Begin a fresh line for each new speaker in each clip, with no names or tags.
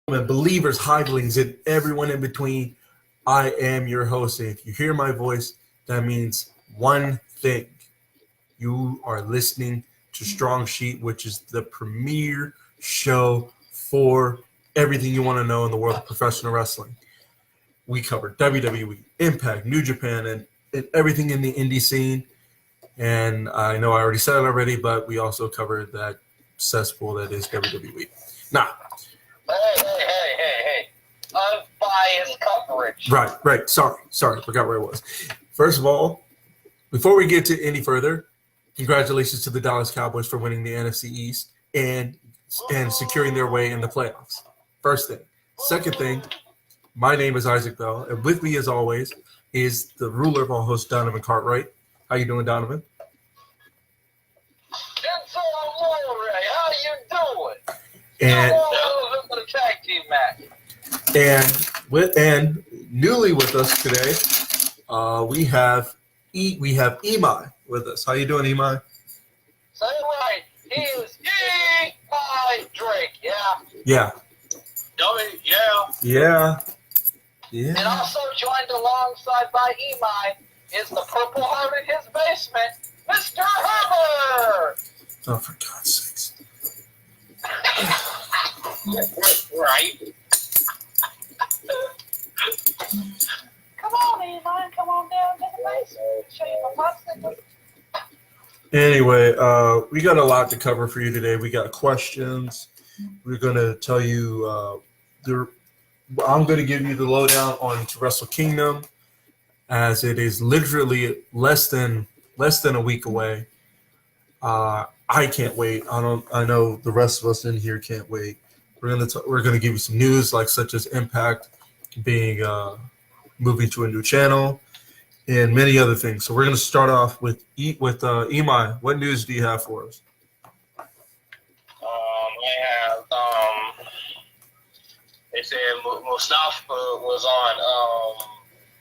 and believers, hidlings, and everyone in between. I am your host. And if you hear my voice, that means one thing. You are listening to Strong Sheet, which is the premier show for everything you want to know in the world of professional wrestling. We cover WWE, Impact, New Japan, and everything in the indie scene. And I know I already said it already, but we also cover that cesspool that is WWE. Now,
Hey. Unbiased coverage.
Right. Sorry. Forgot where I was. First of all, before we get to any further, congratulations to the Dallas Cowboys for winning the NFC East and securing their way in the playoffs. First thing. Second thing, my name is Isaac Bell, and with me, as always, is the ruler of all hosts, Donovan Cartwright. How you doing, Donovan?
It's all right. How you doing?
And
The tag team match.
and newly with us today, we have Imai with us. How you doing, Imai?
Say it right. He is E.I. Drake.
Yeah.
Dummy.
Yeah.
And also joined alongside by Imai is the Purple Heart in his basement, Mr. Hubbard.
Oh, for God's sakes.
Right. Come on, Imai. Come on down to the basement. Show you my popsicle.
Anyway, we got a lot to cover for you today. We got questions. We're going to tell you I'm going to give you the lowdown on Wrestle Kingdom, as it is literally less than a week away. I can't wait. I know the rest of us in here can't wait. We're gonna give you some news, such as Impact being moving to a new channel, and many other things. So we're gonna start off with Imai. What news do you have for us?
I have they said Mustafa was on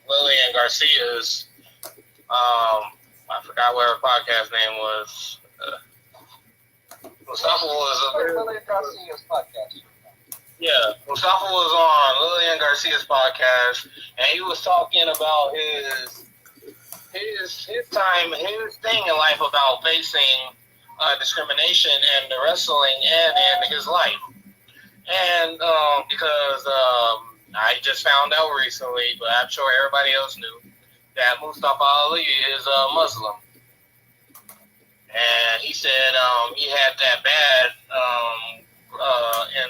Lillian Garcia's I forgot what her podcast name was. Mustafa was Lillian Garcia's podcast. Yeah, Mustafa was on Lillian Garcia's podcast, and he was talking about his time, his thing in life about facing discrimination in the wrestling and in his life. And because I just found out recently, but I'm sure everybody else knew, that Mustafa Ali is Muslim. And he said he had that bad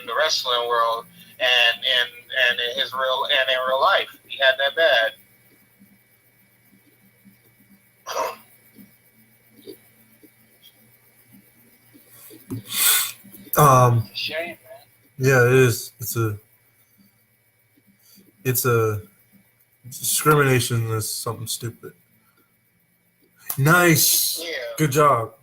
in the wrestling world and in his real life. He had that bad. Shame, man.
Yeah, it is. It's a discrimination is something stupid. Nice.
Yeah.
Good job.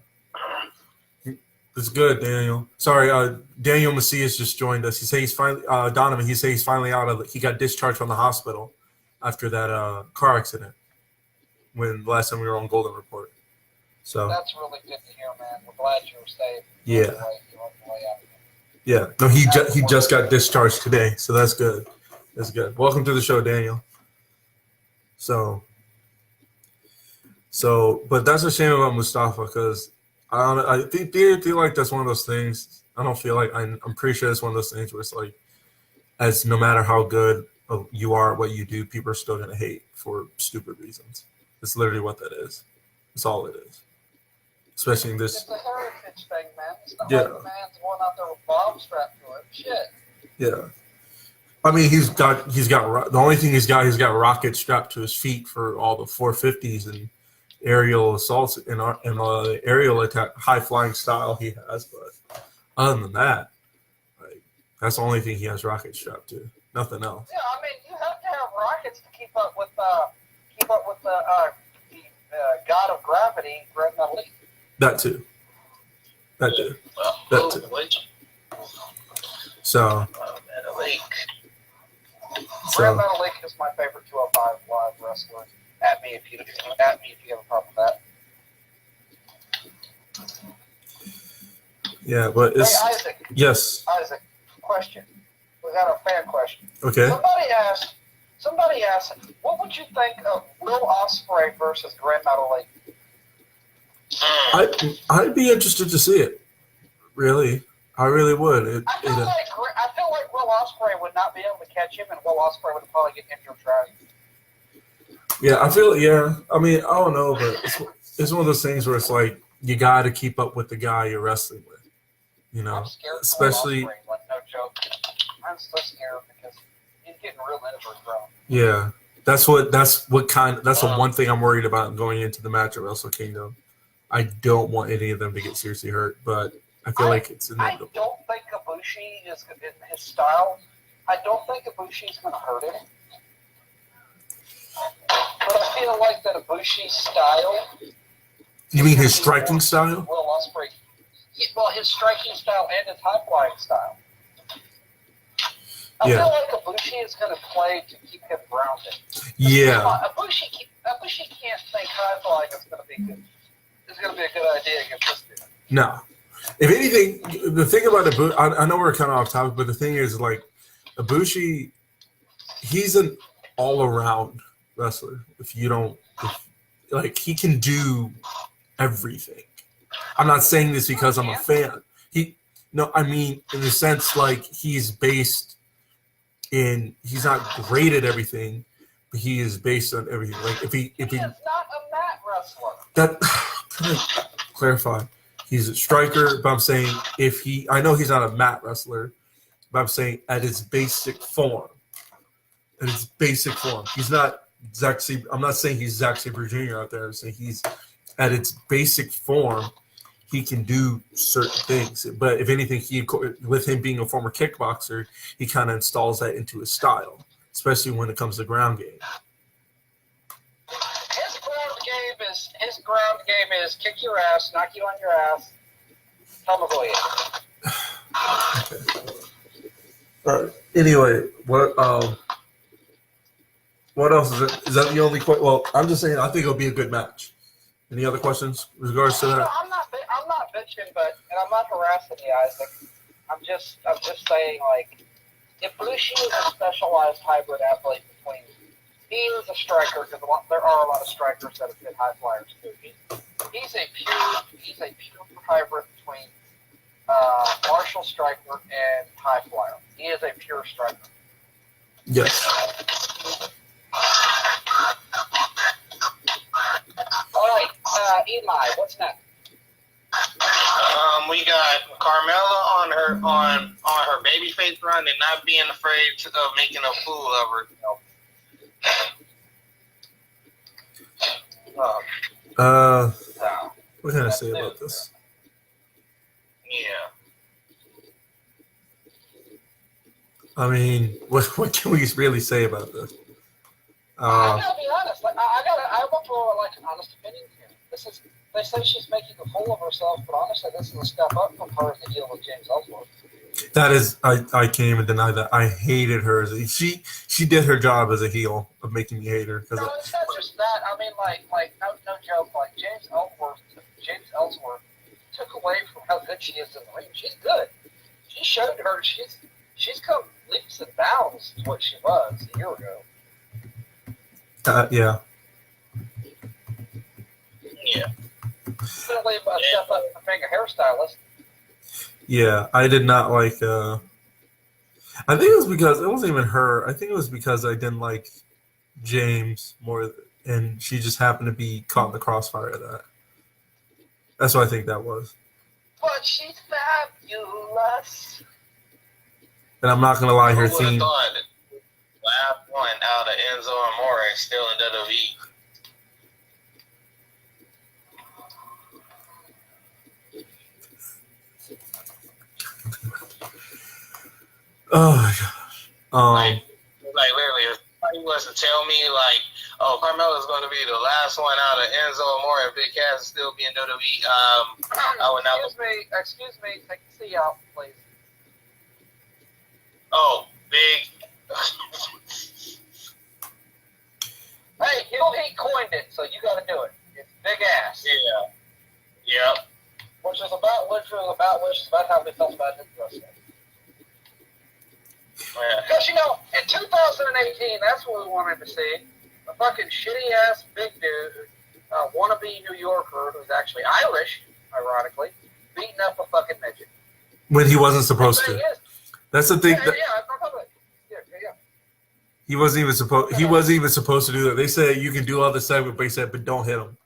It's good, Daniel. Sorry, Daniel Macias just joined us. He says he's finally Donovan. He says he's finally out of it. He got discharged from the hospital after that car accident when last time we were on Golden Report. So
that's really good to hear, man. We're glad you were safe.
Yeah. Yeah. No, he just got discharged today, so that's good. That's good. Welcome to the show, Daniel. So, but that's a shame about Mustafa, because I feel like that's one of those things. I don't feel like I'm pretty sure it's one of those things where it's like, as no matter how good you are at what you do, people are still gonna hate for stupid reasons. It's literally what that is. It's all it is. Especially in this.
It's a heritage thing, man. It's not
Yeah.
like the man's going out there with bombs strapped to him. Shit.
Yeah. I mean, he's got the only thing he's got rockets strapped to his feet for all the 450s and aerial assaults and aerial attack, high flying style he has. But other than that, that's the only thing he has rockets strapped to. Nothing else.
Yeah, I mean, you have to have rockets to keep up with the god of gravity, Greg Metalik.
That too. So.
Greg Metalik is my favorite 205 live wrestler. At me if you have a problem with that.
Yeah, but it's
hey, Isaac.
Yes.
Isaac, question.
We got a fan question.
Okay.
Somebody asked, what would you think of Will Ospreay versus Grand Metalik?
I'd be interested to see it. Really, I really would.
I feel like Will Ospreay would not be able to catch him, and Will Ospreay would probably get injured trying.
Yeah, I feel. Yeah, I mean, I don't know, but it's one of those things where it's like you got to keep up with the guy you're wrestling with. You know,
I'm scared.
especially.
Will Ospreay, like, no joke. I'm so scared because he's getting real injured, bro.
Yeah, that's the one thing I'm worried about going into the match at Wrestle Kingdom. I don't want any of them to get seriously hurt, but I feel like it's inevitable.
I don't think Ibushi is his style. I don't think Ibushi is going to hurt him. But I feel like that Ibushi's style.
You mean his striking style?
Will Ospreay. Well, his striking style and his high flying style. I feel like Ibushi is going to play to keep him grounded.
Yeah.
Ibushi can't think high flying is going to be good. It's going to be a good idea against this dude.
No. If anything, the thing about Ibushi, I know we're kind of off topic, but the thing is, like, Ibushi, he's an all-around wrestler. He can do everything. I'm not saying this because I'm a fan. I mean, in the sense, like, he's not great at everything, but he is based on everything. Like, if he
is not a mat wrestler.
Can I clarify? He's a striker, but I'm saying I know he's not a mat wrestler, but I'm saying at his basic form. At his basic form. He's not I'm not saying he's Zack Sabre Jr. out there. I'm saying he's at its basic form, he can do certain things. But if anything, with him being a former kickboxer, he kind of installs that into his style, especially when it comes to ground game.
His ground game is kick your ass, knock you on your ass, tell him to go ahead.
Okay. All right. Anyway, what else is it? Is that the only question? Well, I'm just saying I think it'll be a good match. Any other questions in regards to that?
I'm not bitching, and I'm not harassing you, Isaac. I'm just saying, like, if Bushi is a specialized hybrid athlete between, he is a striker because there are a lot of strikers that have been high flyers too. He's a pure hybrid between martial striker and high flyer. He is a pure striker.
Yes.
All right, Eli, what's next?
We got Carmella on her babyface run and not being afraid of making a fool of herself.
What can I say about this?
Yeah.
I mean, what can we really say about this?
I gotta be honest. Like, I want to an honest opinion here. They say she's making a fool of herself, but honestly, this is a step up from her to deal with James Ellsworth.
That is, I can't even deny that. I hated her. She did her job as a heel of making me hate her.
No, it's not just that. I mean, like no joke. Like James Ellsworth took away from how good she is in the ring. She's good. She showed her she's come leaps and bounds to what she was a year ago.
Yeah.
Yeah.
Definitely a step up from being a hairstylist.
Yeah, I did not like. I think it was because it wasn't even her. I think it was because I didn't like James more, and she just happened to be caught in the crossfire of that. That's what I think that was.
But she's fabulous.
And I'm not gonna lie, her
Who would have
theme.
thought last one out of Enzo Amore still in WWE?
Oh my gosh.
Like literally, if somebody was to tell me like, oh, Carmella's going to be the last one out of Enzo Amore and Big Cass still be in WWE, I would not.
Excuse me, take the seat out, please.
Oh, Big.
Hey, he coined it, so you got to do it. It's Big Ass.
Yeah. Yep.
Which is about how we felt about his wrestling. Because, in 2018, that's what we wanted to see. A fucking shitty-ass big dude, wannabe New Yorker who's actually Irish, ironically, beating up a fucking midget.
When he wasn't supposed to. That's the thing.
Yeah.
He wasn't even supposed. He wasn't even supposed to do that. They said you can do all this stuff, but he said, "But don't hit him."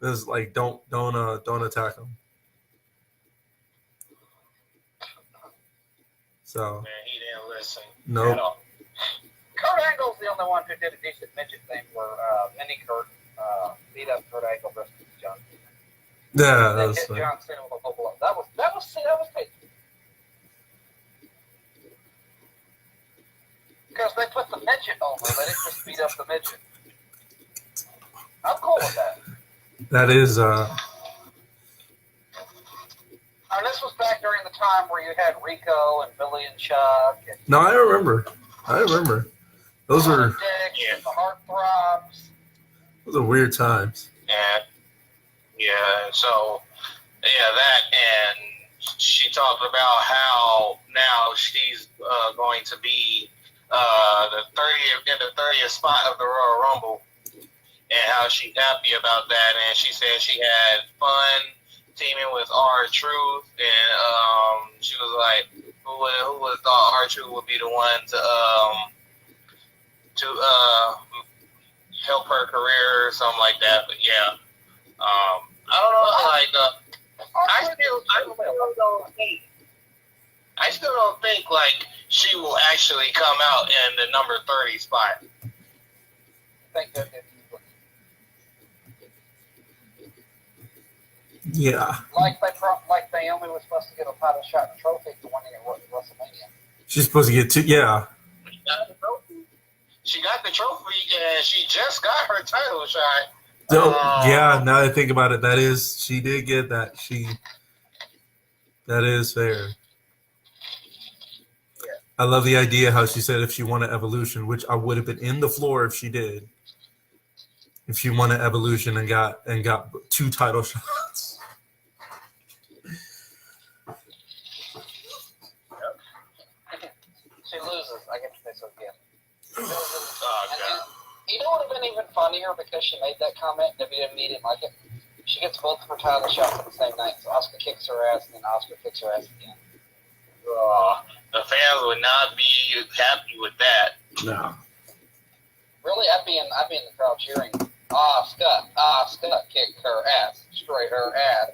It's like don't attack him. So.
Man, he didn't listen.
No.
Kurt Angle's the only one who did a decent midget thing where Mini Kurt beat up Kurt Angle versus John Cena.
Yeah,
They
that's
hit
funny.
John Cena with a low blow. That was paid. Because they put the midget over, they didn't just beat up the midget. I'm cool with that.
That is.
And this was back during the time where you had Rico and Billy and Chuck and
No, I remember. Those
the
are
Dicks
Yeah.
and the Heartthrobs.
weird times.
So that, and she talked about how now she's going to be the 30th spot of the Royal Rumble, and how she's happy about that. And she said she had fun teaming with R-Truth, and she was like, who would thought R-Truth would be the one to help her career or something like that. But yeah, I don't know, I still don't think like she will actually come out in the number 30 spot.
Think that
Yeah,
like Naomi was supposed to get a title shot and trophy for winning at WrestleMania.
she's supposed to get two. Yeah,
She got the trophy, and she just got her title shot.
so, yeah. Now that I think about it, she did get that. That is fair. I love the idea how she said if she won an Evolution, which I would have been in the floor if she did. If she won an Evolution and got 2 title shots.
She loses. I get to say so again.
Oh, God.
You know what would have been even funnier because she made that comment and WWE didn't like it? She gets both of her title shots on the same night. So Asuka kicks her ass and then Asuka kicks her ass again.
The fans would not be happy with that.
No.
Really, I'd be in the crowd cheering. Asuka kick her ass. Destroy her ass.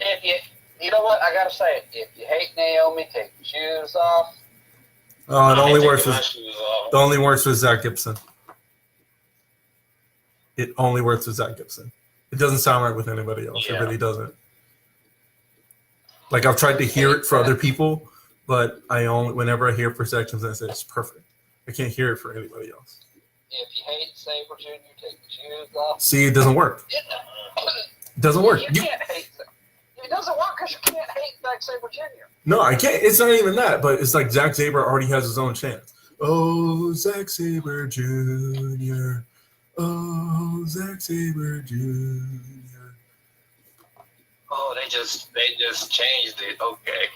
If you know what, I gotta say it. If you hate Naomi, take your shoes off.
Oh, it only works
Taking my
with
shoes off.
it only works with Zach Gibson. It only works with Zach Gibson. It doesn't sound right with anybody else.
Yeah.
It really doesn't. Like I've tried to hear it for other people, but whenever I hear it for sections, I say it's perfect. I can't hear it for anybody else.
If you hate Sabre Jr., take your shoes off.
See, it doesn't work. It doesn't work.
You can't hate Sabre. It doesn't work because you can't hate Zack Sabre Jr.
No, I can't. It's not even that, but it's like Zack Sabre already has his own chant. Oh, Zack Sabre Jr. Oh, Zack Sabre Jr.
Oh, they just changed it. Okay.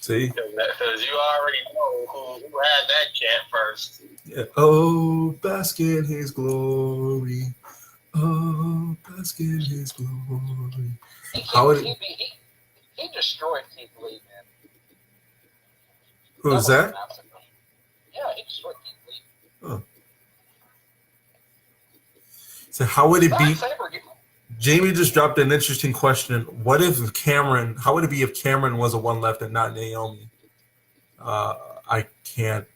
See?
Because you already know who had that chant first.
Yeah. Oh, bask in his glory. Oh, bask in his glory.
He destroyed Keith Lee, man.
Who's that?
Yeah, he destroyed Keith Lee.
So how would it be?
Zack Sabre,
Jamie just dropped an interesting question. What if Cameron? How would it be if Cameron was a one left and not Naomi? I can't.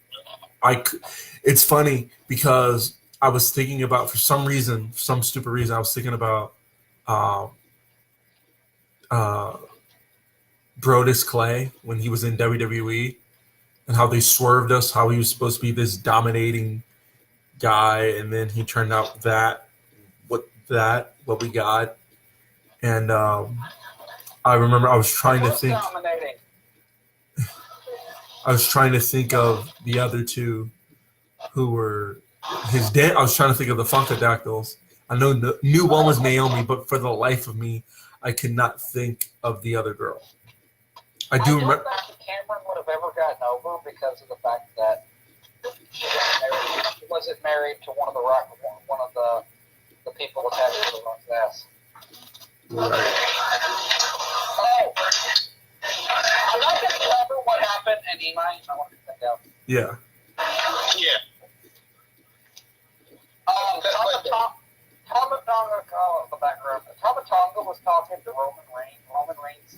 It's funny because I was thinking about, for some reason, some stupid reason, I was thinking about Brodus Clay when he was in WWE and how they swerved us, how he was supposed to be this dominating guy, and then he turned out what we got. And I remember I was trying to think.
Dominating.
I was trying to think of the other two who were his dad. I was trying to think of the Funkadactyls. I knew one was Naomi, but for the life of me, I cannot think of the other girl. I
I
do
don't
remember.
think Cameron would have ever gotten over because of the fact that she wasn't married to one of the people attached to the Rock's ass.
Right.
Oh, I like to remember what happened in Imai. I want to think out.
Yeah.
Yeah.
Tomatonga, the background. Tomatonga was talking to Roman Reigns. Roman Reigns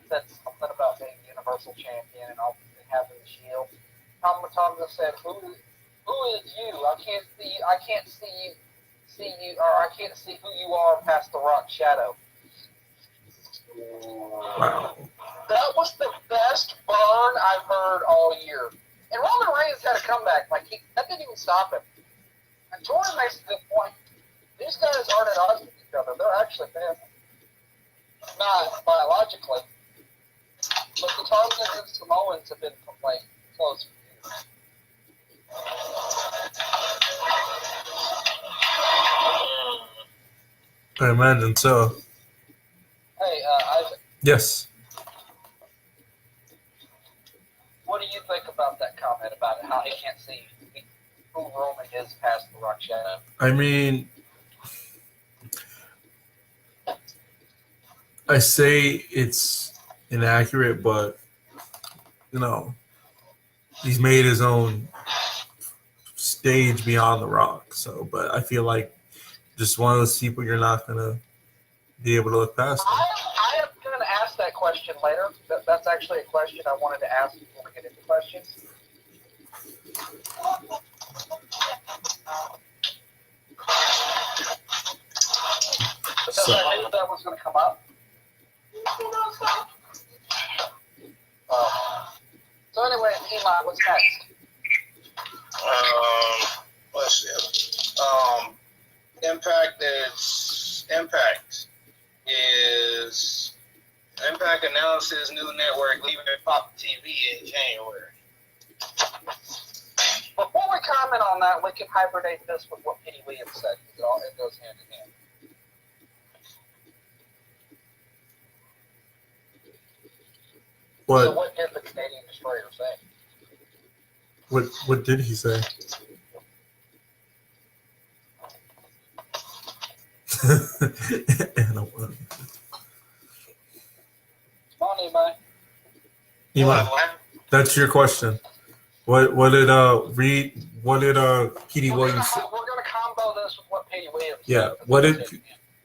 said something about being Universal Champion and all and having the Shield. Tomatonga said, "Who is you? I can't see you, or I can't see who you are past the Rock shadow."
Wow.
That was the best burn I've heard all year. And Roman Reigns had a comeback. That didn't even stop him. And Jordan makes a good point. These guys aren't at odds with each other. They're actually family. Not biologically. But the Tongans and Samoans have been close.
I imagine so.
Hey, Isaac,
Yes.
what do you think about that comment about it, how he can't see who Roman is past the Rock shadow?
I mean, I say it's inaccurate, but he's made his own stage beyond the Rock. So, but I feel like just one of those people you're not gonna be able to look past.
I am going to ask that question later. That's actually a question I wanted to ask before we get into questions. Because I knew that was going to come up. So anyway, Eli, what's next?
Let's see. Impact announces new network leaving Pop TV in January.
Before we comment on that, we can hibernate this with what Petey Williams said. It goes hand in hand. So
What
what did the Canadian Destroyer say?
what did he say? Anna, what?
Come on, Eli.
Eli, that's your question. What did Petey Williams say?
We're gonna combo this with what Petey Williams said.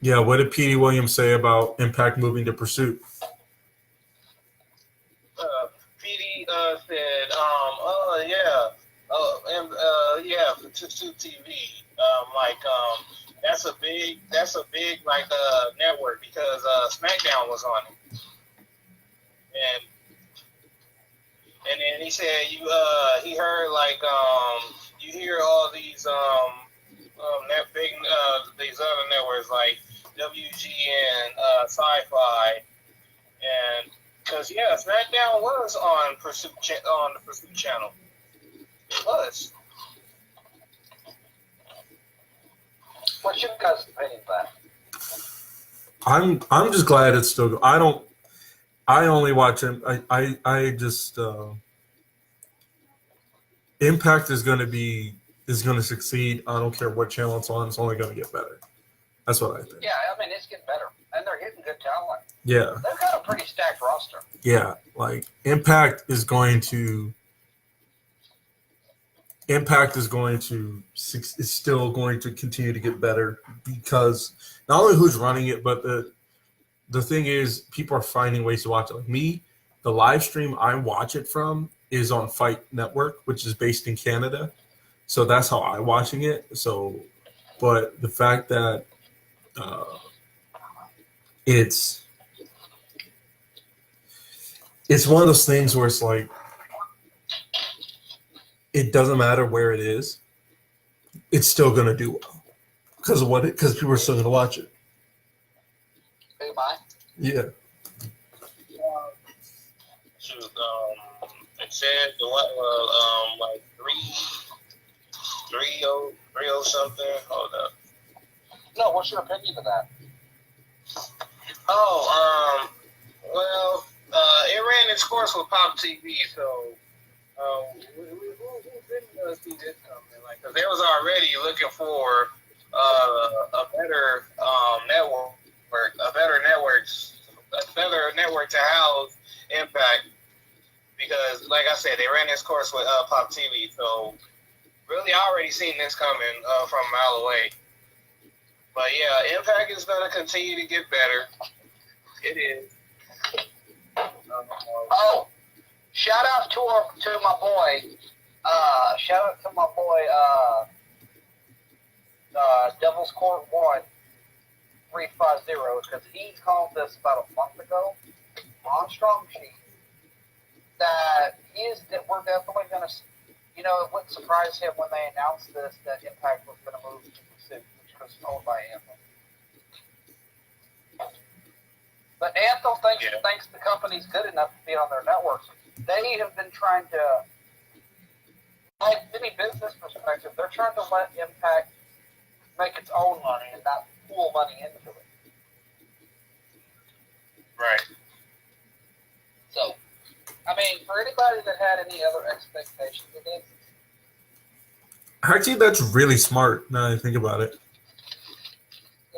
Yeah, what did Petey Williams say about Impact moving to Pursuit?
PD said, for Pursuit TV, that's a big network because SmackDown was on it, and then he said he heard you hear all these these other networks like WGN, Sci-Fi, and because SmackDown was on the Pursuit channel. It was.
What's your guys' opinion of that?
I'm just glad it's still. I only watch him. I just Impact is going to succeed. I don't care what channel it's on. It's only going to get better. That's what I think.
Yeah, I mean, it's getting better. And they're getting good talent.
Yeah.
They've got a pretty stacked roster.
Yeah. Like Impact is still going to continue to get better because not only who's running it, but the thing is people are finding ways to watch it. Like me, the live stream I watch it from is on Fight Network, which is based in Canada. So that's how I'm watching it. So, but the fact that it's one of those things where it's like it doesn't matter where it is, it's still gonna do well because people are still gonna watch it.
Hey, bye.
Yeah.
It said like 3-0 something. Hold up.
No, what's your opinion of that?
Oh, well, it ran its course with Pop TV, so who didn't see this coming? Like, cause they was already looking for a better a better network to house Impact, because, like I said, they ran this course with Pop TV, so really I already seen this coming from a mile away. But yeah, Impact is going to continue to get better. It is.
Oh, shout out to my boy. Shout out to my boy. Devil's Court 1 350, because he called this about a month ago on Strong Sheet that we're definitely going to. You know, it wouldn't surprise him when they announced this that Impact was going to move to Pursuit, which was owned by Anthem. But Anthem thinks the company's good enough to be on their networks. They have been trying to, like any business perspective, they're trying to let Impact make its own money and not pool money into it.
Right.
So, I mean, for anybody that had any other expectations of this,
Actually, that's really smart. Now that I think about it.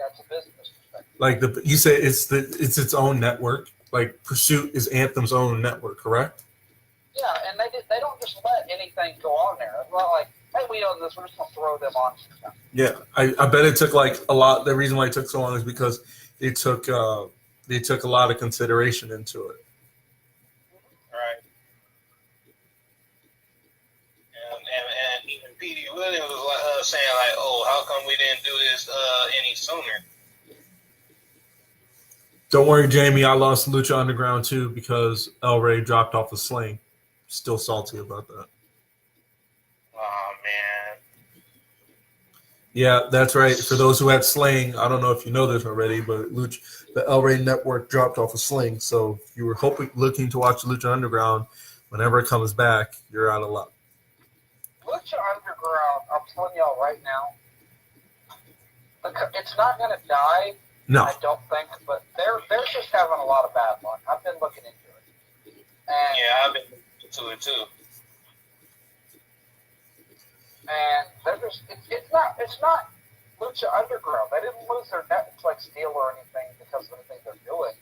yeah, it's a business perspective.
Like you say, it's its own network. Like Pursuit is Anthem's own network, correct?
Yeah, and they don't just let anything go on there. It's not like, hey, we own this, we're just gonna throw them on.
Yeah, I bet it took like a lot. The reason why it took so long is because they took a lot of consideration into it.
Right. And even Petey Williams was saying like, oh, how come we didn't do this any sooner?
Don't worry, Jamie. I lost Lucha Underground too because El Rey dropped off the sling. Still salty about that.
Oh man.
Yeah, that's right. For those who had Sling, I don't know if you know this already, but the El Rey network dropped off a Sling. So if you were looking to watch Lucha Underground, whenever it comes back, you're out of luck.
Lucha Underground, I'm telling y'all right now, it's not going to die,
No.
I don't think, but they're just having a lot of bad luck. I've been looking into it. And,
Yeah, I've been to it too.
and they're just, it's not Lucha Underground. They didn't lose their Netflix deal or anything because of anything they're doing.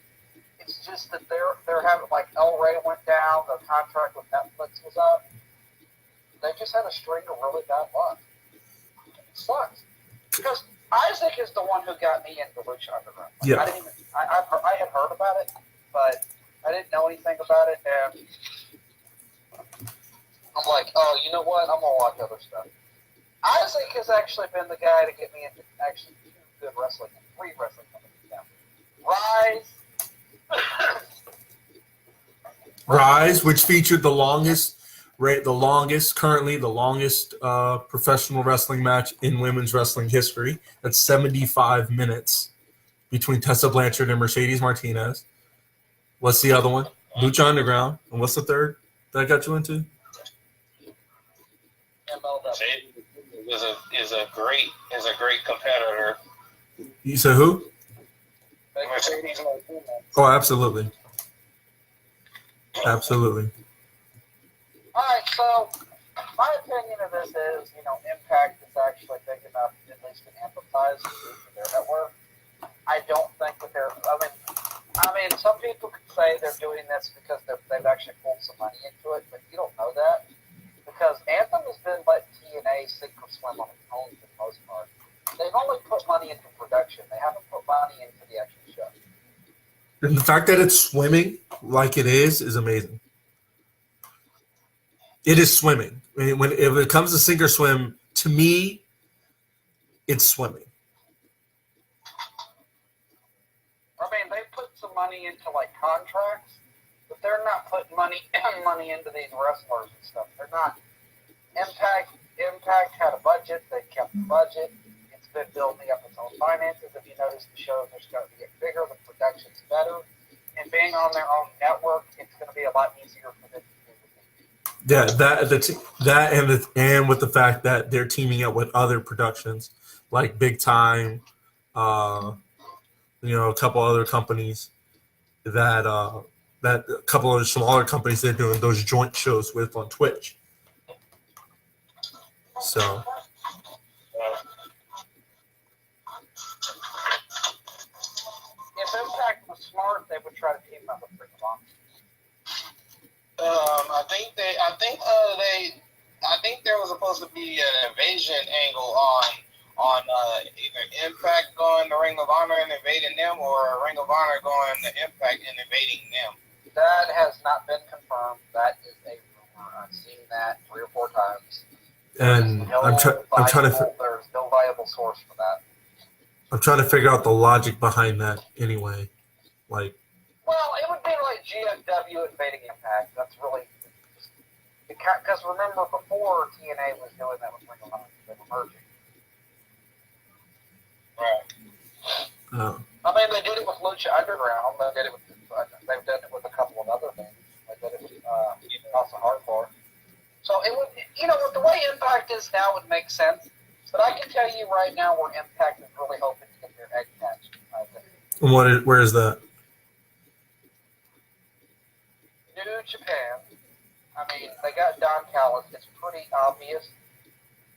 It's just that they're having, like, El Rey went down, their contract with Netflix was up. They just had a string of really bad luck. It sucks. Because Isaac is the one who got me into Lucha Underground. Like,
Yeah.
I had heard about it, but I didn't know anything about it, and I'm like, oh, you know what? I'm going to watch other stuff. Isaac has actually been the guy to get me into actually three wrestling companies now.
Rise, which featured currently the longest professional wrestling match in women's wrestling history. That's 75 minutes between Tessa Blanchard and Mercedes Martinez. What's the other one? Lucha Underground. And what's the third that I got you into?
Is a great competitor.
You said who?
Mercedes Martinez.
Oh, absolutely. Absolutely.
All right, so my opinion of this is, Impact is actually big enough, at least to empathize with their network. I don't think that I mean, some people could say they're doing this because they've actually pulled some money into it, but you don't know that because Anthem has been letting TNA sink or swim on its own for the most part. They've only put money into production. They haven't put money into the actual show.
And the fact that it's swimming like it is amazing. It is swimming. I mean, if it comes to sink or swim, to me, it's swimming.
I mean, they put some money into like contracts, but they're not putting money into these wrestlers and stuff. They're not. Impact had a budget. They kept the budget. It's been building up its own finances. If you notice, the shows are starting to get bigger. The production's better, and being on their own network, it's going to be a lot easier for them.
Yeah, and with the fact that they're teaming up with other productions like Big Time, a couple other companies that that a couple of smaller companies they're doing those joint shows with on Twitch. So
If Impact was smart, they would try to team up with Ring of Honor.
I think there was supposed to be an invasion angle on either Impact going to Ring of Honor and invading them, or Ring of Honor going to Impact and invading them.
That has not been confirmed. That is a rumor. I've seen that 3 or 4 times.
and I'm trying to
There's no viable source for that.
I'm trying to figure out the logic behind that anyway. Like,
Well, it would be like GFW invading Impact. That's really because remember before TNA was doing that with Ring of Honor, they were merging.
Right.
I mean, they did it with Lucha Underground. They've done it with a couple of other things. They did it with House of Hardcore. So it would, with the way Impact is now, it makes sense. But I can tell you right now where Impact is really hoping to get their egg hatched.
where is that?
New Japan. I mean, they got Don Callis. It's pretty obvious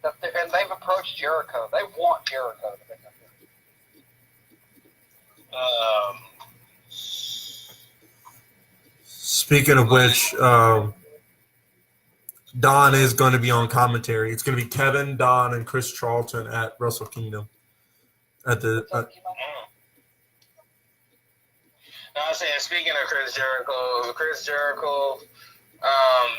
that and they've approached Jericho. They want Jericho to pick up there.
Speaking of which, Don is going to be on commentary. It's going to be Kevin, Don, and Chris Charlton at Wrestle Kingdom. At the
No, I was saying, speaking of Chris Jericho,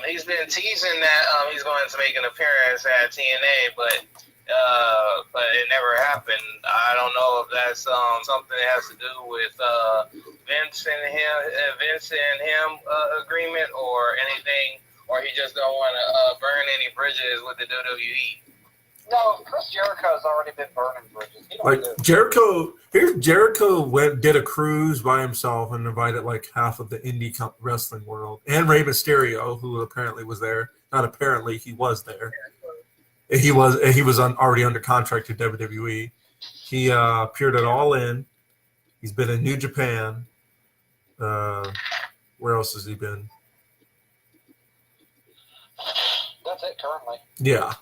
he's been teasing that he's going to make an appearance at TNA, but it never happened. I don't know if that's something that has to do with Vince and him agreement or anything, or he just don't want to burn any bridges with the WWE.
No, Chris Jericho's already been burning bridges. He don't
like
do.
Jericho did a cruise by himself and invited like half of the indie wrestling world and Rey Mysterio, who apparently was there. Not apparently, he was there. He was already under contract to WWE. He appeared at All In. He's been in New Japan. Where else has he been?
That's it currently.
Yeah.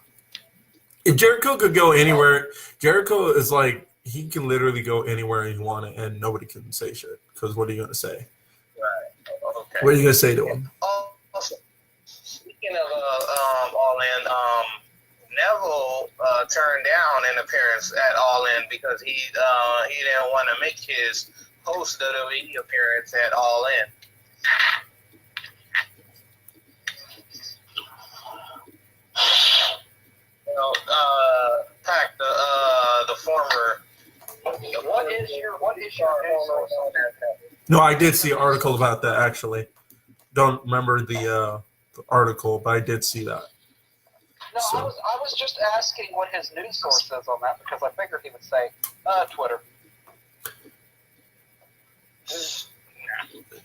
If Jericho could go anywhere, Jericho is like, he can literally go anywhere he wanted and nobody can say shit. Because what are you going to say?
Right. Okay.
What are you going to say to him?
Also, speaking of All In, Neville turned down an appearance at All In because he didn't want to make his post WWE appearance at All In. Pac, the former.
What is your news source on that?
No, I did see an article about that actually. Don't remember the article, but I did see that.
No,
So.
I was just asking what his news source is on that because I figured he would say Twitter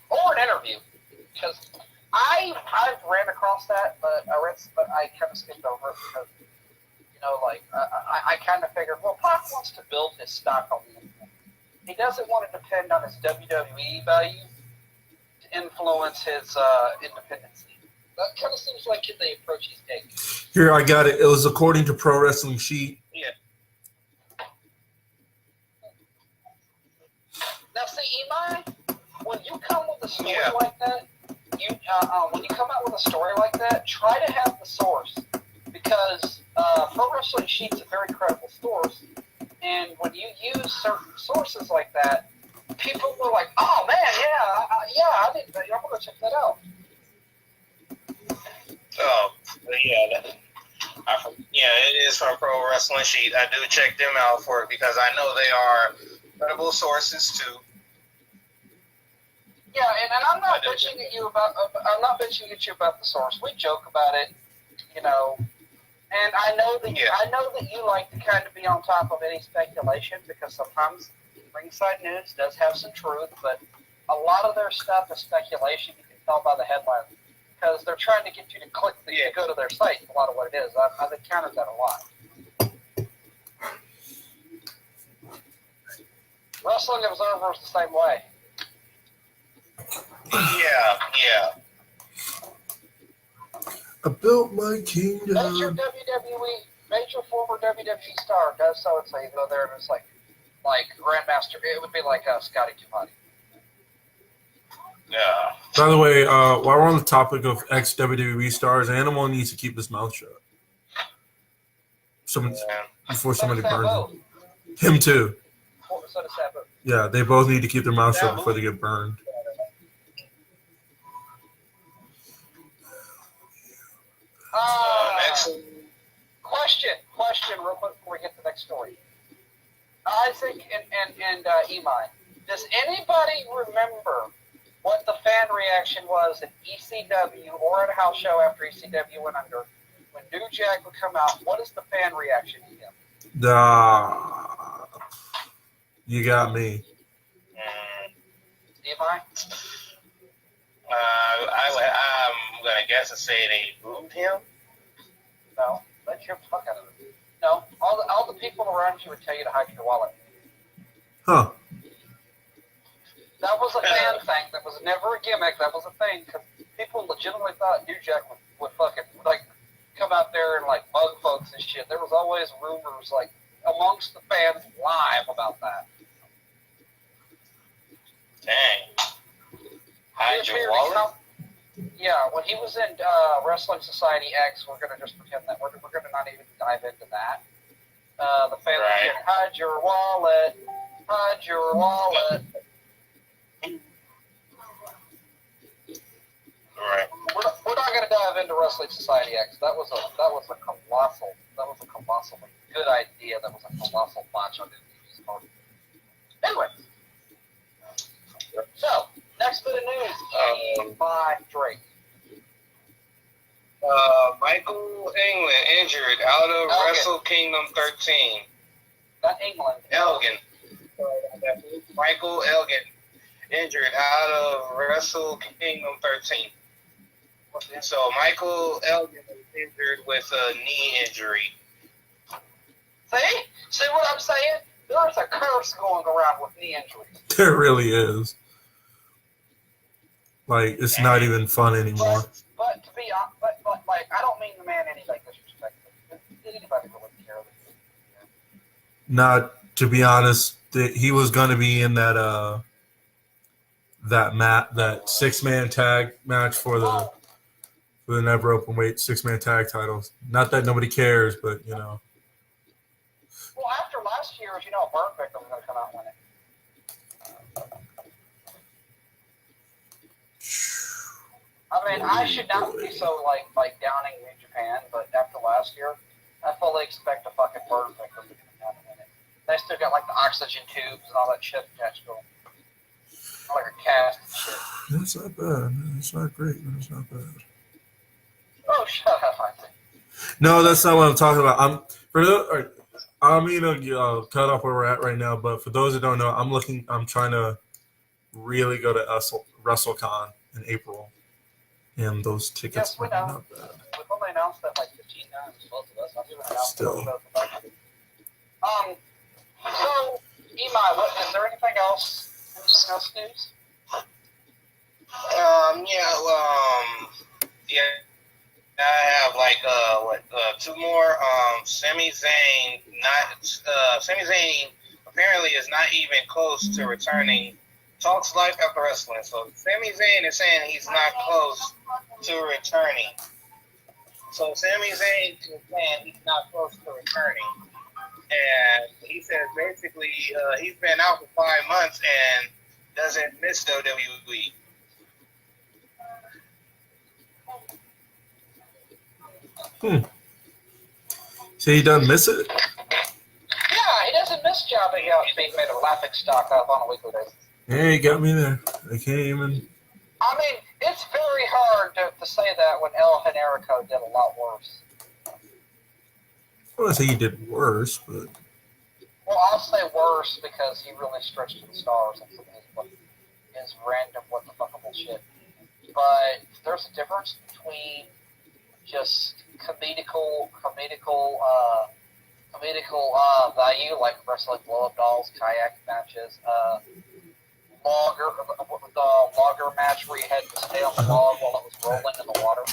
or an interview because I've ran across that, but I kind of skipped over it because I kind of figured, well, Pac wants to build his stock on the internet. He doesn't want to depend on his WWE value to influence his independency. That kind of seems like the approach he's taking.
Here, I got it. It was according to Pro Wrestling Sheet.
Yeah.
Now, see, Imai, when you come with a story
Yeah.
like that, when you come out with a story like that, try to have the source because Pro Wrestling Sheet's a very credible source, and when you use certain sources like that, people were like, "Oh man, I didn't. I'm gonna check that out."
Oh, it is from Pro Wrestling Sheet. I do check them out for it because I know they are credible sources too.
Yeah, and I'm not bitching at you about. I'm not bitching at you about the source. We joke about it, And I know that you like to kind of be on top of any speculation because sometimes Ringside News does have some truth, but a lot of their stuff is speculation. You can tell by the headlines because they're trying to get you to click to go to their site. A lot of what it is. I've encountered that a lot. Wrestling Observer is the same way.
Yeah.
I built my kingdom.
Major former WWE star does so and so. You go there and it's like Grandmaster. It would be like Scotty 2
Yeah.
By the way, while we're on the topic of ex WWE stars, Animal needs to keep his mouth shut. Before somebody burns him. Him too.
So does Sabu.
Yeah, they both need to keep their mouth shut before they get burned.
Next.
Question, real quick before we get to the next story. Isaac and Imai, does anybody remember what the fan reaction was at ECW or at a house show after ECW went under? When New Jack would come out, what is the fan reaction to him?
You got me.
Imai?
I'm gonna guess and say they booed him.
No, let your fuck out of it. No, all the people around you would tell you to hide your wallet.
Huh.
That was a fan thing. That was never a gimmick. That was a thing because people legitimately thought New Jack would fucking like come out there and like bug folks and shit. There was always rumors like amongst the fans live about that.
Dang. Hide your wallet?
Yeah, when he was in Wrestling Society X, we're gonna just pretend that we're gonna not even dive into that. The fans
Right.
said, hide your wallet, hide your wallet.
Right.
We're not gonna dive into Wrestling Society X. That was a colossal good idea. That was a colossal botch on NBC's part. Anyway, so next bit of news by Drake.
Michael England injured out of Wrestle Kingdom 13.
Not England.
Elgin. Michael Elgin injured out of Wrestle Kingdom 13. So Michael Elgin was injured with a knee injury.
See what I'm saying? There's a curse going around with knee injuries.
There really is. Like, it's not even fun anymore.
But to be honest, but like, I don't mean the man any like disrespect. Did anybody really care?
Not to be honest, he was going to be in that that 6-man tag match for the never openweight 6-man tag titles. Not that nobody cares, but you know.
Well, after last year, you know, Burn Victim was going to come out and win it. I mean, I should not be so like downing New Japan, but after last year, I fully expect a fucking Burn Victim to come down and win it. They still got like the oxygen tubes and all that shit attached to them, like a cast and shit.
That's not bad. It's not great, but it's not bad.
Oh, shut up! I think.
No, that's not what I'm talking about. I mean to cut off where we're at right now, but for those that don't know, I'm trying to really go to WrestleCon in April, and those tickets
Yes, we
are
know.
not bad.
We've only announced that like 15 times, both of us. I've even announced
Still.
both of us. So, Imai, is there anything else? Anything else news?
I have like two more. Sami Zayn Sami Zayn apparently is not even close to returning. Talks life after wrestling. So Sami Zayn is saying he's not close to returning. So Sami Zayn is saying he's not close to returning. And he says basically he's been out for 5 months and doesn't miss WWE.
So he doesn't miss it?
Yeah, he doesn't miss jobbing out being made a laughing stock of on a weekly basis.
Yeah, you got me there. I can't even.
I mean, it's very hard to say that when El Generico did a lot worse.
I wouldn't say he did worse, but
Well, I'll say worse because he really stretched to the stars and some of his random what the fuckable shit. But there's a difference between just comedical comedical value, like wrestling blow-up dolls, kayak matches, the logger match where you had to stay on the log while it was rolling in the water.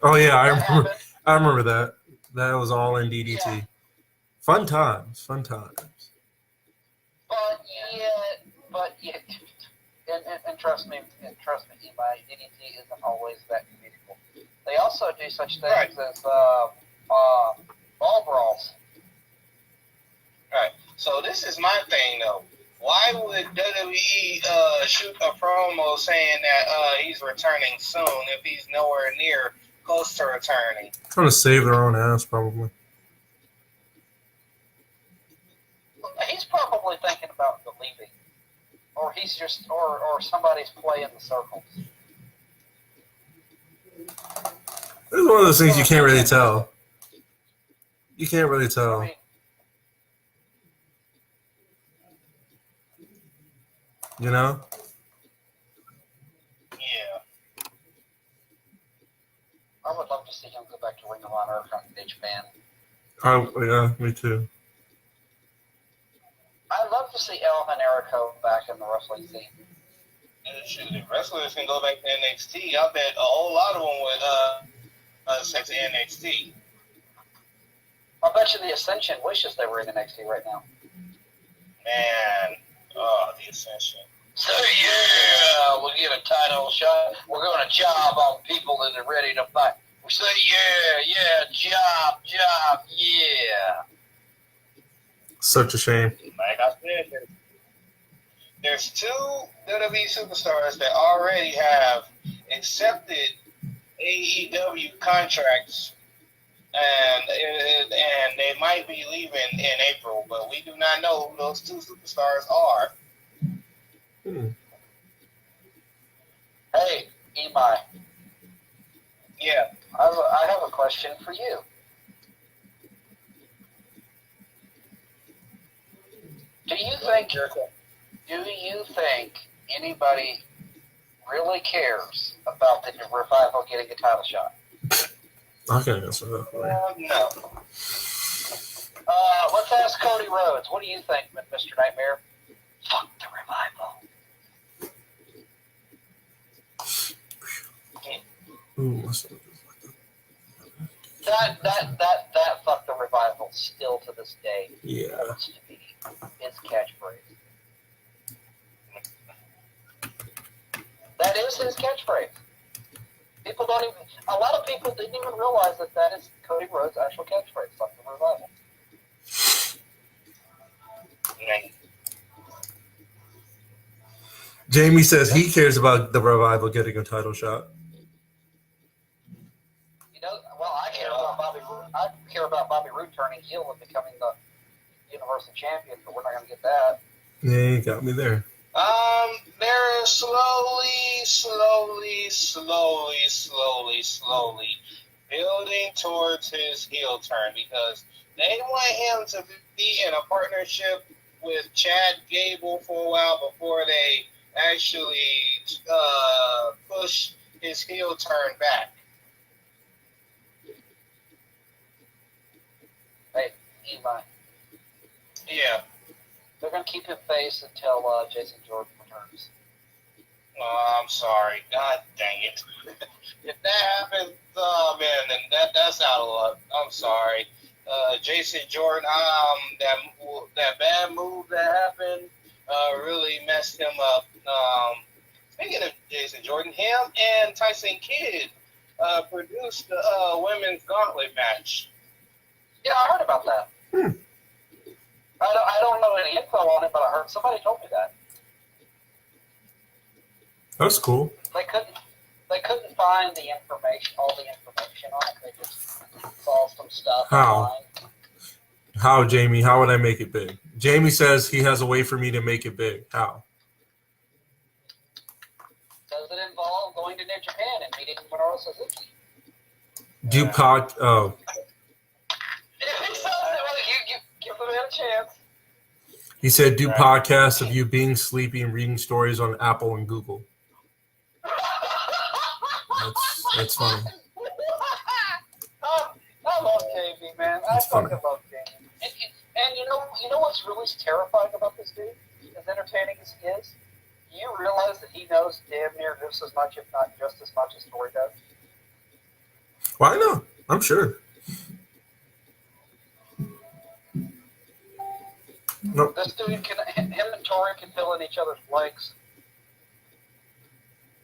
Oh yeah, I
That
remember.
happened.
I remember that. That was all in DDT.
Yeah.
Fun times. Fun times.
But and trust me, Eli, DDT isn't always that comedical. They also do such things as ball brawls.
Right. So this is my thing though. Why would WWE shoot a promo saying that he's returning soon if he's nowhere near close to returning?
Trying to save their own ass, probably.
He's probably thinking about the leaving, or he's just, or somebody's playing the circles.
It's one of those things you can't really tell. You can't really
I
tell.
mean,
You know?
Yeah.
I would love to see him go back to Ring of Honor from New Japan.
Yeah, me too.
I'd love to see El Generico back in the wrestling scene.
Shoot, if wrestlers can go back to NXT, I bet a whole lot of them would stick to NXT.
I bet you the Ascension wishes they were in NXT right now.
Man, the Ascension.
So yeah, we'll get a title shot. We're going to job on people that are ready to fight. We say job, yeah.
Such a shame.
Like I said, there's two WWE superstars that already have accepted AEW contracts, and they might be leaving in April, but we do not know who those two superstars are.
Hey, Imai.
Yeah.
I have a question for you. Do you think anybody really cares about the Revival getting a title shot?
I can answer that for you.
No.
Let's ask Cody Rhodes. What do you think, Mr. Nightmare? Fuck the Revival.
Ooh, what's that?
That fuck the Revival still to this day
Yeah.
wants to be his catchphrase. That is his catchphrase. People don't even. A lot of people didn't even realize that is Cody Rhodes' actual catchphrase. Fuck the Revival.
Jamie says he cares about the Revival getting a title shot.
You know, well, I care about Bobby Roode. I care about Bobby Roode turning heel and becoming the Universal Champion, but we're not going to get that.
Yeah, you got me there.
They're slowly building towards his heel turn because they want him to be in a partnership with Chad Gable for a while before they actually push his heel turn back.
Hey, Eli.
Yeah.
They're going to keep him face until Jason Jordan returns.
Oh, I'm sorry. God dang it. If that happens, man, then that's out of luck. I'm sorry. Jason Jordan, that bad move that happened really messed him up. Speaking of Jason Jordan, him and Tyson Kidd produced the women's gauntlet match.
Yeah, I heard about that. I don't know any info on it, but I heard somebody told me that.
That's cool.
They couldn't find the information, all the information on it. They just saw some stuff
How?
online.
How, Jamie? How would I make it big? Jamie says he has a way for me to make it big. How?
Does it involve going to New Japan and meeting Minoru Suzuki?
Oh.
If he says it, well, you give him a chance.
He said do podcasts of you being sleepy and reading stories on Apple and Google. That's funny.
I love KB, man. I
That's funny.
fucking love Jamie. And you know what's really terrifying about this dude? As entertaining as he is, you realize that he knows damn near just as much, if not just as much, as Tori does.
Well, I know. I'm sure. Nope.
This dude him and Tori can fill in each other's blanks.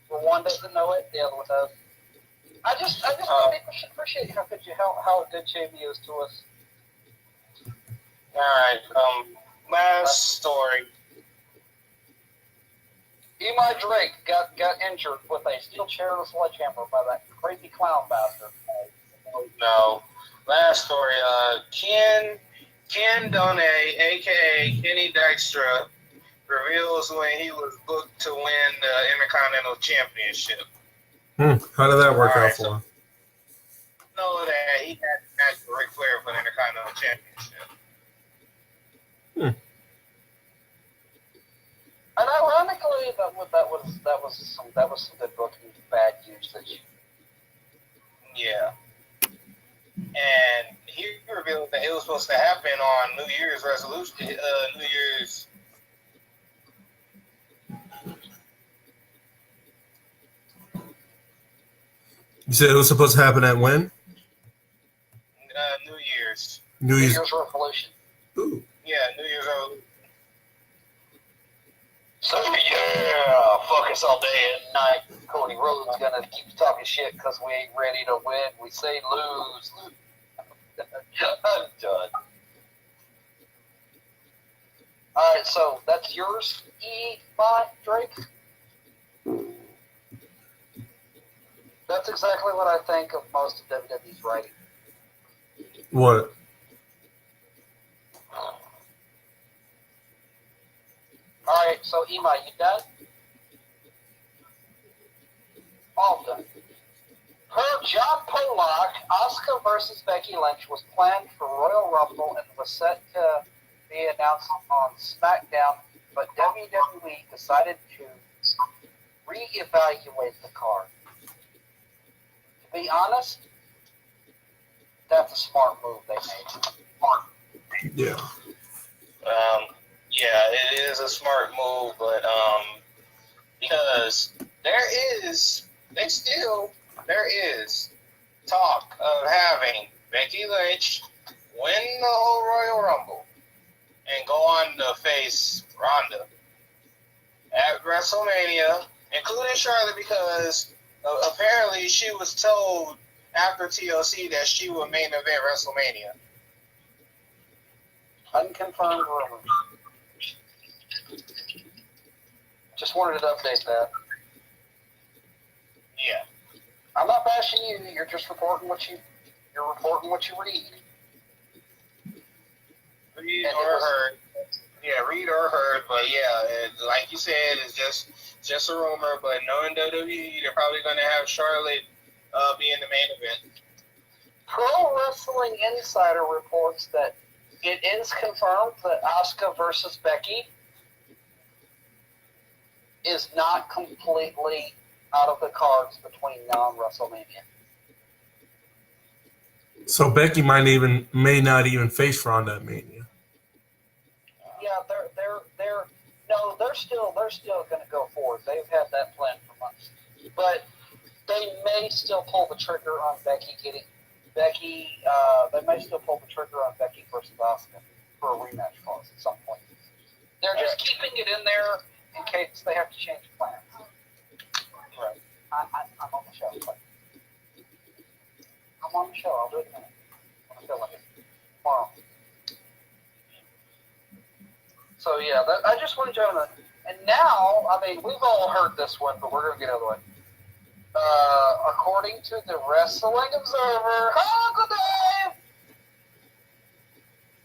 Where one doesn't know it, the other one does. I just really appreciate how good Jamie is to us.
All right. Last story.
Eli Drake got injured with a steel chair and a sledgehammer by that crazy clown bastard.
No. Last story. Ken Donne, a.k.a. Kenny Dykstra, reveals when he was booked to win the Intercontinental Championship.
How did that work
All
out
right,
for
so-
him?
Know that he had to match with Ric Flair for the Intercontinental Championship.
And ironically, that was some good booking, bad usage.
Yeah. And he revealed that it was supposed to happen on New Year's resolution. New Year's.
You said it was supposed to happen at when?
New Year's.
New
New
Year's.
Year's Revolution.
Yeah, New Year's resolution.
So yeah, fuck us all day and night. Cody Rhodes gonna keep talking shit because we ain't ready to win. We say lose. I'm done. All right, so that's yours, E. Drake. That's exactly what I think of most of WWE's writing.
What?
All right, so Ema, you done? All done. Per John Pollock, Asuka versus Becky Lynch was planned for Royal Rumble and was set to be announced on SmackDown, but WWE decided to reevaluate the card. To be honest, that's a smart move they made.
Yeah.
Yeah, it is a smart move, but because there is talk of having Becky Lynch win the whole Royal Rumble and go on to face Ronda at WrestleMania, including Charlotte, because apparently she was told after TLC that she would main event WrestleMania.
Unconfirmed rumors. Just wanted to update that.
Yeah.
I'm not bashing you. You're just reporting what you read.
Read or heard. Yeah, read or heard, but yeah, like you said, it's just a rumor. But knowing WWE, they're probably going to have Charlotte be in the main event.
Pro Wrestling Insider reports that it is confirmed that Asuka versus Becky is not completely out of the cards between now and WrestleMania.
So Becky may not even face Ronda at Mania.
Yeah, they're still going to go forward. They've had that plan for months, but they may still pull the trigger on Becky. They may still pull the trigger on Becky versus Asuka for a rematch clause at some point. They're just keeping it in there in case they have to change plans.
Right.
I'm on the show. I'm on the show. I'll do it in a minute. I'm feeling it tomorrow. So yeah, I just want to jump in. And now, I mean, we've all heard this one, but we're going to get another one. According to the Wrestling Observer, Uncle Dave,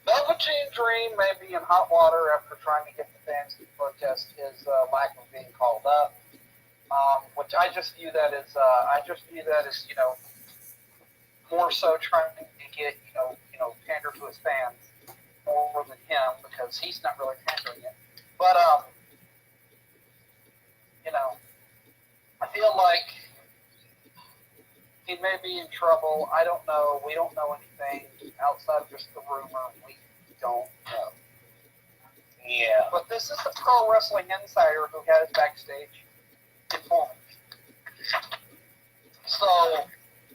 Velveteen Dream may be in hot water after trying to get the fans to protest his lack of being called up. Which I just view that as more so trying to get pander to his fans more than him, because he's not really pandering it. But I feel like He may be in trouble. I don't know. We don't know anything outside of just the rumor. We don't know.
Yeah.
But this is the Pro Wrestling Insider who has backstage information. So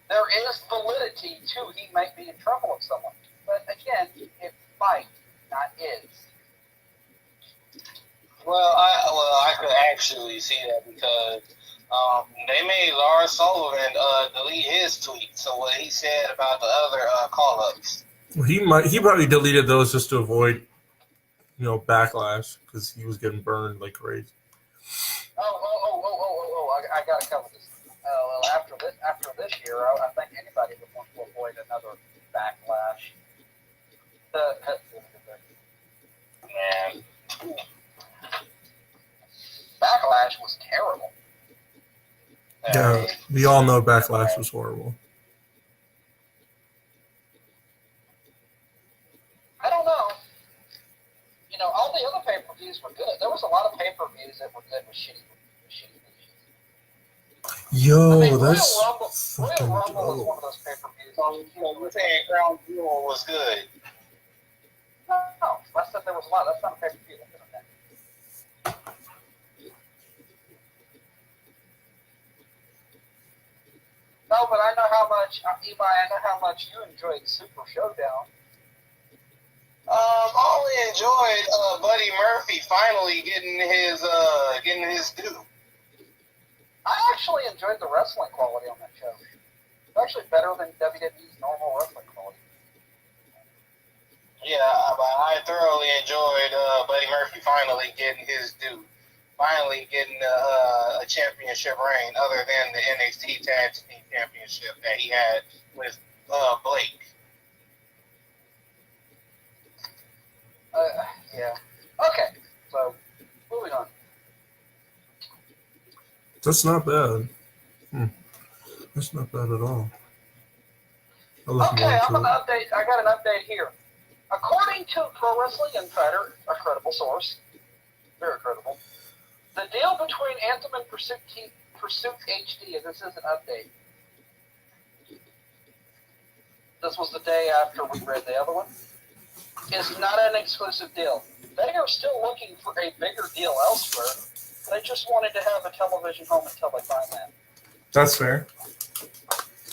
there is validity to he might be in trouble with someone. But again, it might, not is.
Well, I could actually see that because they made Lars Sullivan delete his tweet. So what he said about the other call-ups.
Well, he probably deleted those just to avoid, backlash because he was getting burned like crazy.
I gotta cover this. After this year, I think anybody would want to avoid another backlash.
Man.
Backlash was terrible.
Yeah, we all know backlash was horrible.
I don't know. All the other pay-per-views were good. There was a lot of pay-per-views that were good with shitty.
Yo,
Royal
that's
Rumble
fucking
was
dope.
one of those pay-per-views.
So you're saying Crown Jewel was good?
No, I said there was a lot. That's not a pay-per-view. No, but I know how much, Eli, I know how much you enjoyed Super Showdown.
I only enjoyed Buddy Murphy finally getting his due.
I actually enjoyed the wrestling quality on that show. It's actually better than WWE's normal wrestling quality.
Yeah, but I thoroughly enjoyed Buddy Murphy finally getting his due. Finally getting a championship reign other than the NXT Tag Team Championship that he had with Blake.
Yeah. Okay, so moving on.
That's not bad. That's not bad at all.
Okay, I'm gonna update. I got an update here. According to Pro Wrestling Insider, a credible source, very credible, the deal between Anthem and Pursuit HD, and this is an update. This was the day after we read the other one. Is not an exclusive deal. They are still looking for a bigger deal elsewhere. They just wanted to have a television home until they find that.
That's fair.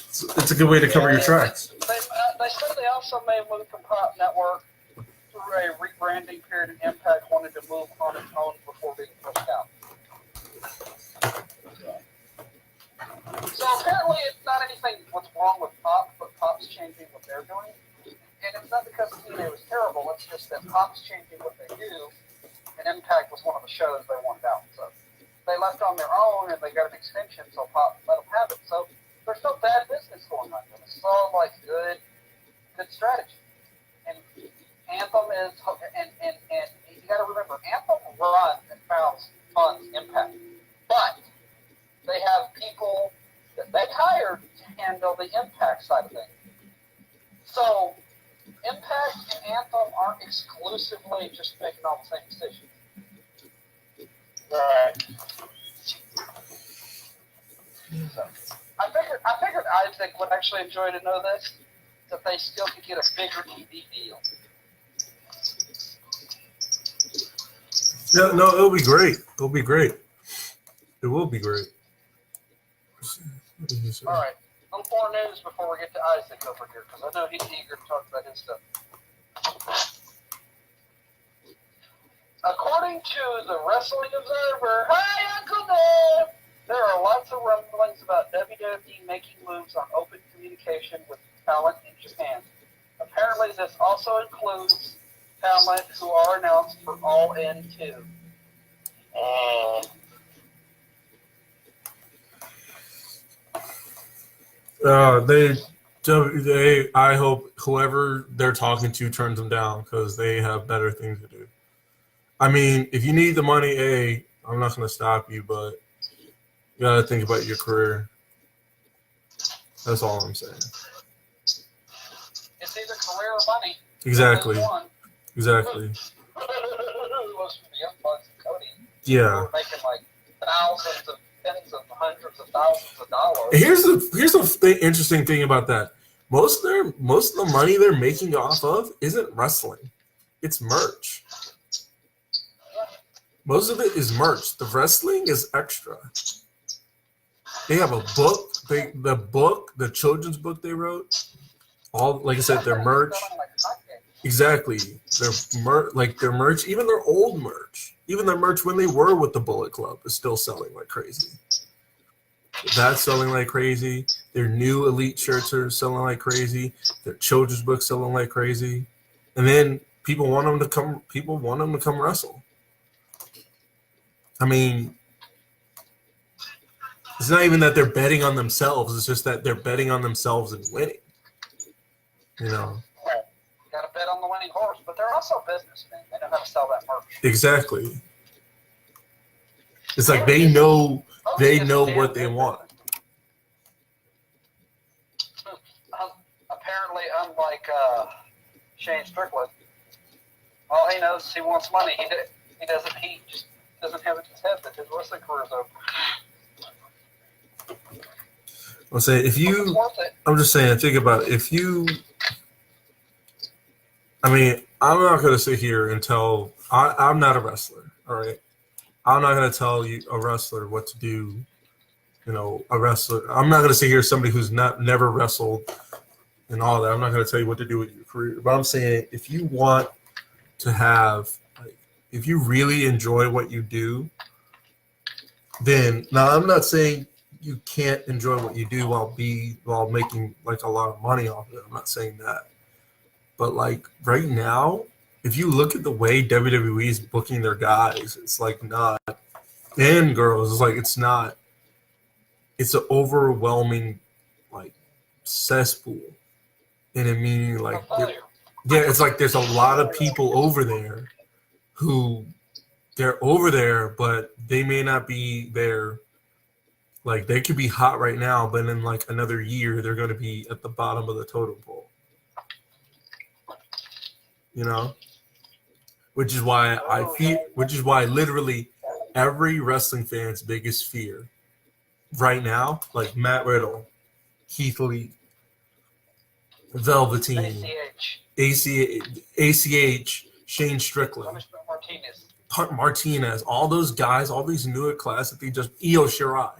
It's a good way to cover your tracks.
They said they also may move from Pop Network through a rebranding period, and Impact wanted to move on its own before being pushed out. So apparently it's not anything what's wrong with Pop, but Pop's changing what they're doing. And it's not because TNA was terrible, it's just that Pop's changing what they do, and Impact was one of the shows they wanted out. So they left on their own, and they got an extension, so Pop let them have it. So there's no bad business going on here. It's all like good strategy. And Anthem is, and you got to remember, Anthem runs and funds Impact, but they have people that they hired to handle the Impact side of things. So Impact and Anthem aren't exclusively just making all the same decisions.
Right.
So I figured Isaac would actually enjoy to know this, that they still could get a bigger TV deal.
Yeah, no, it'll be great. It'll be great. It will be great. What did he say?
All right, a little more news before we get to Isaac over here, because I know he's eager to talk about his stuff. According to the Wrestling Observer, hi Uncle Dave, there are lots of rumblings about WWE making moves on open communication with talent in Japan. Apparently, this also includes talent who are announced for All In 2.
I hope whoever they're talking to turns them down because they have better things to do. I mean, if you need the money, I'm not going to stop you, but you got to think about your career. That's all I'm saying.
It's either career or money.
Exactly.
One.
Exactly.
Most of the Young Bucks and Cody
Yeah.
were making like thousands of tens of hundreds of thousands of dollars.
Here's the interesting thing about that. Most of the money they're making off of isn't wrestling. It's merch. Most of it is merch. The wrestling is extra. They have a book. The children's book they wrote. All, like I said, their merch. Exactly. Their merch, even their old merch, even their merch when they were with the Bullet Club is still selling like crazy. That's selling like crazy. Their new elite shirts are selling like crazy. Their children's books selling like crazy. And then people want them to come wrestle. I mean, it's not even that they're betting on themselves. It's just that they're betting on themselves and winning. You know.
Got to bet on the winning horse, but they're also businessmen. They know how to sell that merch.
Exactly. It's like they know what they want.
Apparently, unlike Shane Strickland, all he knows is he wants money. He just doesn't have it in his head that his wrestling career is over.
I'll say I'm just saying, think about it. I'm not going to sit here and tell, I'm not a wrestler, all right? I'm not going to tell you, a wrestler, what to do, you know, a wrestler. I'm not going to sit here, somebody who's never wrestled and all that. I'm not going to tell you what to do with your career. But I'm saying, if you want to have, if you really enjoy what you do, then, now I'm not saying you can't enjoy what you do while making like a lot of money off of it. I'm not saying that. But like right now, if you look at the way WWE is booking their guys, it's like not, and girls, it's like it's not. It's an overwhelming like cesspool, and I mean like it's like there's a lot of people over there who they're over there, but they may not be there. Like they could be hot right now, but in like another year, they're going to be at the bottom of the totem pole. You know, which is why literally every wrestling fan's biggest fear right now, like Matt Riddle, Keith Lee, Velveteen, ACH, Shane Strickland, Martinez, all those guys, all these newer class that they just Io Shirai,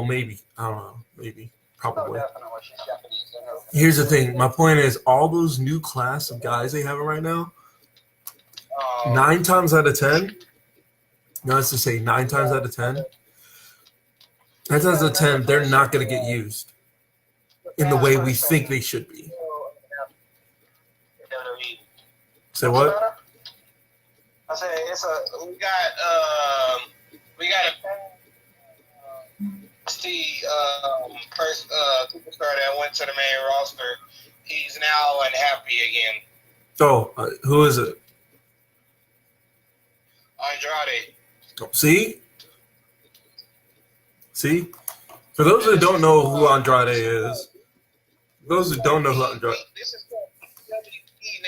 maybe I don't know, maybe. Probably. Here's the thing. My point is, all those new class of guys they have right now, 9 times out of 10, let's just say 9 times out of 10, 9 times out of 10, they're not going to get used in the way we think they should be. Say what?
I say we got the first superstar that went to the main roster. He's now unhappy again.
Oh, who is it?
Andrade.
See? For those that don't know who Andrade is, this is WWE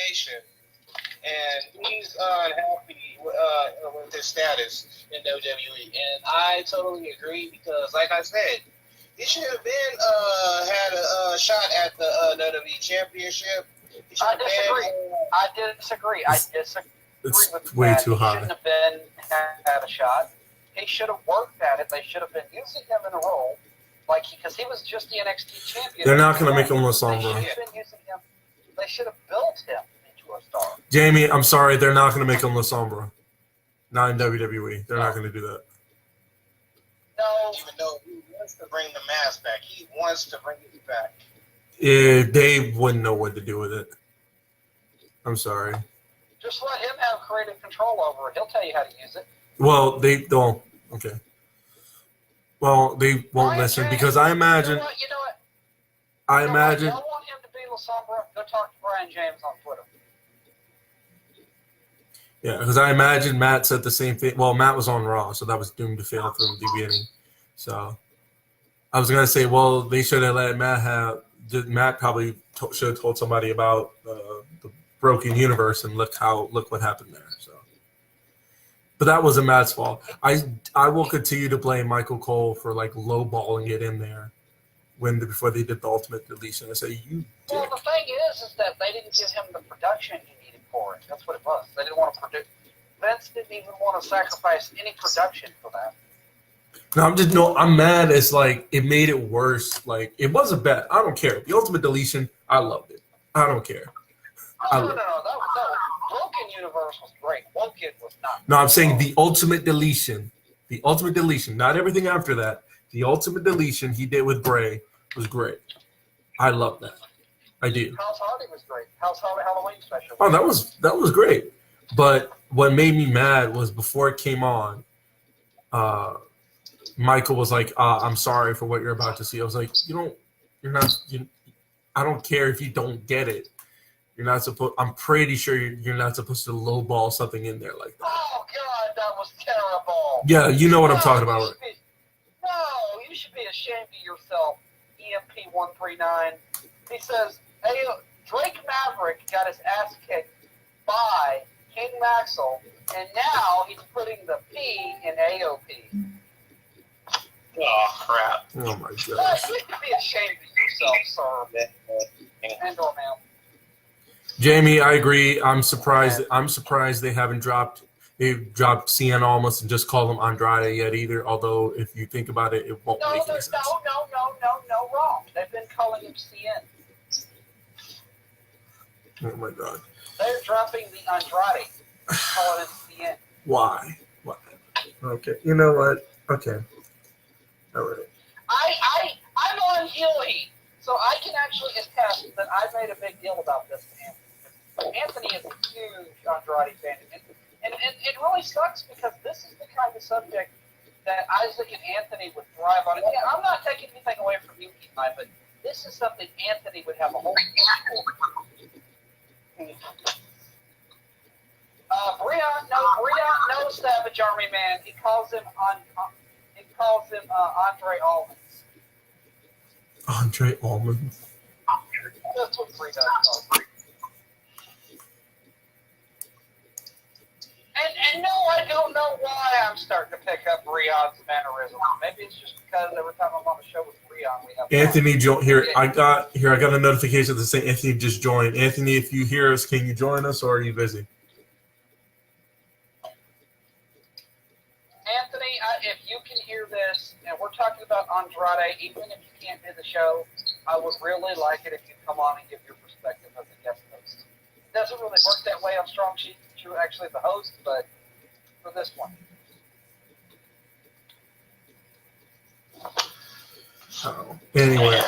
Nation, and he's unhappy with his status in WWE, and I totally agree because, like I said, he should have been had a shot at the WWE Championship.
I disagree.
It's
with
way
that.
too high.
He shouldn't have had a shot. He should have worked at it. They should have been using him in a role because he was just the NXT champion.
They're not going to make him La Sombra.
They should have built him into a star.
Jamie, I'm sorry, they're not going to make him La Sombra. Not in WWE. They're not going to do that.
No.
Even though he wants to bring the mask back. He wants to bring it back.
They wouldn't know what to do with it. I'm sorry.
Just let him have creative control over it. He'll tell you how to use it.
Well, they don't. Okay. Well, they won't listen because I imagine.
You know what?
I imagine.
Y'all want him to be La Sombra? Go talk to Brian James on Twitter.
Yeah, because I imagine Matt said the same thing. Well, Matt was on Raw, so that was doomed to fail from the beginning. So I was gonna say, well, they should have let Matt have. Matt probably should have told somebody about the broken universe, and look what happened there. So But that wasn't Matt's fault. I will continue to blame Michael Cole for like lowballing it in there before they did the ultimate deletion. I say you.
Well,
Dick.
the thing is that they didn't give him the production he needed for it. That's what it was. They didn't want to produce. Vince didn't even want to sacrifice any production for that.
No, I'm mad. It's like it made it worse. Like it wasn't bad. I don't care. The ultimate deletion, I loved it. I don't care.
No. That was Broken Universe was great. Woken was not.
No, I'm saying the ultimate deletion. The ultimate deletion. Not everything after that. The ultimate deletion he did with Bray was great. I love that. I do.
House Hardy was great. House Hardy Halloween special.
Oh, that was great. But what made me mad was before it came on, Michael was like, "I'm sorry for what you're about to see." I was like, I don't care if you don't get it. You're not supposed. I'm pretty sure you're not supposed to lowball something in there like that.
Oh God, that was terrible.
Yeah, you know what I'm talking about.
You should be ashamed of yourself, EMP 139. He says, "Hey, Drake Maverick got his ass kicked by King Maxwell, and now he's putting the P in AOP."
Oh crap!
Oh my
You
gosh.
should be ashamed of yourself, sir. And/or ma'am.
Jamie, I agree. I'm surprised they haven't dropped. They've dropped Cien Almas and just call them Andrade yet either. Although if you think about it, it won't make any sense.
No, wrong. They've been calling him CN.
Oh my god.
They're dropping the Andrade, calling him CN.
Why? Okay. You know what? Okay. All right.
I'm on heel heat, so I can actually attest that I made a big deal about this to Anthony. Anthony is a huge Andrade fan, and it really sucks because this is the kind of subject that Isaac and Anthony would thrive on. And yeah, I'm not taking anything away from you, Eli, but this is something Anthony would have a whole Breon knows Savage Army Man. He calls him Andre Almonds.
Andre Almonds.
That's what Breon calls. And no, I don't know why I'm starting to pick up Breon's mannerisms. Maybe it's just because every time I'm on the show with Breon, we have
Anthony here. I got a notification that saying Anthony just joined. Anthony, if you hear us, can you join us or are you busy?
Anthony, if you can hear this, and we're talking about Andrade, even if you can't do the show, I would really like it if you come on and give your perspective as a guest host. It doesn't really work that way on Strong Sheet. You're actually the host, but for this one.
Anyway,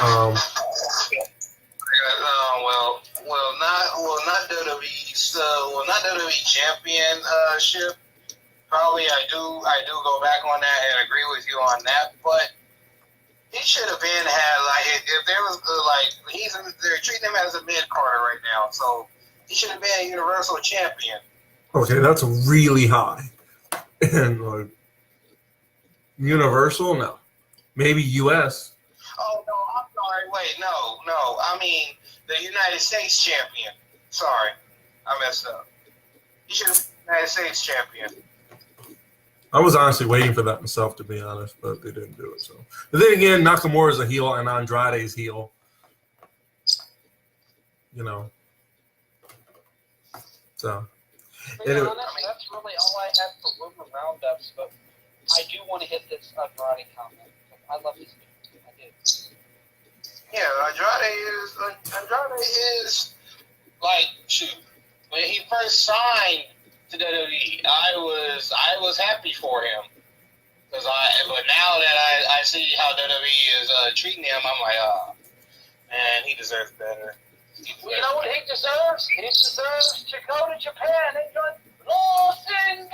not WWE championship. Probably I do go back on that and agree with you on that, but he should have been had if there was they're treating him as a mid carder right now, so he should have been a Universal Champion.
okay, that's really high. And Universal, no, maybe US.
Oh no, I'm sorry. Wait, no. I mean the United States champion. Sorry, I messed up. He should have been United States champion.
I was honestly waiting for that myself, to be honest, but they didn't do it. So, but then again, Nakamura is a heel and Andrade is heel. You know. So. Anyway.
That's really all I had for rumor roundups, but I do want to hit this Andrade comment. I love this dude. I do.
Yeah, Andrade is like shoot. When he first signed to WWE, I was happy for him but now that I see how WWE is treating him, I'm like, man, he deserves better.
You know what he deserves? He deserves to go to Japan and join Los Ingobernables.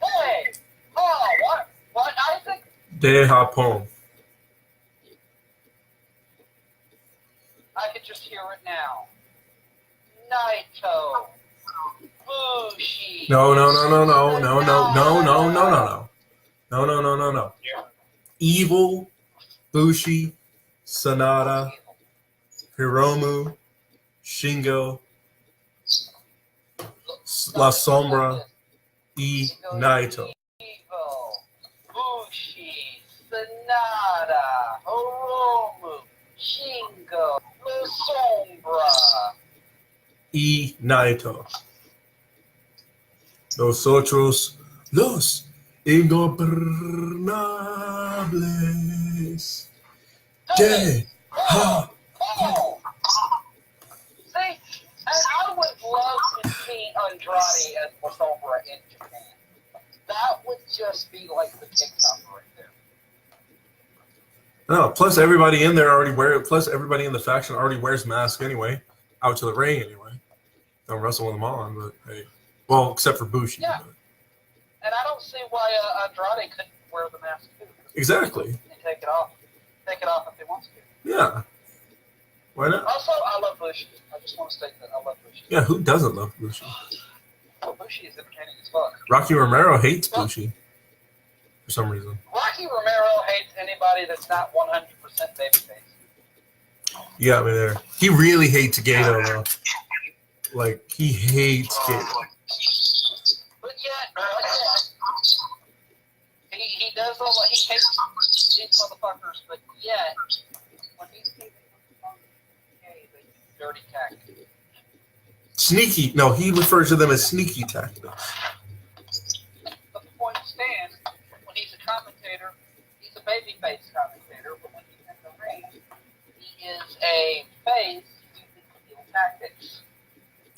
Hey, what? I think
De Japón.
I could just hear it now. Naito. Bushi.
No.
Yeah.
Evil, Bushi, Sonata, Hiromu, Shingo. La Sombra y Naito.
Evil, Bushi, Sonata, Hiromu, Shingo, La Sombra.
Y Naito. Nosotros, los ingobernables.
Hey!
Ha!
Oh! See, and I would love to see Andrade as La Sombra in Japan. That would just be like the kick-up right there.
No, plus everybody in there already plus everybody in the faction already wears masks anyway, out to the ring anyway. Don't wrestle with them on, but hey. Well, except for Bushi.
Yeah.
But.
And I don't see why Andrade couldn't wear the mask too.
Exactly.
And take it off. Take it off if he wants to.
Yeah. Why not?
Also, I love Bushi. I just want to state that I love Bushi.
Yeah, who doesn't love Bushi?
Bushi is entertaining as fuck.
Rocky Romero hates Bushi for some reason.
Rocky Romero hates anybody that's not 100% babyface.
You got me there. He really hates Gato though. Like he hates Gato.
But yet, he does all he hates these motherfuckers, but yet, when these people they use dirty tactics.
Sneaky. No, he refers to them as sneaky tactics.
But the point stands, when he's a commentator, he's a babyface commentator, but when he's in the ring, he is a face using heel tactics.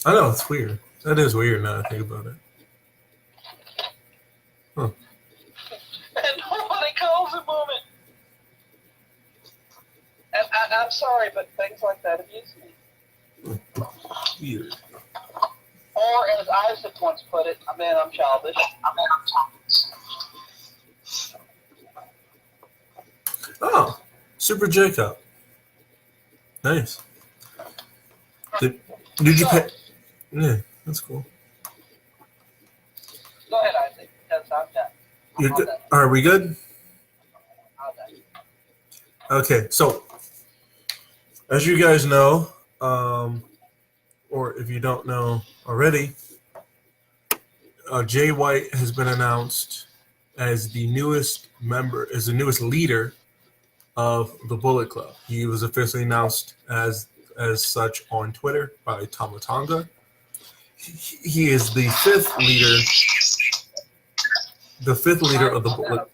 I know, it's weird. That is weird now I think about it. Huh.
And nobody calls him on it. And I'm sorry, but things like that amuse me.
Weird.
Or as Isaac once put it, I'm childish.
Oh, Super Jacob. Nice. Did you pay? Yeah, that's cool.
Go ahead, Isaac. Yes, I'm done.
You're good. Are we good?
I'm done.
Okay, so as you guys know, or if you don't know already, Jay White has been announced as the newest member, as the newest leader of the Bullet Club. He was officially announced as such on Twitter by Tama Tonga. He is the fifth leader. The fifth leader of the Bullet.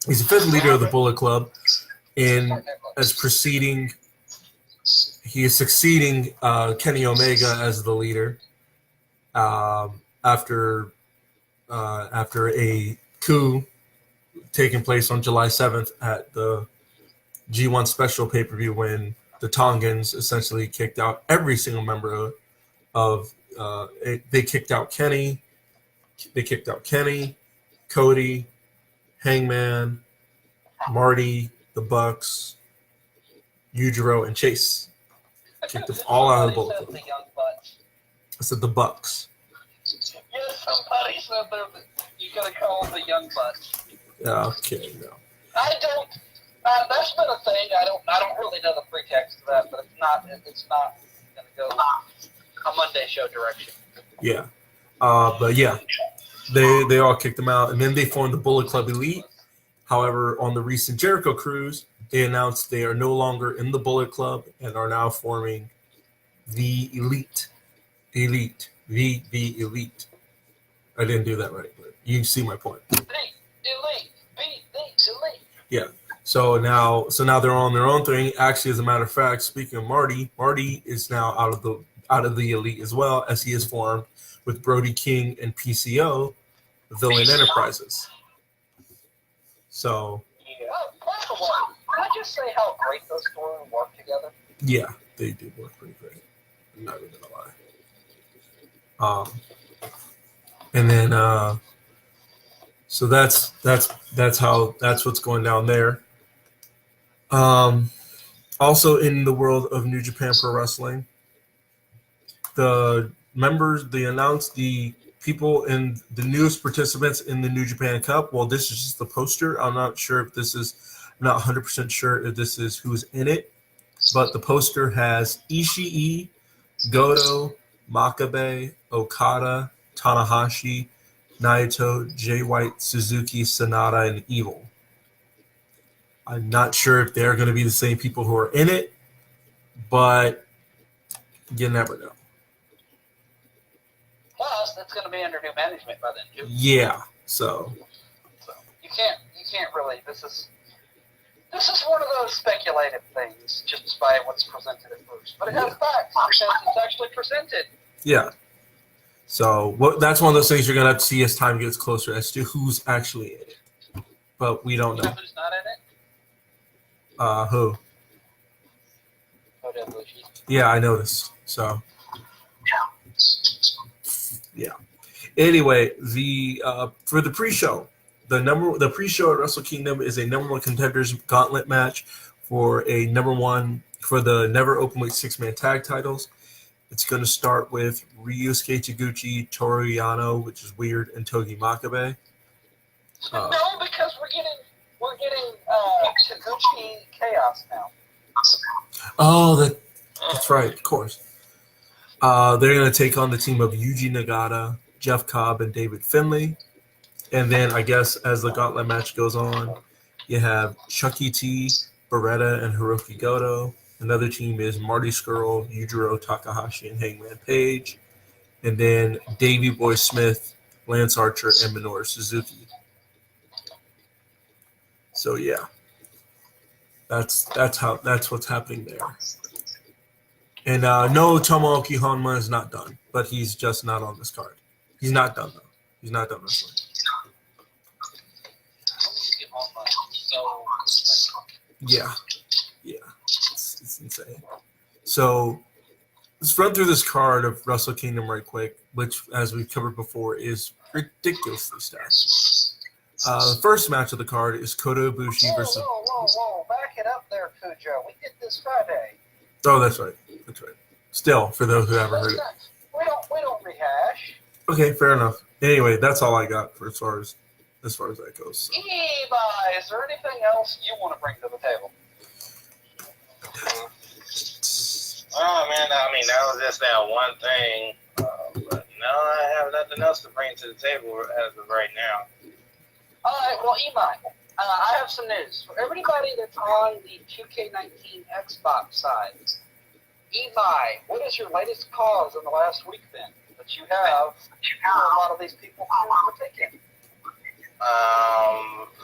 He's the fifth leader of the Bullet Club, and as preceding, he is succeeding Kenny Omega as the leader after a coup taking place on July 7th at the G1 special pay-per-view when the Tongans essentially kicked out every single member of they kicked out Kenny, Cody, Hangman, Marty, the Bucks, Yujiro, and Chase. Kicked them all out of the Bullet Club.
The young bucks.
I said the Bucks.
Yes, somebody said you gotta call them the young bucks.
Yeah, okay, no.
I don't. That's been a thing. I don't really know the pretext to that, but it's not gonna go a Monday show direction.
Yeah, but yeah, they all kicked them out, and then they formed the Bullet Club Elite. However, on the recent Jericho cruise, they announced they are no longer in the Bullet Club and are now forming the Elite. The Elite. I didn't do that right, but you see my point.
Elite.
Yeah. So now they're on their own thing. Actually, as a matter of fact, speaking of Marty is now out of the Elite as well, as he is formed with Brody King and PCO, Villain Enterprises. So
Yeah. First of all, can I just say how great those four work together?
yeah, they did work pretty great. I'm not even gonna lie. And then so that's what's going down there. Also in the world of New Japan Pro Wrestling, the people and the newest participants in the New Japan Cup. Well, this is just the poster. I'm not 100% sure if this is who's in it, but the poster has Ishii, Goto, Makabe, Okada, Tanahashi, Naito, Jay White, Suzuki, Sonata, and Evil. I'm not sure if they're going to be the same people who are in it, but you never know.
Plus, that's going to be under new management by then too.
Yeah, so
You can't really. This is one of those speculative things, just by what's presented at first. But it has facts because it's actually presented.
yeah. So that's one of those things you're going to have to see as time gets closer as to who's actually in it. But we don't
You know
know.
who's not in it?
Who?
Kota Ibushi.
Yeah, I noticed. So yeah. Anyway, the for the pre-show, the pre-show at Wrestle Kingdom is a number one contenders gauntlet match for a number one for the Never Openweight 6-man tag titles. It's going to start with Ryusuke Taguchi, Toru Yano, which is weird, and Togi Makabe.
No, because we're getting Taguchi Chaos now.
Oh, that's right, of course. They're going to take on the team of Yuji Nagata, Jeff Cobb, and David Finlay. And then I guess as the gauntlet match goes on, you have Chucky T, Beretta, and Hiroki Goto. Another team is Marty Scurll, Yujiro Takahashi, and Hangman Page. And then Davey Boy Smith, Lance Archer, and Minoru Suzuki. So yeah, that's what's happening there. And no, Tomoaki Honma is not done, but he's just not on this card. He's not done though. He's not done wrestling. Yeah, it's insane. So let's run through this card of Wrestle Kingdom right quick, which, as we've covered before, is ridiculously stacked. The first match of the card is Kota Ibushi versus.
Whoa! Back it up there, Cujo. We did this Friday.
Oh, that's right. Still, for those who haven't heard it.
We don't rehash.
Okay, fair enough. Anyway, that's all I got for as far as that goes. So.
Eva, is there anything else you want to bring to the table?
Oh man, I mean that was just that one thing. But now I have nothing else to bring to the table as of right now.
All right, well, Imai, I have some news. For everybody that's on the 2K19 Xbox side, Imai, what is your latest cause in the last week then that you have a lot of these people who are taking?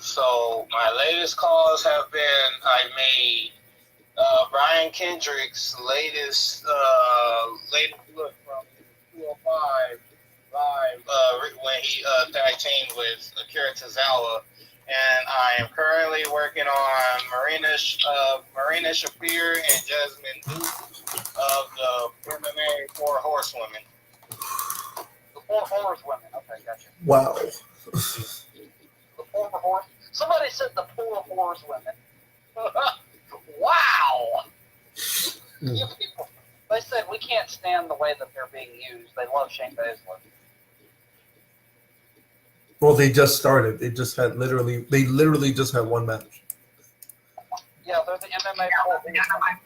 So my latest calls have been I made Brian Kendrick's latest look from 205 live when he tag teamed with Akira Tozawa, and I am currently working on Marina Shafir and Jasmine Duke of the MMA Four Horsewomen.
The Four Horsewomen. Okay, gotcha.
Wow.
The Four Horse. Somebody said the Four Horsewomen. Wow. You people. They said we can't stand the way that they're being used. They love Shane Baszler.
Well, they just started. They literally just had one match.
Yeah, they're the MMA Four Horsewomen.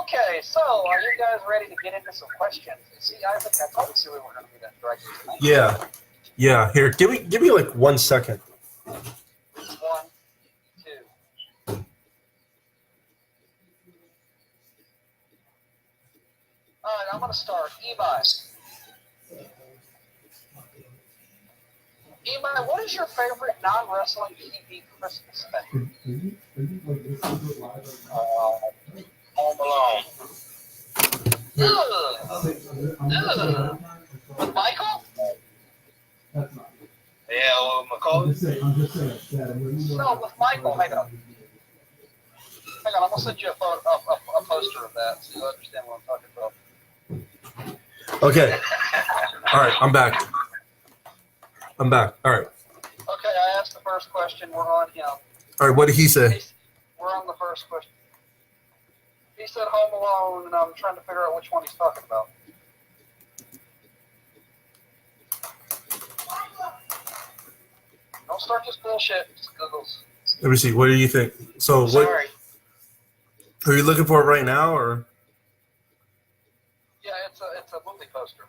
Okay, so are you guys ready to get into some questions? See, Isaac, I told you we were going to be that direction tonight.
Yeah. Here, give me like 1 second.
1, 2. All right, I'm going to start. Imai. Imai, what is your favorite non-wrestling TV Christmas thing?
Home Alone.
Ugh. With Michael?
Yeah, well, McCall.
No, with Michael. Hang on, I'm going to send you a poster of that so you understand what I'm talking about.
Okay. All right, I'm back. All right.
Okay, I asked the first question. We're on him.
All right, what did he say?
We're on the first question. He said Home Alone, and I'm trying to figure out which one he's talking about. Don't start this bullshit. Just Googles.
Let me see. What do you think? So, what
Sorry.
are you looking for right now, or?
movie poster.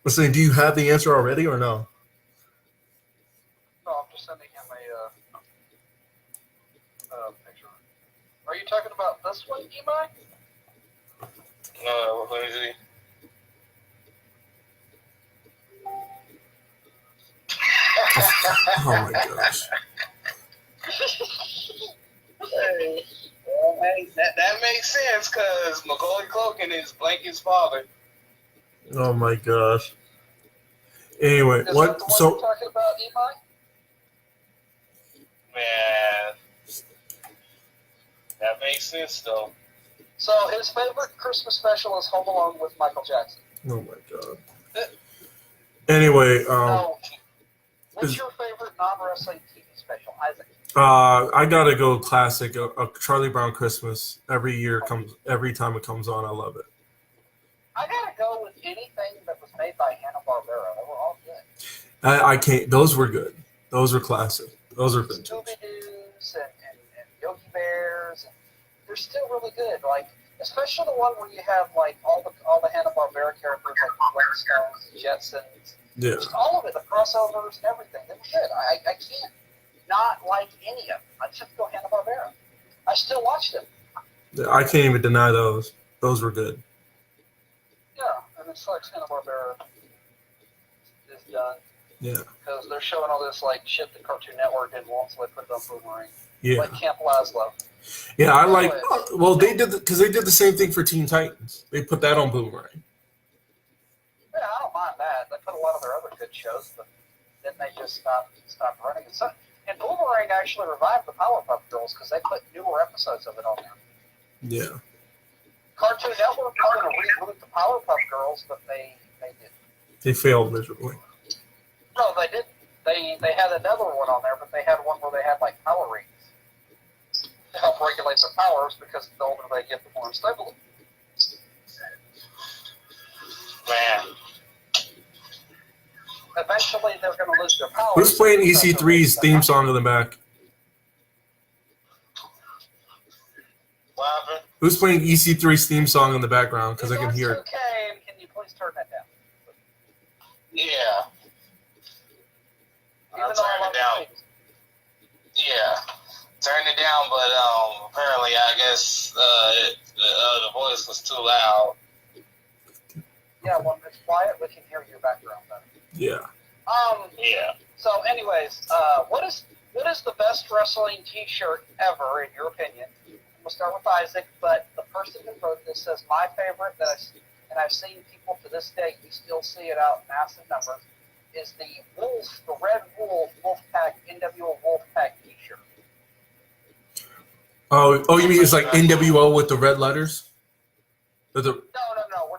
I'm saying, do you have the answer already or no?
No, I'm just sending him a picture. Are you talking about this one, Imai?
No, let me see.
Oh my gosh.
Hey, well, hey, that makes sense because Macaulay Culkin is Blanket's father.
Oh my gosh. Anyway,
Is that the
what?
one
So
you're talking about, Imai?
Man, that makes sense though.
So his favorite Christmas special is Home Alone with Michael Jackson.
oh my god. Anyway,
So, what's your favorite non-wrestling TV special, Isaac?
I gotta go classic. A Charlie Brown Christmas every time it comes on. I love it.
I gotta go with anything that was made by Hanna-Barbera. They were all good.
I can't. Those were good. Those were classic. Those are vintage.
Scooby-Doo's and Yogi Bears, and they're still really good. Like, especially the one where you have like all the Hanna-Barbera characters, like the Flintstones, the Jetsons,
Yeah.
just all of it, the crossovers and everything. They were good. I can't not like any of them. I just go Hanna-Barbera. I still watch them.
I can't even deny those. Those were good.
Yeah, and it's like Hanna-Barbera is done.
Yeah.
Because they're showing all this like shit that Cartoon Network didn't want, so they put it on Boomerang.
Yeah.
Like Camp Lazlo.
Yeah. I like. Well, they did because they did the same thing for Teen Titans. They put that on Boomerang.
Yeah, I don't mind that. They put a lot of their other good shows, but then they just stopped running it. So, and Boomerang actually revived the Powerpuff Girls because they put newer episodes of it on there.
Yeah.
Cartoon Network was going to reboot the Powerpuff Girls, but they didn't.
They failed miserably.
No, they didn't. They had another one on there, but they had one where they had like power rings to help regulate their powers because the older they get, the more unstable.
Man,
Eventually, they're going to lose their powers.
Who's playing EC3's theme song in the back?
what happened?
Who's playing EC3's theme song in the background? Because I can hear it.
Okay, can you please turn that down?
Yeah.
Even
I'll
though
turn
I
it
love
down.
the
Yeah, turn it down, but apparently I guess the voice was too loud.
Yeah, when it's quiet, we can hear your background better.
Yeah.
Yeah.
So, anyways, what is the best wrestling T-shirt ever, in your opinion? We'll start with Isaac, but the person who wrote this says my favorite and I've seen people to this day, you still see it out in massive numbers, is the Red Wolf Wolfpack NWO Wolfpack T-shirt.
Oh, you mean it's like NWO with the red letters? Or the,
No. We're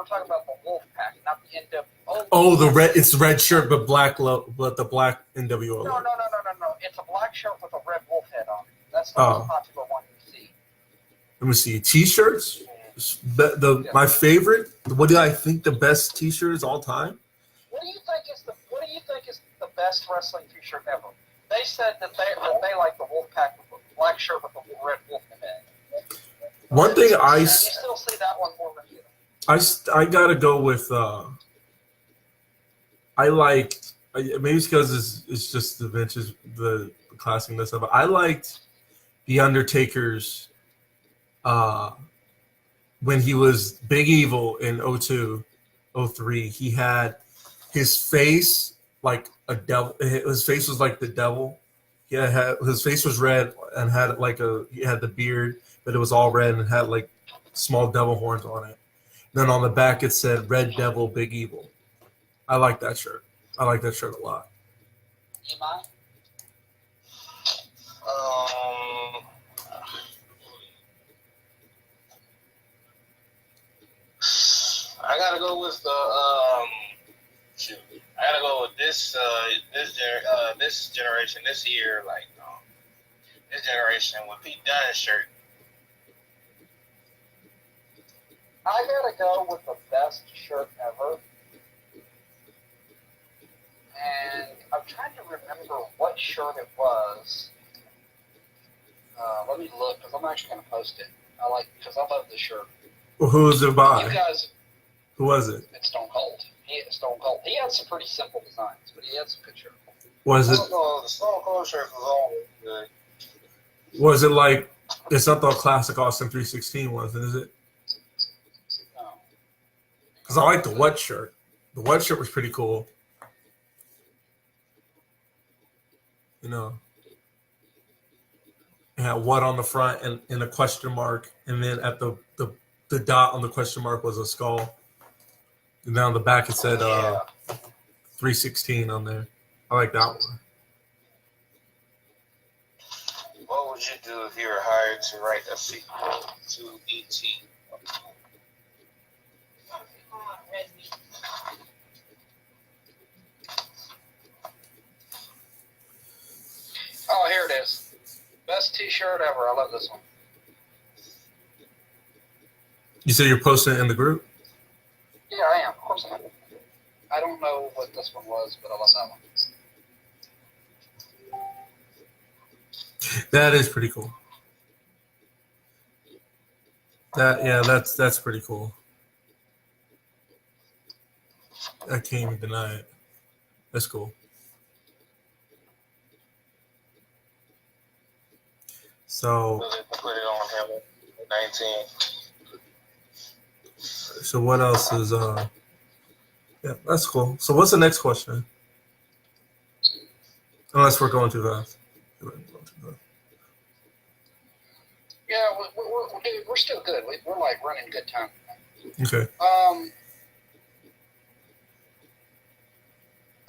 talking about the Wolfpack, not the NWO.
oh, the red. It's red shirt, but the black NWO.
No. It's a black shirt with a red wolf head on it. That's the
Oh.
most popular one you see.
Let me see. T-shirts. My favorite. What do I think the best T-shirts all time?
What do you think is the best wrestling T-shirt ever? They said that they like the Wolfpack with the black shirt with the red wolf head.
One thing
You still see that one more than you.
I gotta go with. Maybe it's because it's just the vintage, the classicness of it. I liked the Undertaker's when he was Big Evil in 02, 03. He had his face like a devil. His face was like the devil. His face was red and had he had the beard, but it was all red and had like small devil horns on it. Then on the back it said Red Devil Big Evil. I like that shirt. I like that shirt a lot.
Imai?
I gotta go with the I gotta go with this generation this year, this generation with Pete Dunne's shirt.
I gotta go with the best shirt ever. And I'm trying to remember what shirt it was. Let me look, because I'm actually going to post it. Because I love this shirt.
Who was it
You
by?
guys,
Who was it?
it's Stone Cold. Stone Cold. He had some pretty simple designs, but he had some good shirts.
Was it?
The Stone Cold shirt was always good.
Was it like? It's not the classic Austin 316 was, is it?
No.
Because I like the wet shirt. The wet shirt was pretty cool. You know, it had what on the front and a question mark, and then at the dot on the question mark was a skull. And down the back it said 316 on there. I like that one.
What would you do if you were hired to write a sequel to E.T.?
Oh, here it is. Best T-shirt ever. I love this one.
You said you're posting it in the group?
Yeah, I am. Of course I am. I don't know what this one was, but I love that one.
That is pretty cool. That's pretty cool. I can't even deny it. That's cool. So
Put it on him at 19.
so what else is yeah, that's cool. So what's the next question? Unless we're going too fast.
Yeah, we're still good. We're like running good time.
Okay.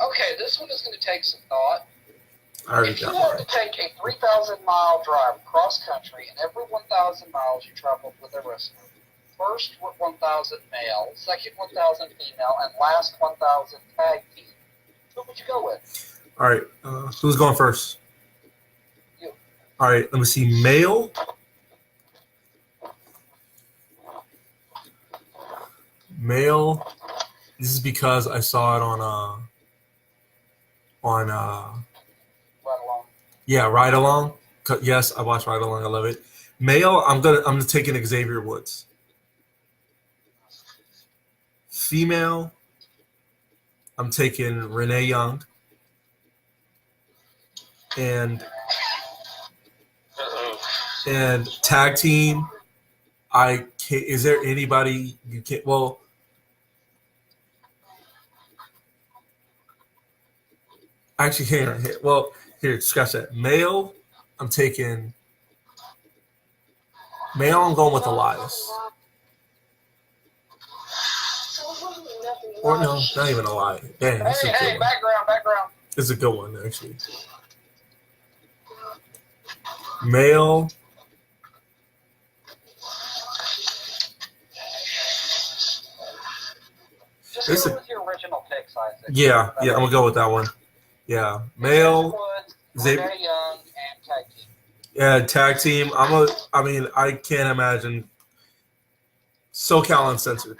Okay, this one is going to take some thought.
I already
If you
got
were
one.
to take a 3,000-mile drive cross country, and every 1,000 miles you traveled with a wrestler, first 1,000 male, second 1,000 female, and last 1,000 tag team, who would you go with?
All right. Who's going first?
You.
All right. Let me see. Male. Male. This is because I saw it on
Right along.
yeah, Ride Along. Yes, I watched Ride Along. I love it. Male. I'm taking Xavier Woods. Female. I'm taking Renee Young. And tag team, I can't. Is there anybody you can't? Well, actually, here. Well, here, scratch that. Male, I'm taking. Male, I'm going with Elias. Or no, not even Elias. Dang, this is a
Hey,
good one.
background.
This is a good one, actually. Male.
Just
This
go
is-
with your original picks, Isaac.
Yeah, I'm gonna go with that one. Yeah, male.
Woods,
Xavier-
Renee Young, and tag team.
Yeah, tag team. I mean, I can't imagine. SoCal Uncensored.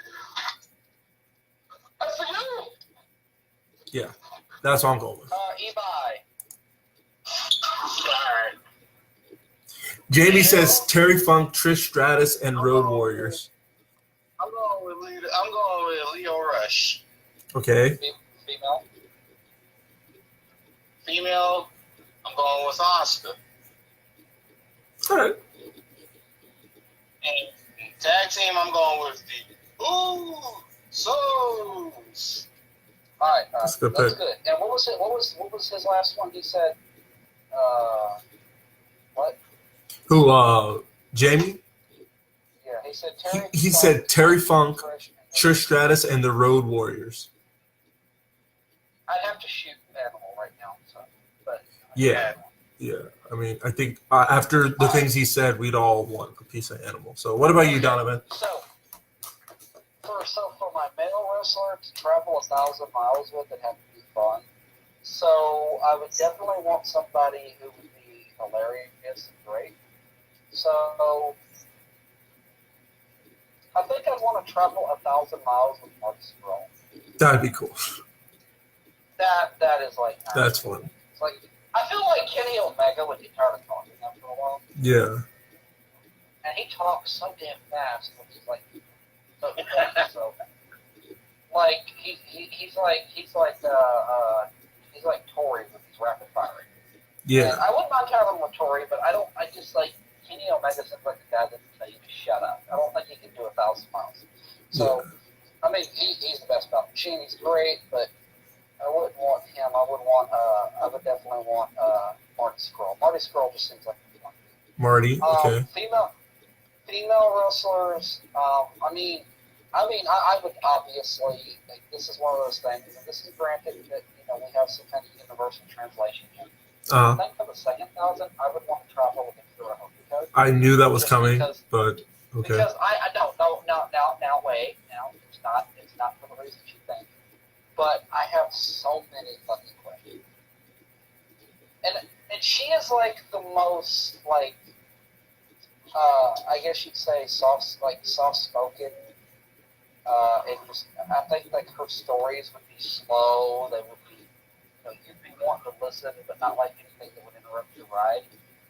That's for you.
Yeah, that's what I'm going with.
Ebi.
Alright.
Jamie says Terry Funk, Trish Stratus, and Road Warriors.
I'm going with Leo Rush.
Okay.
Female.
Female, I'm going with Oscar.
All right.
And tag team, I'm going with the Souls.
All right.
That's a good
That's
pick.
good. And what was it? What was his last one? He said, what?
Who? Jamie?
Yeah, he said Terry.
He said Terry Funk,
Trish, and-
Trish Stratus, and the Road Warriors.
I'd have to shoot Animal right now, so, but
Yeah. Yeah. I mean, I think after the things he said, we'd all want a piece of Animal. So, what about you, Donovan?
So for my male wrestler to travel 1,000 miles with, it'd have to be fun. So I would definitely want somebody who would be hilarious and great. So I think I'd want to travel 1,000 miles with Marcus Sproul.
That'd be cool.
That is like
That's fun.
It's like I feel like Kenny Omega would get tired of talking after a while,
Yeah.
and he talks so damn fast, which is like So, like he's like Tory with his rapid firing.
Yeah.
And I wouldn't mind having him with Tory, but I just like Kenny Omega seems like a guy that can tell you to shut up. I don't think he can do 1,000 miles. So, I mean, he's the best about machine. He's great, but I wouldn't want him. I would definitely want Marty Scurll. Marty Scurll just seems like a fun.
Marty. Okay.
Female wrestlers. I would obviously. Like, this is one of those things, and this is granted that we have some kind of universal translation here. I think for the second 1,000, I would want to travel with Akira Hokuto.
I knew that was coming, but okay.
Because I don't know. Now wait. Now it's not for the reasons you think. But I have so many fucking questions. And she is like the most like I guess you'd say soft spoken. And just I think like her stories would be slow. They would be you'd be wanting to listen, but not like anything that would interrupt your ride.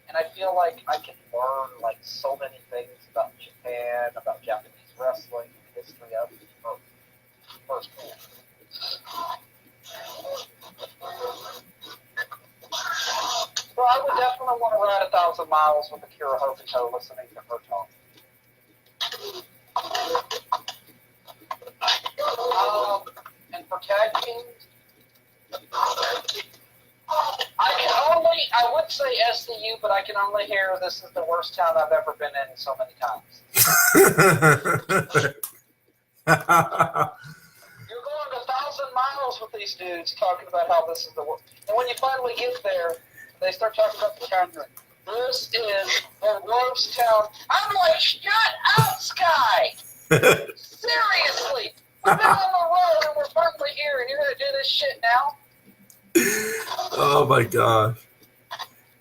And I feel like I can learn like so many things about Japan, about Japanese wrestling, the history of it firsthand. So I would definitely want to ride 1,000 miles with Akira Hokuto listening to her talk. And for tag teams, I would say SCU, but I can only hear this is the worst town I've ever been in so many times. You're going 1,000 miles with these dudes talking about how this is the worst. And when you finally get there, they start talking about the town. Like, this is the worst town. I'm like, shut up, Sky! Seriously! We've been on the road and we're finally here, and you're going to do this shit now?
Oh my gosh.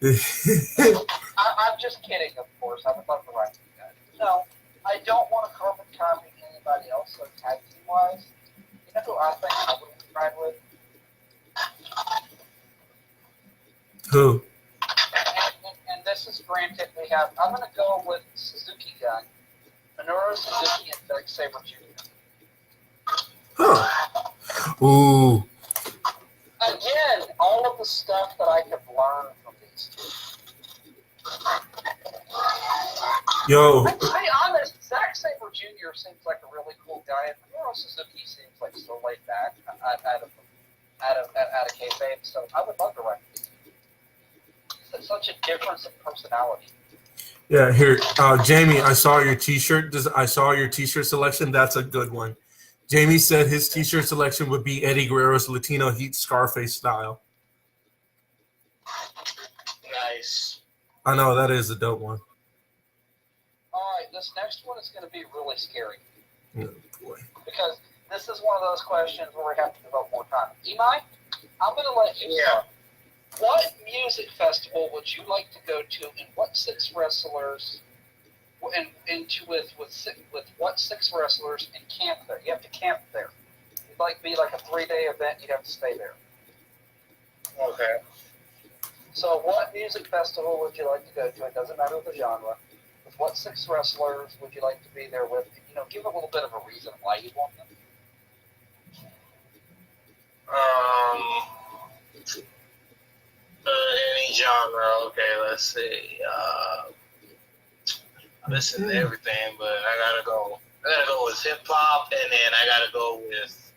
I'm just kidding, of course. I would love to ride with you guys. No, I don't want to carbon copy anybody else, so tag team wise. You know who I think I would ride with?
Who?
And this is granted. I'm going to go with Suzuki Gun, Minoru Suzuki, and Zack Sabre Jr.
Huh. Ooh.
Again, all of the stuff that I have learned from these two.
Yo.
To be honest, Zack Sabre Jr. seems like a really cool guy, and Minoru Suzuki seems like so laid back out of kayfabe. So I would love to write these two. It's such a difference in personality.
Yeah, here, Jamie. I saw your T-shirt. I saw your T-shirt selection. That's a good one. Jamie said his T-shirt selection would be Eddie Guerrero's Latino Heat Scarface style.
Nice.
I know, that is a dope one.
All right, this next one is going to be really scary.
Oh, boy.
Because this is one of those questions where we have to devote more time. Imai, I'm going to let you start. What music festival would you like to go to, and what six wrestlers... with what six wrestlers and camp there? You have to camp there. It'd be like a 3-day event. You'd have to stay there.
Okay.
So, what music festival would you like to go to? It doesn't matter the genre. With what six wrestlers would you like to be there with? Give a little bit of a reason why you want them.
Any genre. Okay, let's see. I listen to everything, but I gotta go with hip hop, and then I gotta go with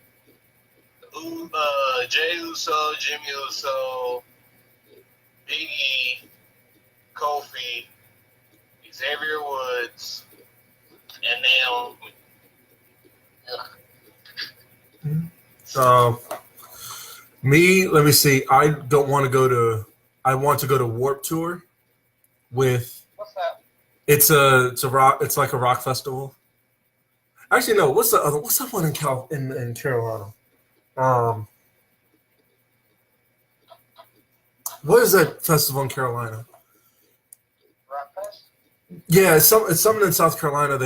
Jey Uso, Jimmy Uso, Biggie, Kofi, Xavier Woods, and
Naomi. Me, let me see. I want to go to Warped Tour with.
What's that?
It's a rock. It's like a rock festival. Actually, no. What's that one in Carolina? What is that festival in Carolina?
Rock Fest?
Yeah, it's something in South Carolina.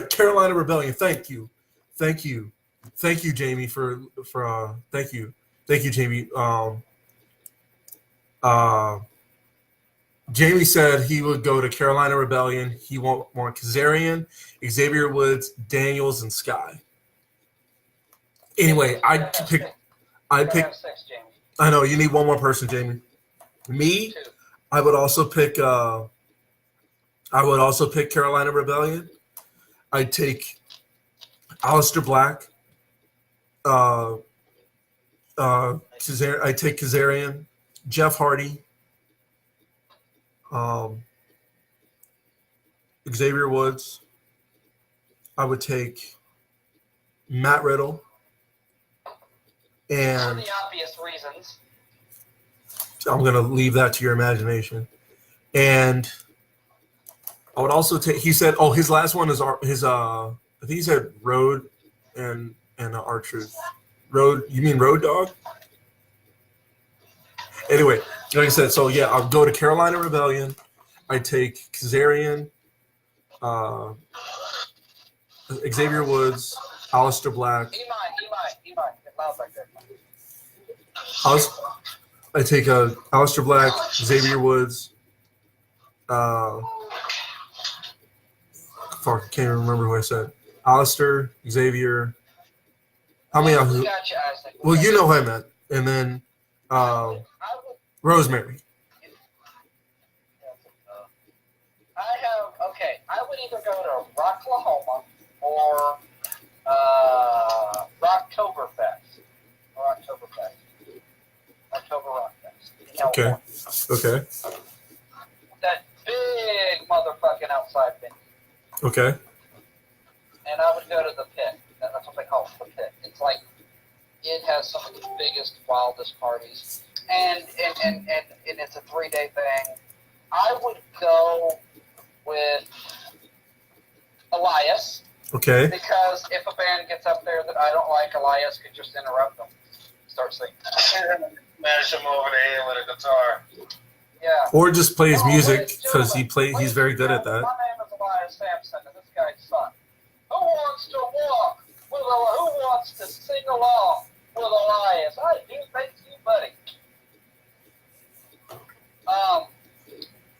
Carolina Rebellion. Thank you, Jamie for thank you, Jamie. Jamie said he would go to Carolina Rebellion. He won't want Kazarian, Xavier Woods, Daniels, and Sky. Anyway, I pick. I
You gotta
pick.
have 6, Jamie.
I know you need one more person, Jamie. Me,
2.
I would also pick. I would also pick Carolina Rebellion. I'd take Aleister Black. I'd take Kazarian, Jeff Hardy, Xavier Woods. I would take Matt Riddle,
For
and
the obvious reasons.
I'm going to leave that to your imagination. And I would also take. He said, "Oh, his last one is his. I think he said Road and R-Truth. Road. You mean Road Dogg? Anyway, like I said, so yeah, I'll go to Carolina Rebellion. I take Kazarian, Xavier Woods, Aleister Black.
He might. Get loud back there.
I take Aleister Black, Xavier Woods. Fuck, I can't remember who I said. Aleister, Xavier. How many?
We got you, Isaac.
Well, you know who I meant. And then
I would.
Rosemary.
I would either go to Rocklahoma or Rocktoberfest. October Rockfest. in
Okay.
California.
Okay.
That big motherfucking outside venue.
Okay.
And I would go to the pit. That's what they call it, the pit. It's like, it has some of the biggest, wildest parties. And it's a 3-day thing. I would go with Elias,
Okay.
because if a band gets up there that I don't like, Elias could just interrupt them, start singing.
Smash him over the head with a guitar.
Yeah.
Or just play his
Oh,
music
ladies and
because
gentlemen,
he's very good at that.
My name is Elias Sampson, and this guy's son. Who wants to walk with who wants to sing along with Elias? I do, thank you, buddy.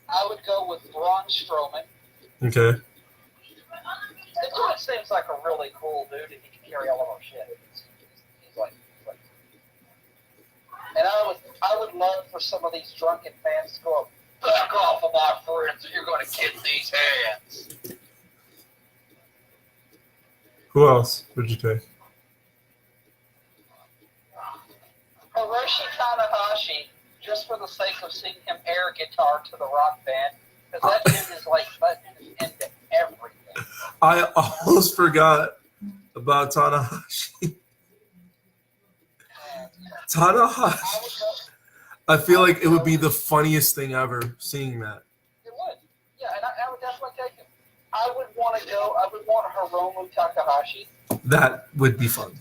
I would go with Braun Strowman.
Okay.
The dude seems like a really cool dude, and he can carry all of our shit. He's like, and I would love for some of these drunken fans to go, back off of my friends, or you're going to get these hands.
Who else would you take?
Hiroshi Tanahashi, just for the sake of seeing him air guitar to the rock band, because that dude is like into everything.
I almost forgot about Tanahashi. Tanahashi.
I would go,
I feel like it would be the funniest thing ever seeing that.
it would. Yeah, and I would definitely take him. I would want Hiromu Takahashi,
That would be fun.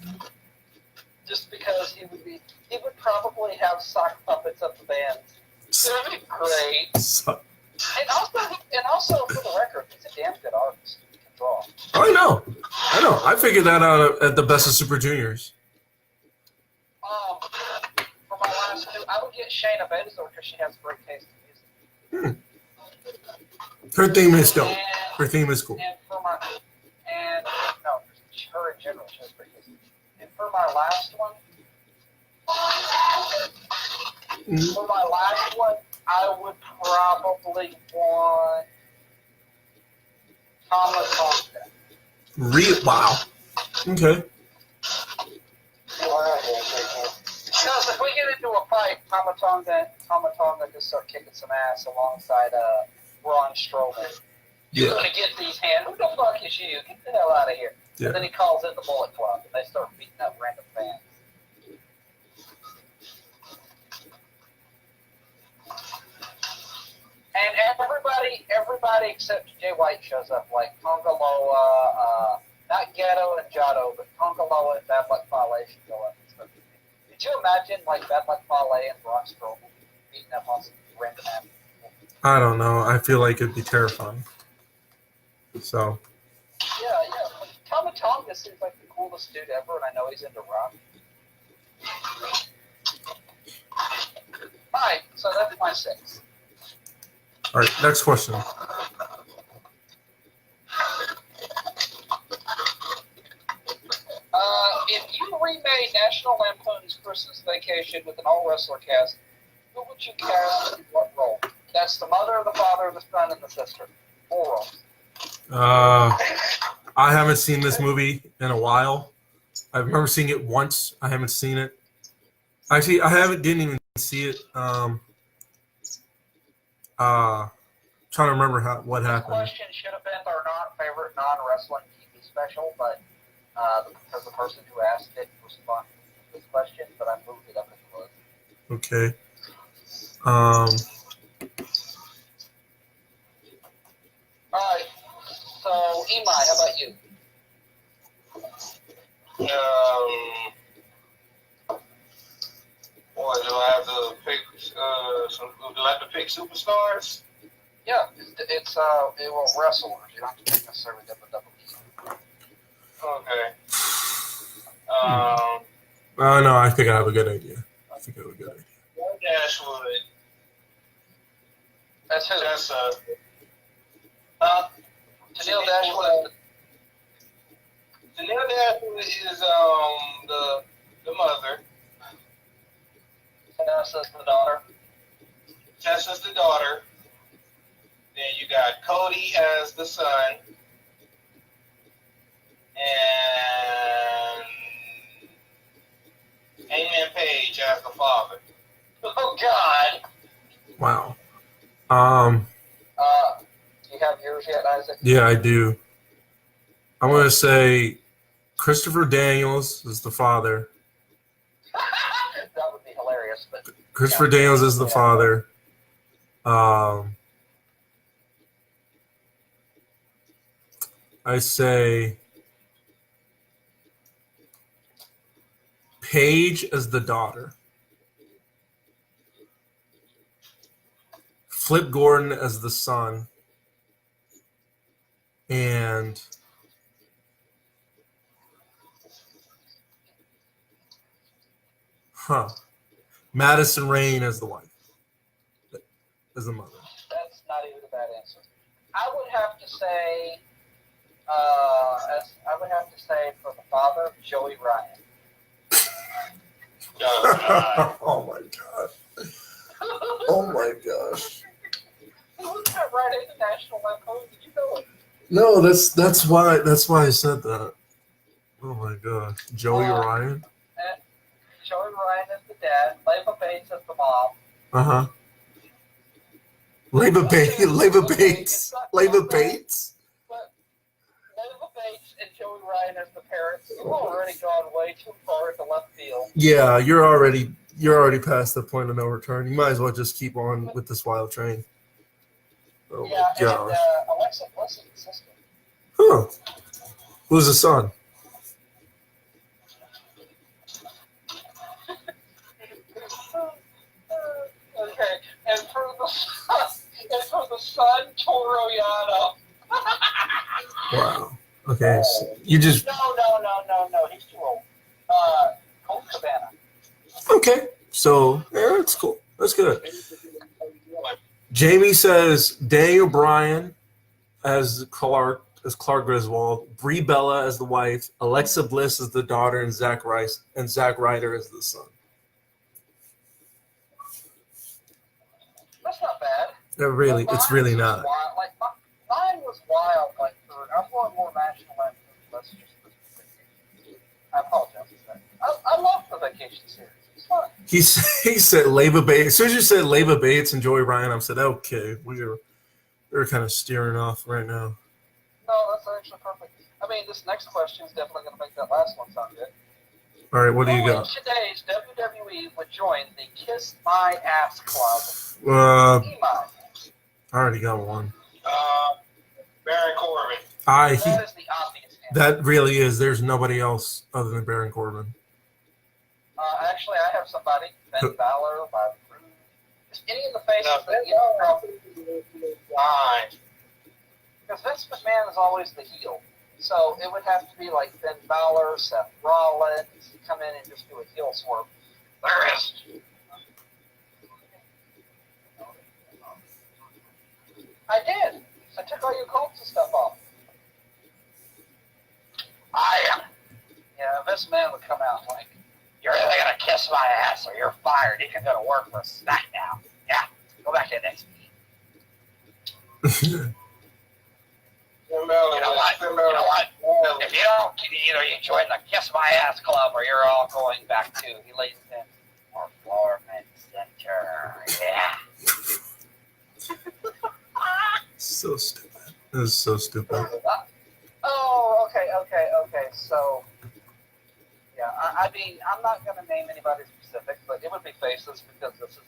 just because he would probably have sock puppets of the band. That'd be great.
So-
And also for the record, he's a damn good artist. He can draw.
I know. I figured that out at the Best of Super Juniors.
For my last two, I would get Shayna Baszler because she has great taste in music.
Her theme is dope.
And,
Her theme is cool.
and no, her in general, she has great taste. And for my last one, I would probably want Thomas Tonka.
Wow. Okay.
Because if we get into a fight, Tama Tonga just start kicking some ass alongside Braun Strowman. You're
Yeah.
gonna get these hands. Who the fuck is you? Get the hell out of here.
Yeah.
And then he calls in the Bullet Club, and they start beating up random fans. And everybody except Jay White shows up, like Tonga Loa, not Ghetto and Jado, but Tonga Loa and Bad Luck Fale should go up. Could you imagine, like, Bad Luck Fale and Braun Strowman beating up on some random ass people?
I don't know. I feel like it'd be terrifying. So,
Yeah. Like, Tama Tonga seems like the coolest dude ever, and I know he's into rock. Alright, so that's my 6.
All right, next question.
If you remade National Lampoon's Christmas Vacation with an all-wrestler cast, who would you cast in what role? That's the mother, the father, the son, and the sister. 4 roles.
I haven't seen this movie in a while. I remember seeing it once. I haven't seen it. Actually, didn't even see it. Trying to remember what
This
happened.
question should have been our favorite non-wrestling TV special, but because the person who asked it responded to this question, but I moved it up as it was.
Okay.
Alright, so Imai, how about you?
What do I have to pick? Do I have to pick superstars?
Yeah, it's wrestlers. You don't have to pick necessarily WWE.
Okay.
No, I think I have a good idea.
Dashwood.
That's who?
That's
Tennille Dashwood.
Tennille Dashwood is the mother.
Tessa's the daughter.
Tessa's the daughter. Then you got Cody as the son. And Hangman Page as the father.
Oh God.
Wow.
You have yours yet, Isaac?
Yeah, I do. I'm gonna say Christopher Daniels is the father.
That would be hilarious, but
Christopher Daniels is the father. I say Paige as the daughter. Flip Gordon as the son. And Madison Rain as the wife. As the mother.
that's not even a bad answer. I would have to say, for the father, Joey Ryan.
Oh my god. Oh my gosh.
Who's that right into National Lampoon? Did you know it?
No, that's why I said that. Oh my gosh. Joey Ryan?
Joey Ryan is the dad. Leva Bates is the mom.
Uh-huh. Leva Bates.
But Leva Bates and Joey Ryan as the parents. You've already gone way too far into left field.
Yeah, you're already past the point of no return. You might as well just keep on with this wild train. Oh
Yeah,
my gosh.
and Alexa Bliss's sister.
Huh. Who's the son?
Okay, and for the son, Toro Yano.
Wow. Okay. So you just
No. He's too old. Colt Cabana.
okay. So yeah, that's cool. That's good. Jamie says Daniel Bryan as Clark Griswold, Brie Bella as the wife, Alexa Bliss as the daughter, and Zack Ryder as the son.
That's not bad.
It's really not.
Wild. Like mine was wild. Like I'm going more national Lampoon. Let's just. I apologize for that. I love the vacation series. It's fun.
He said Leva Bates. As soon as you said Leva Bates and Joey Ryan, I said, okay, we're kind of steering off right now.
No, that's actually perfect. I mean, this next question is definitely going to make that last one sound good.
All right, what do you
Who in
got?
today's WWE would join the Kiss My Ass Club?
I
Imai.
already got one.
Baron Corbin.
That is the obvious answer.
That really is. There's nobody else other than Baron Corbin.
Actually, I have somebody. Ben Balor, Bobby Roode. Is any of the faces
No,
that you probably
Fine.
because Vince McMahon is always the heel. So it would have to be like Ben Balor, Seth Rollins, come in and just do a heel swerve. There is. Colts and stuff off. Vince McMahon would come out like, "You're either gonna kiss my ass or you're fired. You can go to work for SmackDown. Yeah, go back to NXT." You know what? If you don't, either you join the Kiss My Ass Club or you're all going back to, he lays in more Foreman Center. Yeah.
So stupid. This is so stupid.
Okay. So, yeah, I mean, I'm not going to name anybody specific, but it would be faceless because this is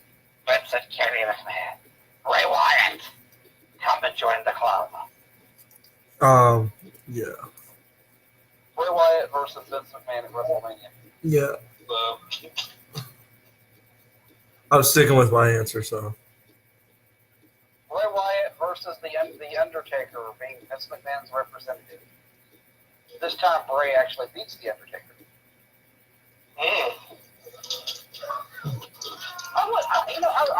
Vincent Kenny McMahon. Ray Wyatt, come and join the club.
Yeah.
Ray Wyatt versus Vince McMahon at WrestleMania.
Yeah. I'm sticking with my answer, so.
Ray Wyatt versus the Undertaker being Vince McMahon's representative. This time, Bray actually beats the Undertaker. I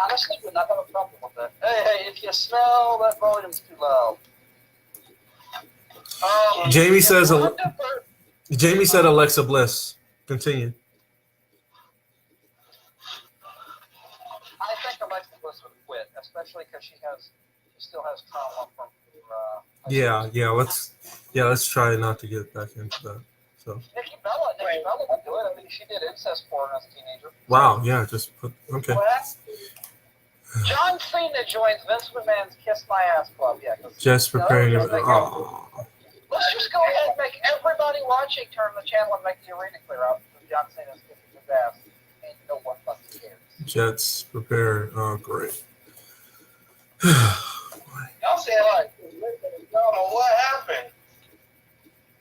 honestly would not have a problem with that. Hey, if you smell that volume's too loud.
Jamie says. Jamie said Alexa Bliss. Continue.
I think Alexa Bliss would quit, especially because she still has trauma from.
Let's try not to get back into that. So.
Nikki Bella would do it. I mean, she did incest porn as a teenager.
Wow. Yeah. Just put. Okay.
John Cena joins Vince McMahon's Kiss My Ass Club. Yeah.
Just preparing.
Let's just go ahead and make everybody watching turn the channel and make the arena clear out. John Cena's kissing his ass, and no one fucking cares.
Jets prepare. Oh, great.
Y'all say what?
What happened?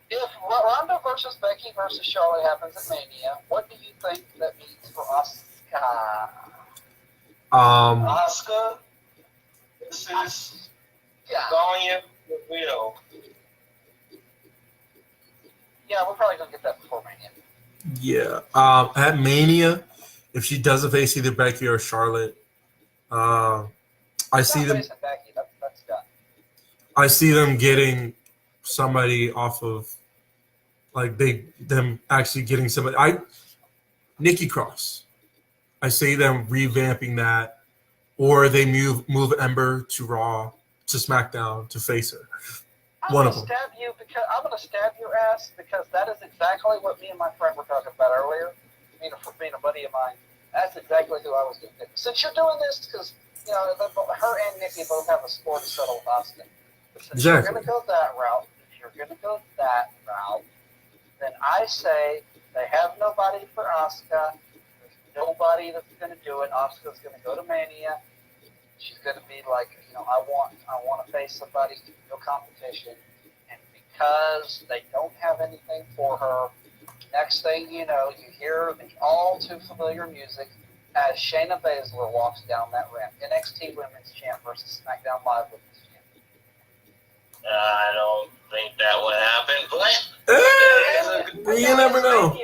If Ronda versus Becky versus Charlotte happens at Mania, what do you think that means for Asuka?
Asuka? This is Sonya Will.
Yeah, we're probably going to get that before Mania.
Yeah. At Mania, if she doesn't face either Becky or Charlotte, I see them.
Becky, that's done.
I see them getting somebody off of, like them actually getting somebody. Nikki Cross. I see them revamping that, or they move Ember to Raw, to SmackDown to face her. I'm going to
stab your ass because that is exactly what me and my friend were talking about earlier. Being a buddy of mine, that's exactly who I was doing. Since you're doing this, because her and Nikki both have a score to settle with Asuka. Since you're going to go that route, then I say they have nobody for Asuka. There's nobody that's going to do it. Asuka's going to go to Mania. She's going to be like, I want to face somebody, no competition. And because they don't have anything for her, next thing you know, you hear the all too familiar music as Shayna Baszler walks down that ramp. NXT Women's Champ versus SmackDown Live Women's Champ.
I don't think that would happen, but
you never know.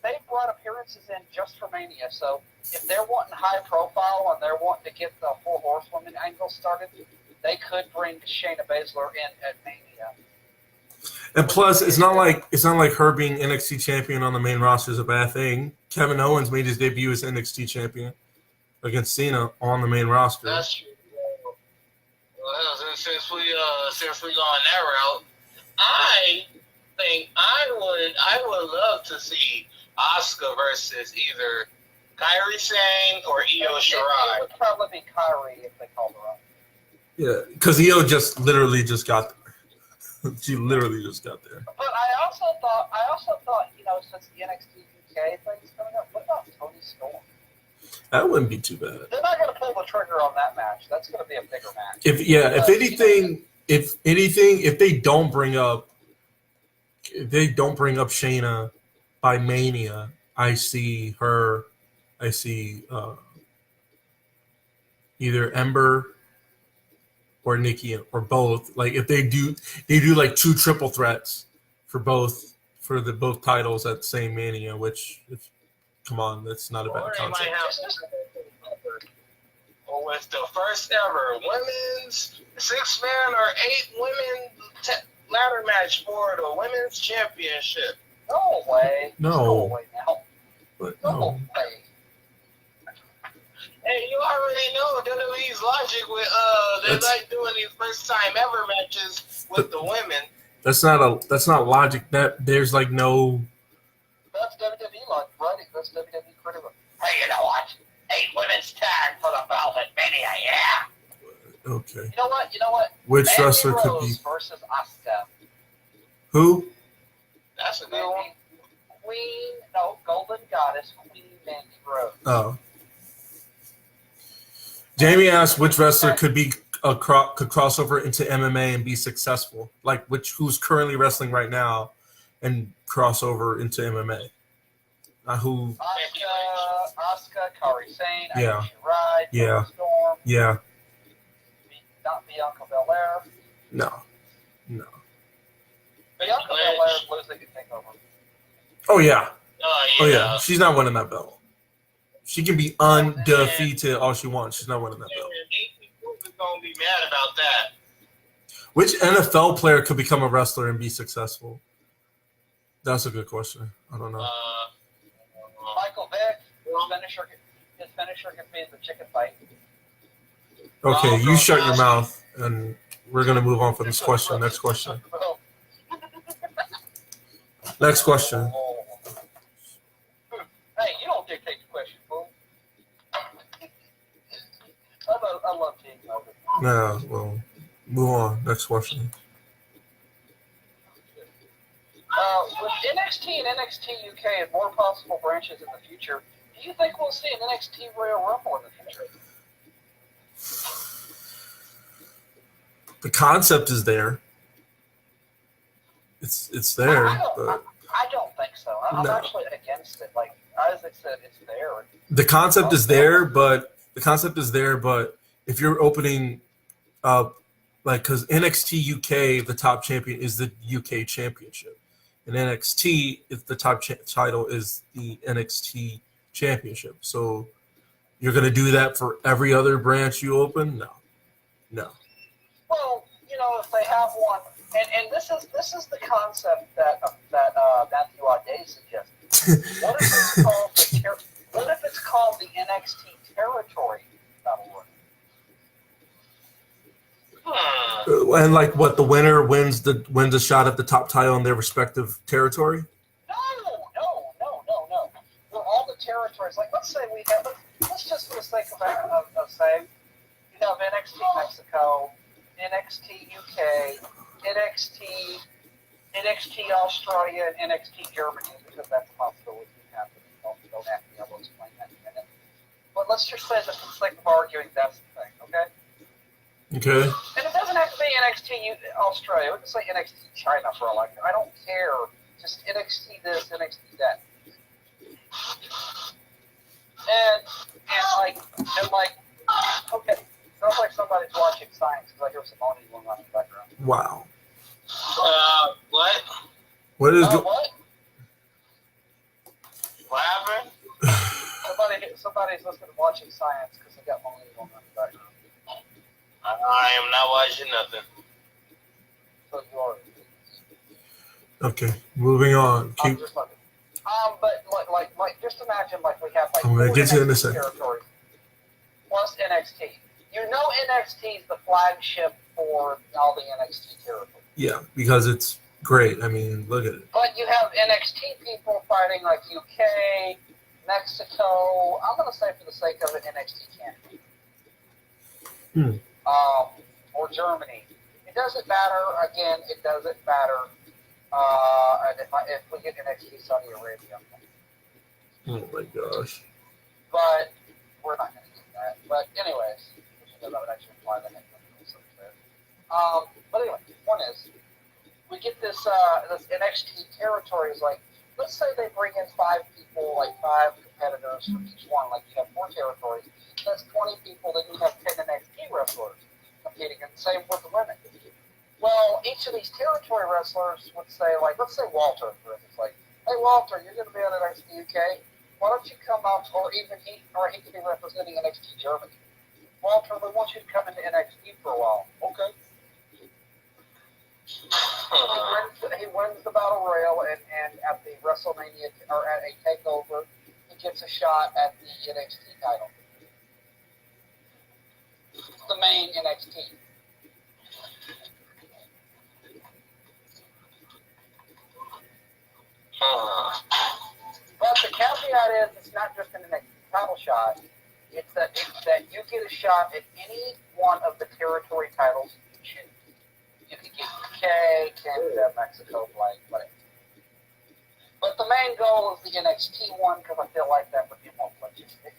They brought appearances in just for Mania, so if they're wanting high profile and they're wanting to get the 4 Horsewomen angle started, they could bring Shayna Baszler in at Mania.
And plus, it's not like her being NXT champion on the main roster is a bad thing. Kevin Owens made his debut as NXT champion against Cena on the main roster.
That's true. Well, since we gone that route, I think I would love to see Asuka versus either Kairi Sane or Io Shirai.
It would probably be Kairi if they called her up.
Yeah, because Io literally just got there. She literally just got there.
But I also thought, since the NXT UK thing's coming up, what about Toni Storm?
That wouldn't be too bad.
They're not going to pull the trigger on that match. That's going to be a bigger match.
If they don't bring up Shayna by Mania, I see either Ember or Nikki or both. Like if they do like 2 triple threats for both titles at the same Mania, which come on, that's not a bad concept.
Or it's the first ever women's 6-man or 8-women ladder match for the women's championship.
No way.
No.
Go away now.
But
Go
no.
away.
Hey, you already know WWE's logic with they
That's-
like doing these first time ever matches with the women.
That's not logic. That there's like no.
That's WWE like, right? That's WWE critical. Hey, you know what? 8 women's tag for the Velvet Mania, yeah.
Okay.
You know what? You know what?
Which
Mandy
wrestler could
Rose
be
versus Asuka.
who?
That's a good one.
Golden Goddess, Queen Mandy Rose.
Oh. Jamie asked which wrestler could cross over into MMA and be successful. Like who's currently wrestling right now and cross over into MMA. Not who.
Asuka, Kairi Sane,
Yeah.
Aisha Rai,
Yeah.
Storm,
Yeah.
not Bianca Belair.
No.
Bianca Belair losing a takeover.
Oh yeah.
Oh
Oh yeah. She's not winning that belt. She can be undefeated all she wants. She's not winning that belt.
People are gonna be mad about that.
Which NFL player could become a wrestler and be successful? That's a good question. I don't know.
Michael Vick, his finisher could be the chicken fight.
Okay, you shut your mouth, and we're gonna move on from this question. Next question. Next question.
Hey, you don't dictate the question, fool. I love Team Melvin.
Yeah, well, move on. Next question.
With NXT and NXT UK and more possible branches in the future, do you think we'll see an NXT Royal Rumble in the future?
The concept is there. It's there, but
I don't think so. I'm
No.
actually against it. Like Isaac said, it's there.
the concept is there. But if you're opening up, like, because NXT UK, the top champion is the UK Championship, and NXT, if the top title is the NXT Championship. So you're gonna do that for every other branch you open? No.
Well, if they have one, and this is the concept that Matthew Audet suggested. What if it's called the NXT Territory Battle Royal?
And like what, the winner wins a shot at the top title in their respective territory?
No. For all the territories, like let's say we have, let's just for the sake of saying, you have NXT Mexico, NXT UK, NXT Australia, and NXT Germany, because that's a possibility to happen. You don't have to be able to explain that in a minute. But let's just say that for the sake of arguing, that's the thing, okay?
Okay.
And it doesn't have to be NXT Australia. We can say NXT China for all I care. I don't care. Just NXT this, NXT that. And like, okay. Sounds like somebody's watching Science because I hear some moaning going on in the background.
Wow.
What?
What is
What?
What happened?
Somebody's listening to watching Science because they got moaning going on in the background.
I am not watching nothing.
So you are.
Okay, moving on.
I'm just looking. But like, just imagine like we have like
I'm gonna
four
get to it in a
NXT
second.
territories plus NXT. NXT is the flagship for all the NXT territories.
Yeah, because it's great. I mean, look at it.
But you have NXT people fighting like UK, Mexico. I'm gonna say for the sake of it, NXT Canada. Or Germany. It doesn't matter. Again, it doesn't matter. And if we get NXT Saudi Arabia,
Oh my gosh.
but we're not going to get that. But anyways, that would actually imply that. But anyway, one is we get this NXT territories. Like, let's say they bring in 5 people, like 5 competitors from each one. Like you have 4 territories. That's 20 people. Then you have 10 NXT wrestlers competing, and same with the women. Well, each of these territory wrestlers would say, like, let's say Walter, for instance, like, hey Walter, you're going to be on NXT UK. Why don't you come out, or even he could be representing NXT Germany. Walter, we want you to come into NXT for a while. Okay. He wins the Battle Royal, and at the WrestleMania, or at a TakeOver, he gets a shot at the NXT title. The main NXT. But the caveat is, it's not just an NXT title shot. It's that you get a shot at any one of the territory titles you choose. You could get UK, Canada, Mexico, whatever. But the main goal is the NXT one, because I feel like that would be more logistic.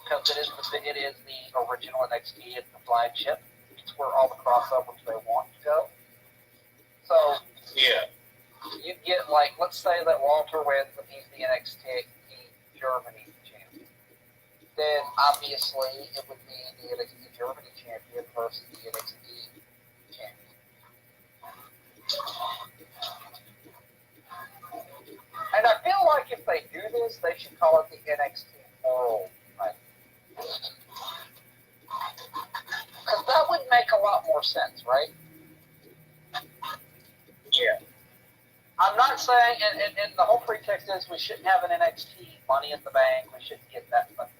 Because it is the original NXT, it's the flagship. It's where all the crossovers they want to go. So
Yeah.
you get, like, let's say that Walter wins and he's the NXT Germany champion. Then obviously it would be the NXT Germany champion versus the NXT champion. And I feel like if they do this, they should call it the NXT World title. Because that would make a lot more sense, right?
Yeah.
I'm not saying, and the whole pretext is we shouldn't have an NXT Money in the Bank, we shouldn't get that money.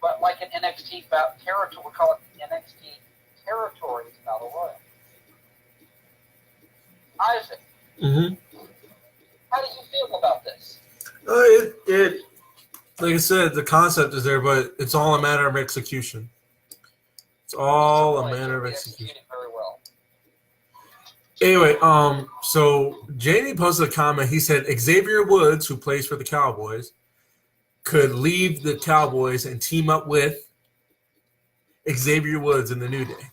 But like an NXT territory, we call it the NXT Territories Battle Royal. Isaac, how do you feel about this?
It like I said, the concept is there, but it's all a matter of execution. It's all a matter of execution.
Very well.
Anyway, so Jamie posted a comment. He said Xavier Woods, who plays for the Cowboys, could leave the Cowboys and team up with Xavier Woods in the New Day.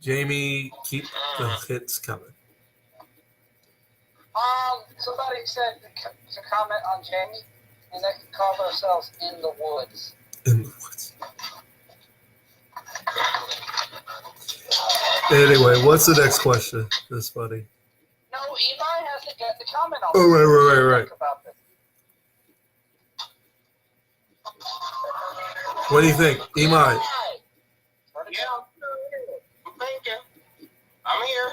Jamie, keep the hits coming.
Somebody said to comment on Jamie, and they can call themselves In the Woods.
In the Woods. Anyway, what's the next question? That's funny.
No, Eli hasn't got the comment on.
Oh, right.
About this.
What do you think, Imai?
Yeah, I'm thinking. I'm here.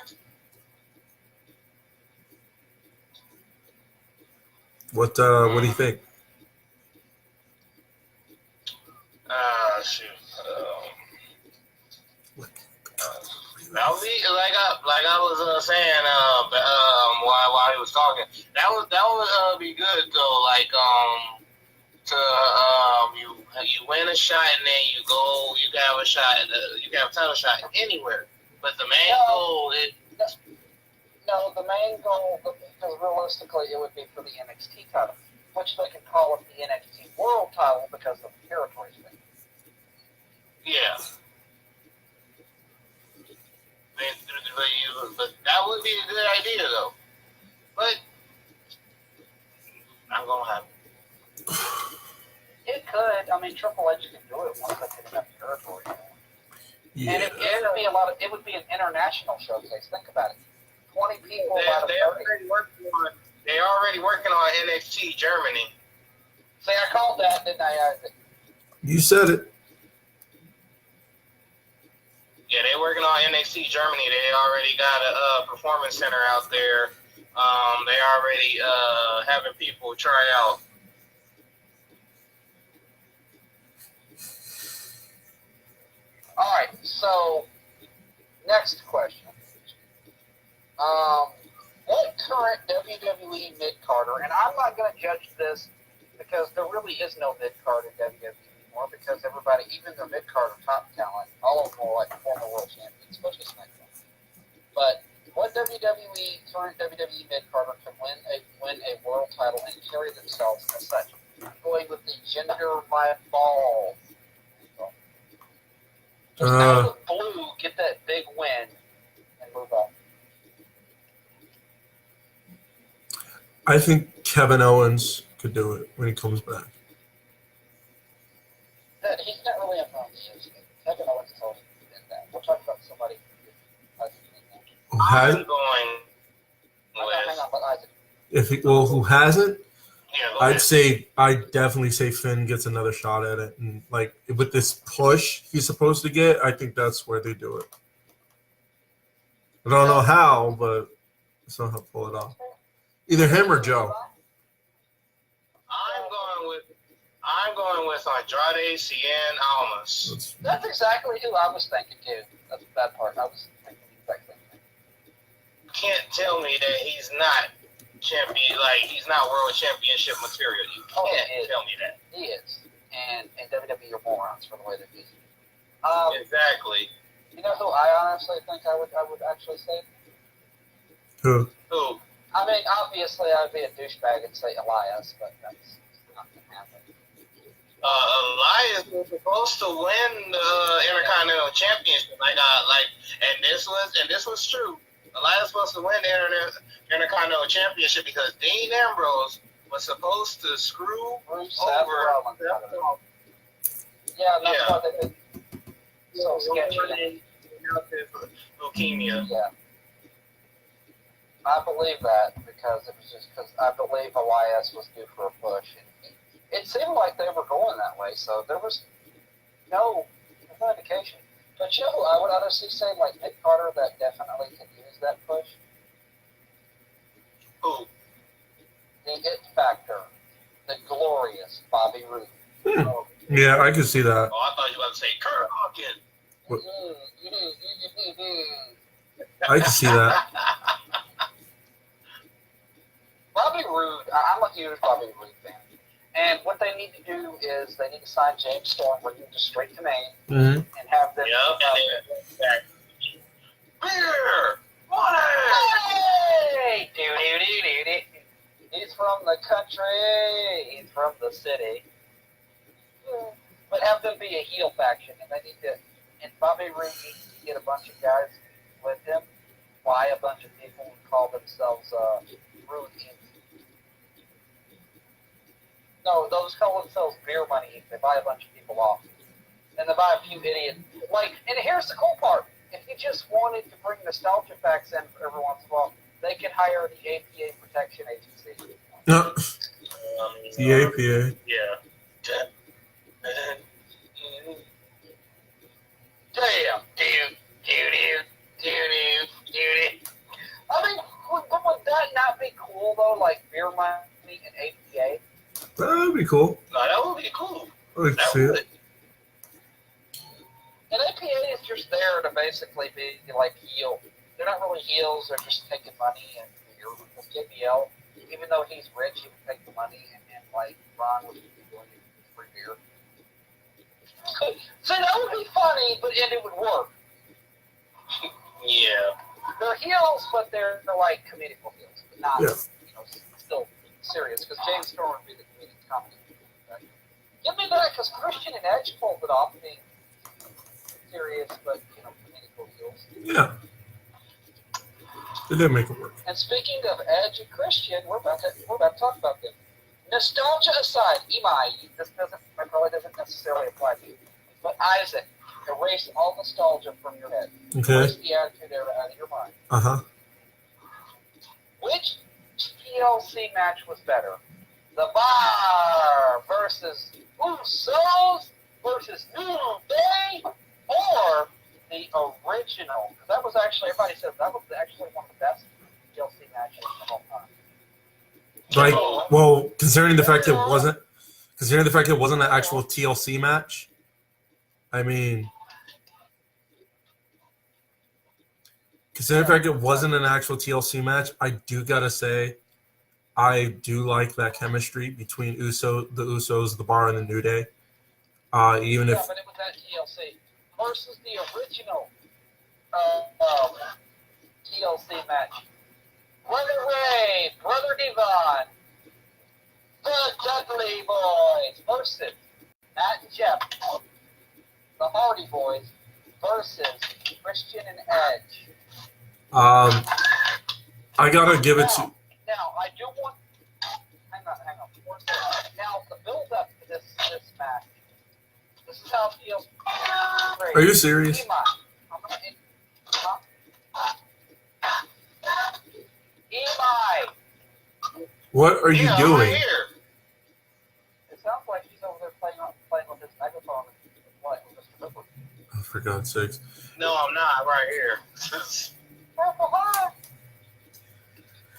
What do you think?
Shoot. Like I was saying while he was talking, that would be good though. Like you win a shot and then you can have a shot you can have a title shot anywhere. But the main goal is
no, the main goal, because realistically it would be for the NXT title, which they could call it the NXT World title because of the territories thing.
yeah. But that would be a good idea, though. But not gonna happen.
It could. I mean, Triple H can do it once they get enough territory.
Yeah.
And it would be it would be an international showcase. Think about it. 20 people out of 30.
They're already working on NXT Germany.
See, I called that, didn't I, Isaac?
You said it.
Yeah, they're working on NXT Germany. They already got a performance center out there. They already having people try out.
All right, so next question. What current WWE mid-carder, and I'm not going to judge this because there really is no mid-card in WWE anymore because everybody, even the mid-carder top talent, all of them are like former world champions, especially SmackDown. But what current WWE mid-carder can win a world title and carry themselves as such? I'm going with the Jinder Mahal. Just out of the blue, get that big win and move on.
I think Kevin Owens could do it when he comes back.
He's not really a problem. Kevin Owens has always been that. We'll talk about somebody
Who hasn't?
I'm going with
hang on, but Isaac.
Who hasn't?
Yeah, go
I'd
ahead.
say I'd definitely say Finn gets another shot at it, and like with this push he's supposed to get, I think that's where they do it. I don't know how, but somehow pull it off. Either him or Joe.
I'm going with Andrade Cien Almas.
That's-
That's exactly who I was thinking too. That's that part. I was thinking the exact same thing.
You can't tell me that he's not champion, like he's not world championship material. You
Oh,
can't
he is.
tell me that.
He is, and WWE are morons for the way they use it.
Exactly.
You know who I honestly think I would actually say?
Who?
Who?
I mean, obviously I'd be a douchebag and say Elias, but that's not gonna happen.
Elias was supposed to win the Intercontinental Championship. And this was true. Elias was supposed to win the Intercontinental Championship because Dean Ambrose was supposed to screw
Bruce
over.
Rollins. Yeah, that's
Yeah.
why they've been so sketchy.
Leukemia.
Yeah. I believe that because it was just because I believe Elias was due for a push. And it seemed like they were going that way, so there was no indication. But you know who I would honestly say, like Nick Carter, that definitely could use that push?
Who?
The it factor, the glorious Bobby Roode.
Hmm. Yeah, I could see that.
Oh, I thought you were about to say Kurt Hawkins.
What? I could see that.
Bobby Roode, I'm a huge Bobby Roode fan. And what they need to do is they need to sign James Storm, bring him to straight to Maine,
Mm-hmm.
and have them.
Beer! Water!
Hey! He's from the country. He's from the city. But have them be a heel faction, and they need to. And Bobby Roode needs to get a bunch of guys with him, fly a bunch of people, and call themselves Roode Inc. No, those call themselves Beer Money Inc. They buy a bunch of people off, and they buy a few idiots. And here's the cool part: if you just wanted to bring nostalgia facts in every once in a while, they could hire the APA Protection Agency.
No, the APA.
Yeah.
Damn, dude. I mean, would that not be cool though? Like Beer Money and APA.
That'd be cool.
No, that would be cool.
I like to
That
see it.
would.
And APA is just there to basically be like heel. They're not really heels. They're just taking money and beer. With JBL, even though he's rich, he would take the money and like Ron would be doing it for beer. So that would be funny, and it would work.
Yeah.
They're heels, but they're like comedical heels, but not
Yeah.
Still serious. Because James Storm would be the comedic comedy. Right? Give me that, because Christian and Edge pulled it off, being serious but comedical heels.
Yeah. They did make it work.
And speaking of Edge and Christian, we're about to talk about them. Nostalgia aside, Imai, this probably doesn't necessarily apply to you, but Isaac, erase all nostalgia from your head.
Okay.
Erase the attitude era out of your mind.
Uh-huh.
Which TLC match was better? The Bar versus Usos versus New Day, or the original? Because that was actually, everybody says that was actually one of the best TLC matches of all time.
Like, well, considering the fact it wasn't an actual TLC match, I mean, considering the fact it wasn't an actual TLC match, I do gotta say, I do like that chemistry between the Usos, the Bar, and the New Day. Even if
but it was that TLC versus the original TLC match. Brother Ray, Brother Devon, the Dudley Boys versus Matt and Jeff, the Hardy Boys versus Christian and Edge.
I gotta give it to.
Now, I do want. Hang on. One second. Now, the build up to this match. This is how it feels.
Are you serious?
Imai.
What are you
I'm
doing?
right here.
He's over there playing with his megaphone and what? Mr. Hooper.
Oh, for God's sakes.
No, I'm not right here.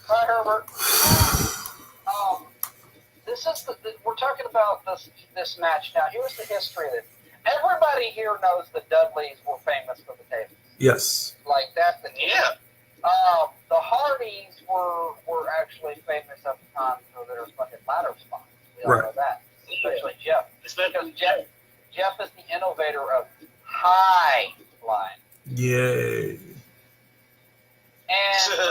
Hi, Herbert. This is we're talking about this match now. Here's the history of it. Everybody here knows the Dudleys were famous for the tables.
Yes.
Like that's the
Yeah.
The Hardys were actually famous at the time for their fucking ladder spots. We all know that. Especially Jeff. Because Jeff is the innovator of high line.
Yay.
And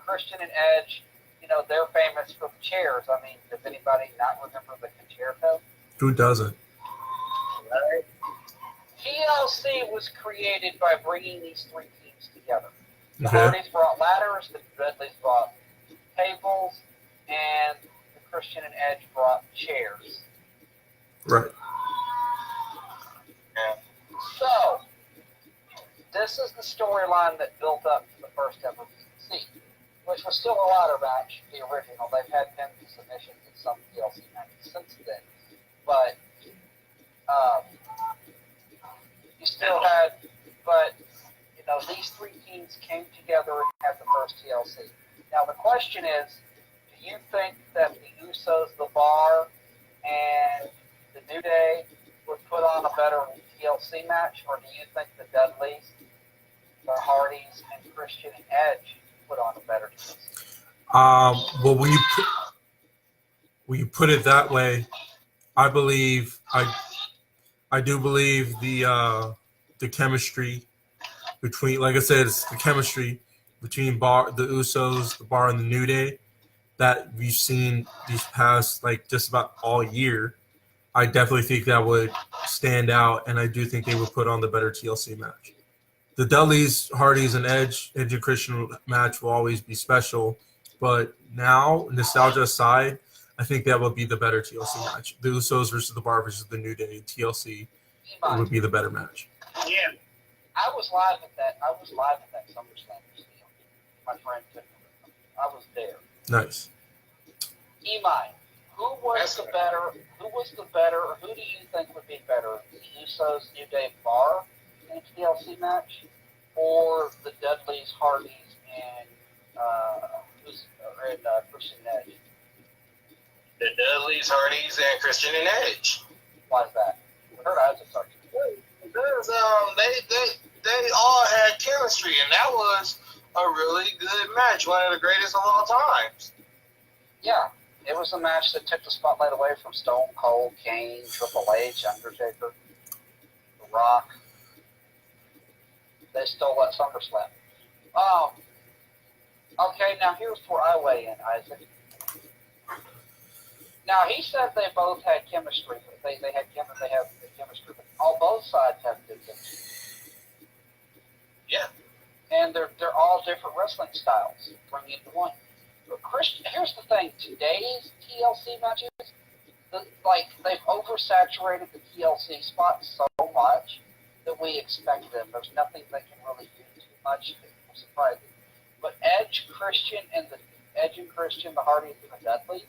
Christian and Edge, you know, they're famous for the chairs. I mean, does anybody not remember the concerto?
Who doesn't?
Right. TLC was created by bringing these three teams together. The
Okay.
Hardys brought ladders, the Dudleys brought tables, and the Christian and Edge brought chairs.
Right.
Yeah.
So, this is the storyline that built up to the first ever PCC, which was still a ladder match, the original. They've had pins and submissions in some TLC matches since then. But, you still had, you know, these three teams came together and had the first TLC. Now, the question is, do you think that the Usos, the Bar, and the New Day would put on a better TLC match, or do you think the Dudleys, the Hardys, and Christian and Edge put on a better TLC?
Well, when you put it that way, I believe I do believe the chemistry between, like I said, it's the chemistry between the Usos, the Bar, and the New Day that we've seen these past just about all year. I definitely think that would stand out, and I do think they would put on the better TLC match. The Dudleys, Hardys, and Edge and Christian match will always be special, but now, nostalgia aside, I think that would be the better TLC match. The Usos versus the Bar versus the New Day TLC would be the better match.
Yeah.
I was live at that. SummerSlam. My friend took me. I was there.
Nice.
Imai, who was the better, or who do you think would be better, the Usos, New Day, Bar in a TLC match, or the Dudleys, Hardys, and Christian and Edge?
The Dudleys, Hardys, and Christian and Edge.
Why is that? We heard Isaac start.
Because they all had chemistry, and that was a really good match, one of the greatest of all times.
Yeah, it was a match that took the spotlight away from Stone Cold, Kane, Triple H, Undertaker, The Rock. They stole that SummerSlam. Okay, now here's where I weigh in, Isaac. Now, he said they both had chemistry. They have chemistry, but both sides have good chemistry.
Yeah.
And they're all different wrestling styles, bring into one. But here's the thing: today's TLC matches, they've oversaturated the TLC spots so much that we expect them. There's nothing they can really do too much. It's surprising. But Edge, Christian, the Hardys, and the Dudleys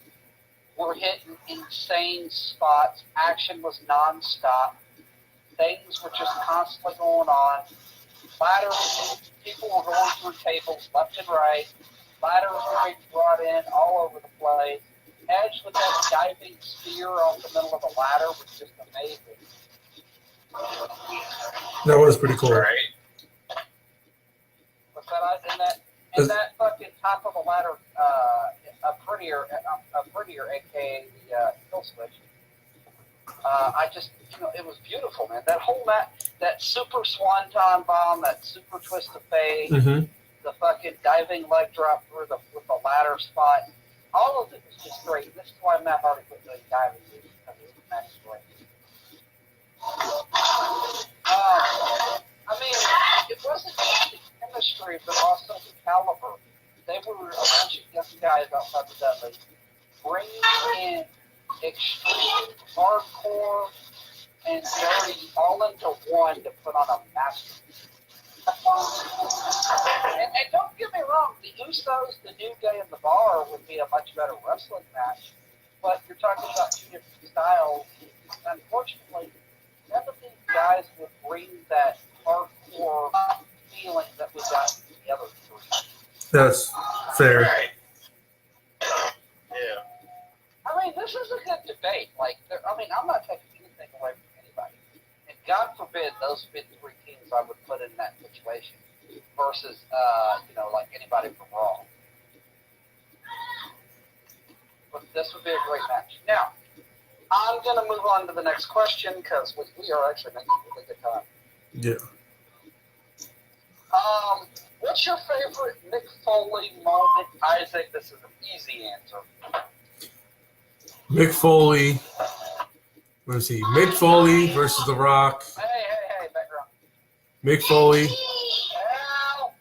were hitting insane spots. Action was nonstop. Things were just constantly going on. Ladders, people were going through tables left and right. Ladders were being brought in all over the place. Edge with that diving spear off the middle of the ladder was just amazing.
That was pretty cool.
Right.
What's that? And that fucking top of the ladder, a prettier, aka the kill switch. It was beautiful, man. That whole that super swanton bomb, that super twist of fate, the fucking diving leg drop with the ladder spot, all of it was just great. This is why Matt Hardy put the diving in, because it was match great. It wasn't just the chemistry, but also the caliber. They were a bunch of young guys outside the Dudleys, bringing in extreme, hardcore, and dirty all into one to put on a masterpiece. And don't get me wrong, the Usos, the New Day, and the Bar would be a much better wrestling match, but you're talking about two different styles. Unfortunately, none of these guys would bring that hardcore feeling that we got from the other three.
That's fair.
Right. Yeah.
I mean, this is a good debate. I'm not taking anything away from anybody. And God forbid those big three teams I would put in that situation versus, like anybody from Raw. But this would be a great match. Now, I'm going to move on to the next question because we are actually making really good time.
Yeah.
What's your favorite Mick Foley moment, Isaac? This is an easy answer.
Mick Foley. Let's see. Mick Foley versus The Rock.
Hey, background.
Mick Foley.
Ow.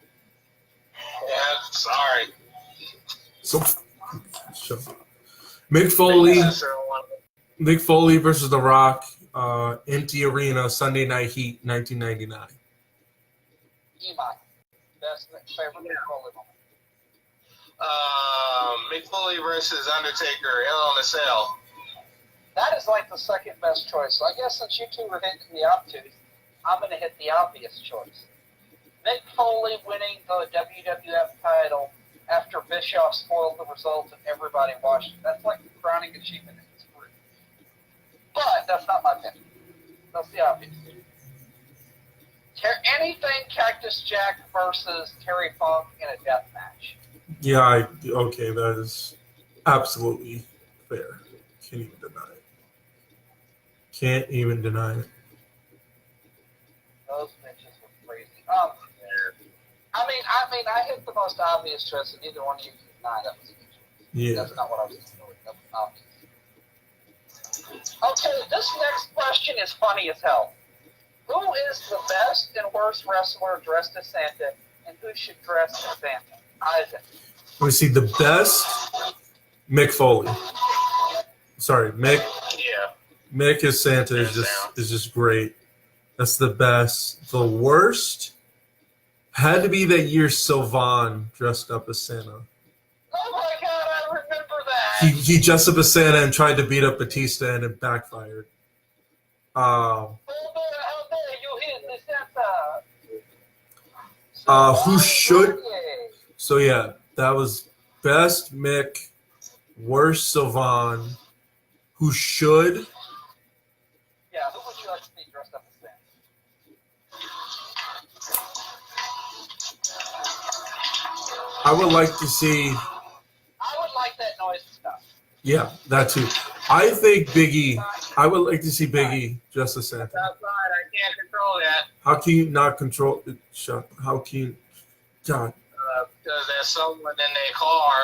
Yeah, sorry.
So, shut up. Mick Foley. Mick Foley versus The Rock. Empty Arena, Sunday Night Heat, 1999.
Imai. Best favorite Mick Foley moment.
Mick Foley versus Undertaker, Hell in a Cell.
That is like the second best choice. So I guess since you two were hitting the obtuse, I'm going to hit the obvious choice. Mick Foley winning the WWF title after Bischoff spoiled the results and everybody watched it. That's like the crowning achievement in his career. But that's not my pick. That's the obvious. Anything Cactus Jack versus Terry Funk in a death match.
Yeah, okay, that is absolutely fair. Can't even deny it. Can't even deny it.
Those matches were crazy. I hit the most obvious choice, and neither one of you can deny that was a good choice.
Yeah.
That's not what I was doing. That was obvious. Okay, this next question is funny as hell. Who is the best and worst wrestler dressed as Santa, and who should dress as Santa? Isaac.
Let me see. The best, Mick Foley. Sorry, Mick.
Yeah.
Mick as Santa is just great. That's the best. The worst had to be that year Sylvan dressed up as Santa.
Oh my God, I remember that.
He dressed up as Santa and tried to beat up Batista, and it backfired.
How dare you hit the Santa?
Who should? So yeah, that was best Mick, worst Sylvan. Who should?
Yeah, who would you like to see dressed up as Santa?
I would like to see.
I would like that noise stuff.
Yeah, that too. I think Biggie. I would like to see Biggie dressed as Santa.
Outside, I can't control that.
How can you not control? How can you? God.
Because there's someone in their car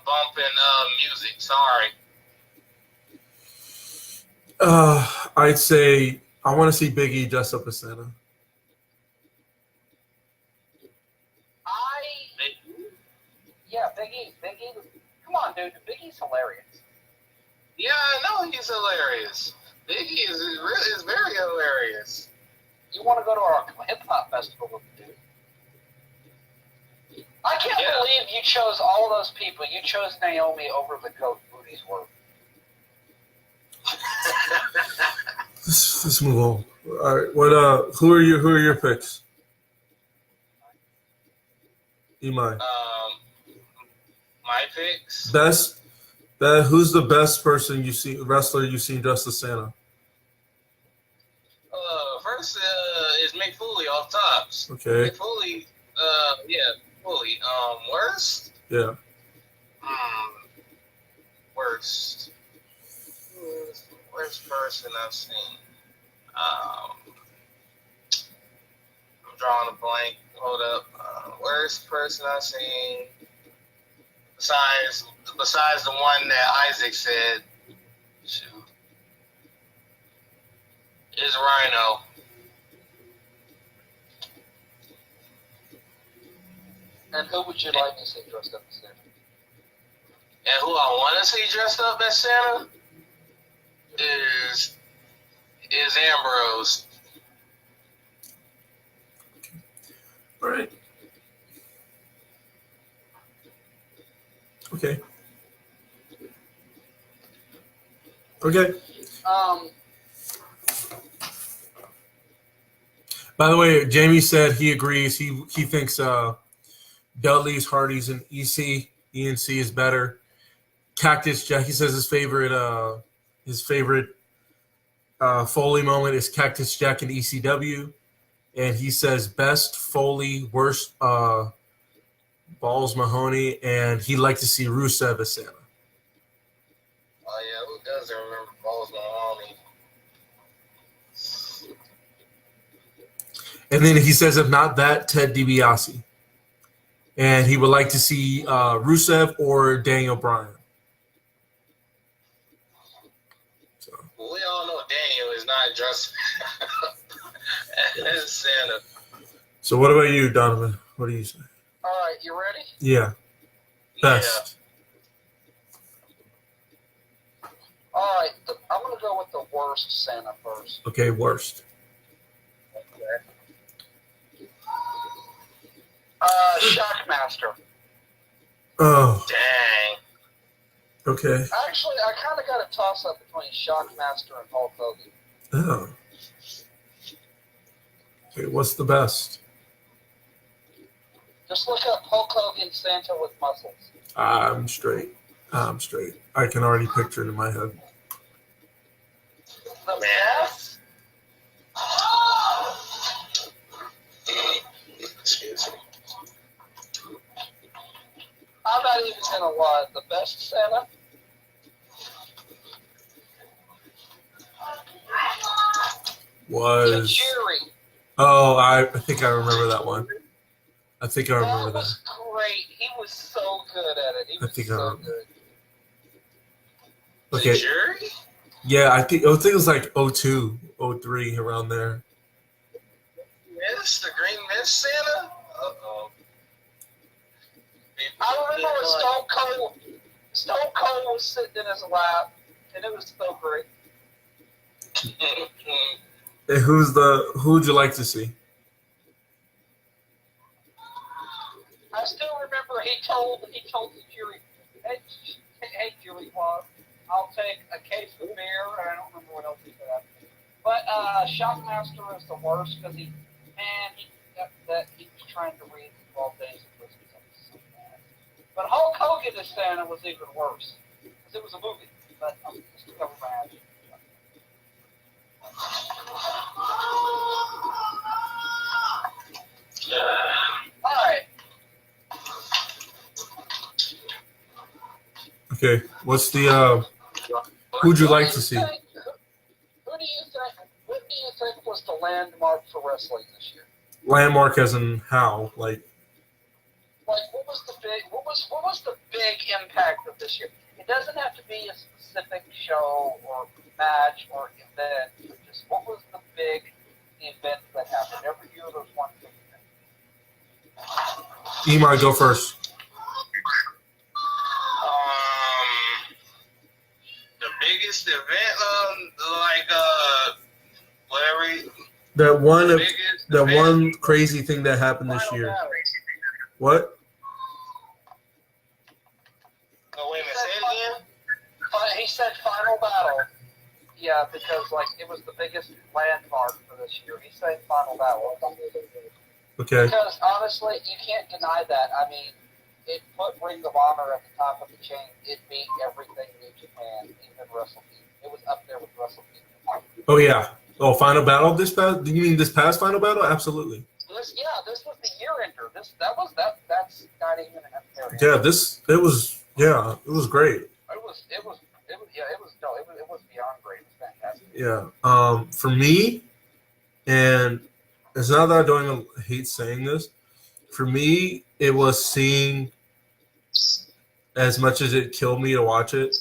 bumping music. Sorry.
I'd say I want to see Biggie dressed up as Santa.
Biggie. Come on, dude. Biggie's hilarious.
Yeah, I know he's hilarious. Biggie is very hilarious.
You want to go to our hip hop festival with me, dude? I can't believe you chose all those people. You chose Naomi over the goat Booty's work.
Let's move on. All right. What? Who are your picks? Imai.
My picks.
Best. Who's the best person you see wrestler you've seen dressed as Santa?
First is Mick Foley off tops.
Okay.
Mick Foley. Foley. Worst.
Yeah.
Worst. Worst person I've seen. I'm drawing a blank. Hold up. Worst person I've seen. Besides the one that Isaac said, shoot, is Rhino.
And who would you like to see dressed up as Santa?
And who I want to see dressed up as Santa is Ambrose.
All right. Okay. Okay.
Um,
By the way, Jamie said he agrees. He thinks Dudley's, Hardy's, and ENC is better. Cactus Jack. He says his favorite Foley moment is Cactus Jack and ECW, and he says best Foley, worst Balls Mahoney, and he'd like to see Rusev as Santa.
Oh yeah, who doesn't remember Balls Mahoney?
And then he says, if not that, Ted DiBiase. And he would like to see Rusev or Daniel Bryan. So.
Well, we all know Daniel is not dressed as Santa.
So what about you, Donovan? What do you say?
all right, you ready?
Yeah. Best.
All right, I'm going to go with the worst Santa first.
Okay, worst.
Shockmaster.
Oh,
Dang.
okay.
Actually, I kind of got a toss-up between Shockmaster and Hulk Hogan.
Oh. Okay, what's the best?
Just look up Hulk Hogan Santa with muscles.
I'm straight. I can already picture it in my head.
The
Man.
best?
Excuse me.
I'm not even going to lie. The best Santa?
Was
Tajiri.
oh, I think I remember that one. I think I remember
That
that.
was great. He was so good at it. He
I
was
think I
so
remember.
good.
Okay.
The jury?
Yeah, I think it was like 02, 03, around there.
Mist? The Green Mist Santa? Uh-oh.
I remember when Stone Cold was sitting in his lap, and it was so great.
And who would you like to see?
I still remember he told the jury, hey Julie Claus, I'll take a case of beer, and I don't remember what else he said. But Shockmaster is the worst because he was trying to read the 12 Days of Christmas. That was so bad. But Hulk Hogan as Santa was even worse because it was a movie. But I'm just to cover my ass. All right.
Okay, what's the who'd you like to see?
What do you think was the landmark for wrestling this year?
Landmark as in how? Like
What was the big impact of this year? It doesn't have to be a specific show or match or event. But just what was the big event that happened every year? There's one big event.
Imai, go first.
The biggest event, whatever.
That one crazy thing that happened this
Final
year.
battle.
What?
Oh, wait a minute, say it again?
He said final battle. Yeah, because it was the biggest landmark for this year. He said final battle.
Okay.
Because honestly, you can't deny that. I mean, it put Ring of Honor at the top of the chain. It beat everything New Japan, even WrestleMania. It was up there with WrestleMania.
Oh yeah. Oh, Final Battle this past? You mean this past Final Battle? Absolutely.
This was the year ender. That's not even an fair.
Yeah, it was great.
It was beyond great. It was fantastic.
Yeah. For me, and it's not that I don't even hate saying this. For me, it was seeing, as much as it killed me to watch it,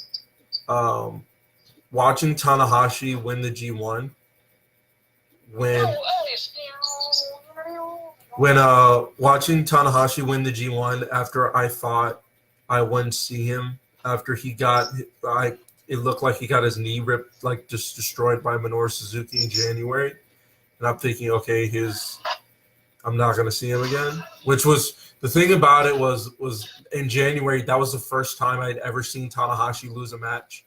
watching Tanahashi win the G1 when watching Tanahashi win the G1 after I thought I wouldn't see him after he got it looked like he got his knee ripped, like just destroyed by Minoru Suzuki in January, and I'm thinking, okay, I'm not going to see him again. Which was the thing about it was in January, that was the first time I'd ever seen Tanahashi lose a match.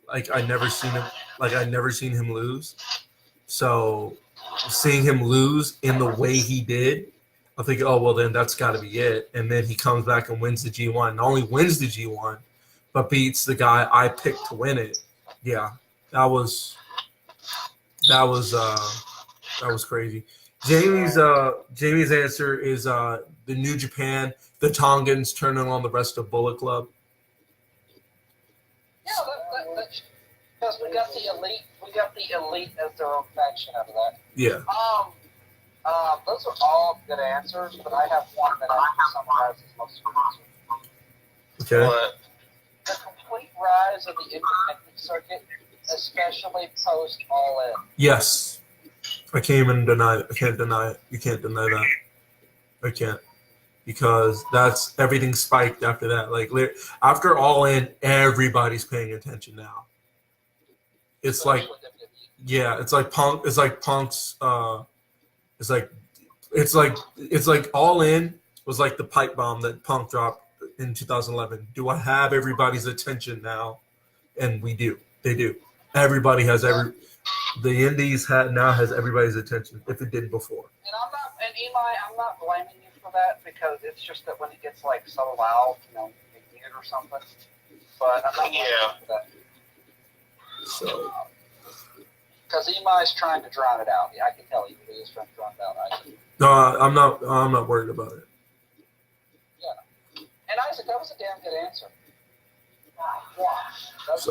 like I never seen him lose. So seeing him lose in the way he did, I think, oh well, then that's got to be it. And then he comes back and wins the G1. Not only wins the G1, but beats the guy I picked to win it. Yeah, that was crazy. Jamie's answer is the New Japan, the Tongans turning on the rest of Bullet Club.
Yeah, that's because we got the elite. We got the elite as their own faction out of that.
Yeah.
Those are all good answers, but I have one that I can summarize as most of
Okay.
But
the complete rise of the independent circuit, especially post All In.
Yes. I can't even deny it. I can't deny it. You can't deny that. I can't. Because that's everything spiked after that. Like after All In, everybody's paying attention now. It's like, yeah, it's like Punk. It's like Punk's. It's like All In was like the pipe bomb that Punk dropped in 2011. Do I have everybody's attention now? And we do. They do. Everybody has the Indies now has everybody's attention if it didn't before.
And Eli, I'm not blaming you for that because it's just that when it gets like so loud, weird or something. But I'm not blaming you for that.
So.
Because Eli's trying to drown it out. Yeah, I can tell you he is trying to drown it out.
No, I'm not worried about it.
Yeah. And Isaac, that was a damn good answer. That was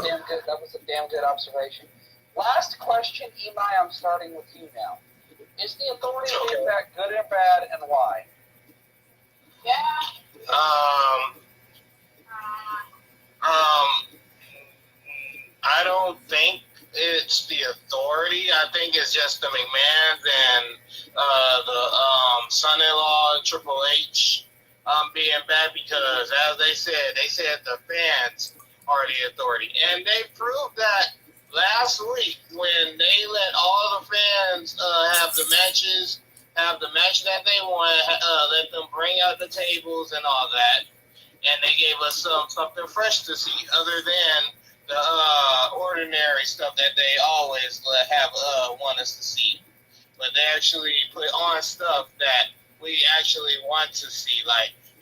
a damn good observation. Last question, Eli, I'm starting with you now. Is the Authority of Impact good and bad, and why?
I don't think it's the Authority. I think it's just the McMahons and the son-in-law Triple H being bad because, as they said the fans are the Authority, and they proved that last week when they let all the fans have the match that they want, let them bring out the tables and all that, and they gave us something fresh to see other than the ordinary stuff that they always want us to see. But they actually put on stuff that we actually want to see,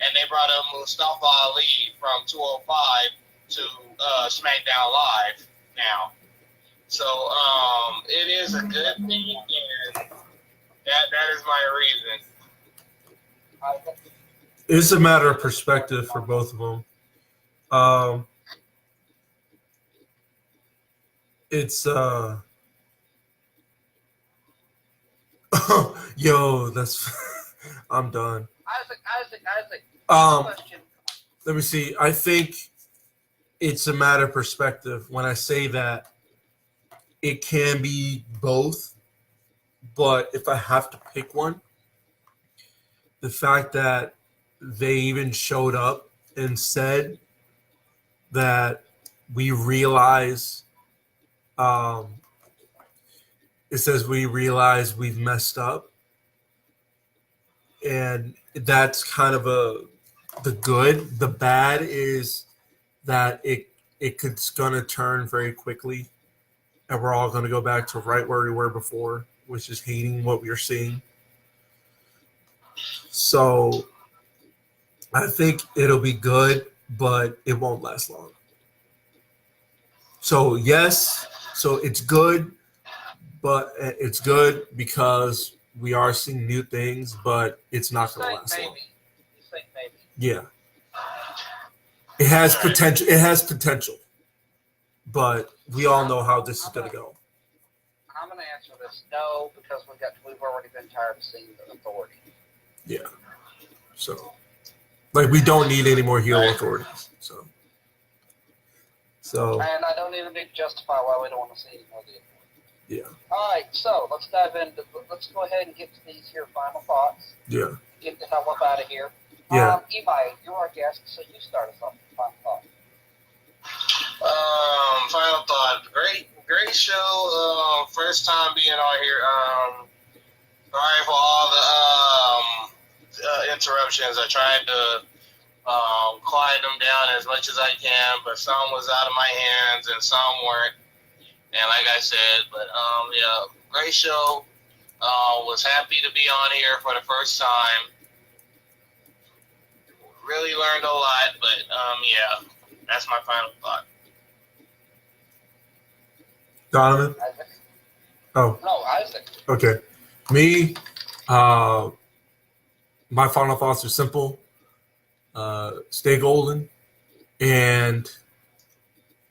and they brought up Mustafa Ali from 205 to SmackDown Live now. So it is a good thing, and that is my reason.
It's a matter of perspective for both of them. It's yo, that's I'm done.
Isaac. Question.
Let me see. I think it's a matter of perspective. When I say that, it can be both, but if I have to pick one, the fact that they even showed up and said that we realize, it says we realize we've messed up, and that's kind of the good. The bad is that it's gonna turn very quickly, and we're all gonna go back to right where we were before, which is hating what we're seeing. So I think it'll be good, but it won't last long. So yes, so it's good, but it's good because we are seeing new things, but it's not going to last long.
You think maybe?
Yeah. It has potential. It has potential, but we all know how this is going to go.
I'm going to answer this no because we've already been tired of seeing the Authority.
Yeah. So, we don't need any more heel authorities. So.
And I don't even need to justify why we don't want to see any more of the Authority.
Yeah.
All right, so let's dive into. Let's go ahead and get to these here final thoughts.
Yeah.
Get the hell up out of here.
Yeah.
Eli, you're our guest, so you start us off with final thought.
Final thought. Great show. First time being on here. Sorry for all the interruptions. I tried to quiet them down as much as I can, but some was out of my hands and some weren't. And like I said, but yeah, great show. Was happy to be on here for the first time. Really learned a lot, but yeah, that's my final thought.
Donovan?
Isaac?
Oh,
No, Isaac.
okay. Me, my final thoughts are simple. Stay golden. And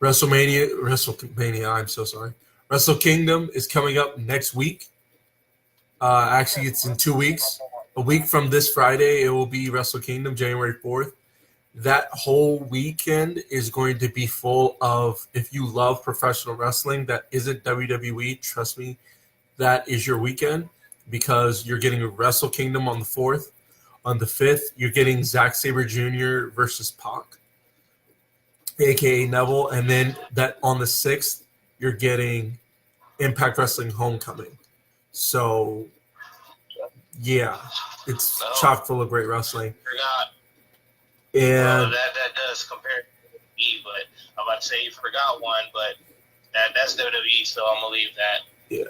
WrestleMania, I'm so sorry. Wrestle Kingdom is coming up next week. Actually, it's in 2 weeks. A week from this Friday, it will be Wrestle Kingdom, January 4th. That whole weekend is going to be full of, if you love professional wrestling that isn't WWE, trust me, that is your weekend, because you're getting Wrestle Kingdom on the 4th. On the 5th, you're getting Zack Sabre Jr. versus Pac, a.k.a. Neville. And then that on the 6th, you're getting Impact Wrestling Homecoming. So, yeah, it's chock full of great wrestling.
Forgot.
And
that does compare to WWE, but I'm about to say you forgot one, but that's WWE, so I'm gonna leave that.
yeah.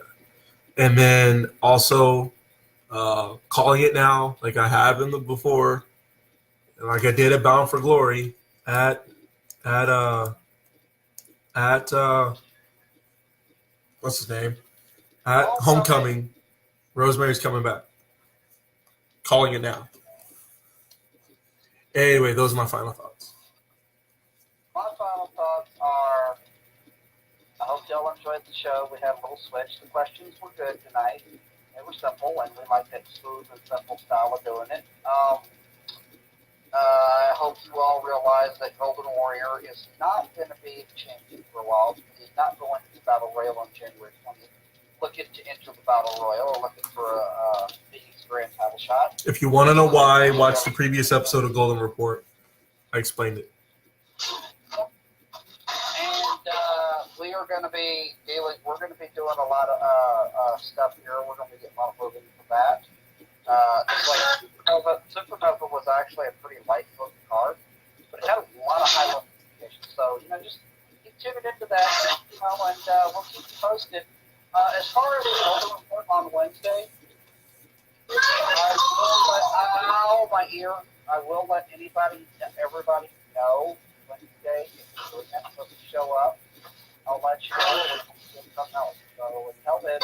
And then also calling it now, like I have in the before, and like I did at Bound for Glory at what's his name? At Homecoming. Rosemary's coming back. Calling it now. Anyway, those are my final thoughts.
My final thoughts are, I hope y'all enjoyed the show. We had a little switch. The questions were good tonight. They were simple, and we like that smooth and simple style of doing it. I hope you all realize that Golden Warrior is not going to be champion for a while. He's not going to the Battle Royal on January 20th. Looking to enter the Battle Royal, or looking for a Big's grand title shot.
If you want to know why, watch the previous episode of Golden Report. I explained it.
And we are going to be dealing. We're going to be doing a lot of stuff here. We're going to be getting a lot of moving for that. It's like Supernova was actually a pretty light book card, but it had a lot of high level communication. So just keep tuning into that, and we'll keep you posted. As far as the Golden Report on Wednesday, I will let everybody know Wednesday if you're not supposed to show up. I'll let you know when we do something else. So until then,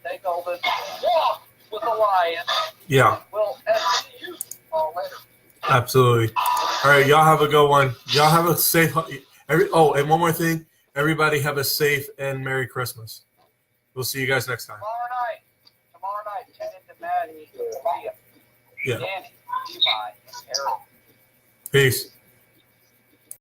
stay golden, walk with a lion.
Yeah.
We'll see you all later.
Absolutely. All right, y'all have a good one. Y'all have a safe. And one more thing. Everybody have a safe and Merry Christmas. We'll see you guys next time.
Tomorrow night, 10 into Maddie, Maria,
Yeah.
Danny, Levi, and Eric.
Peace.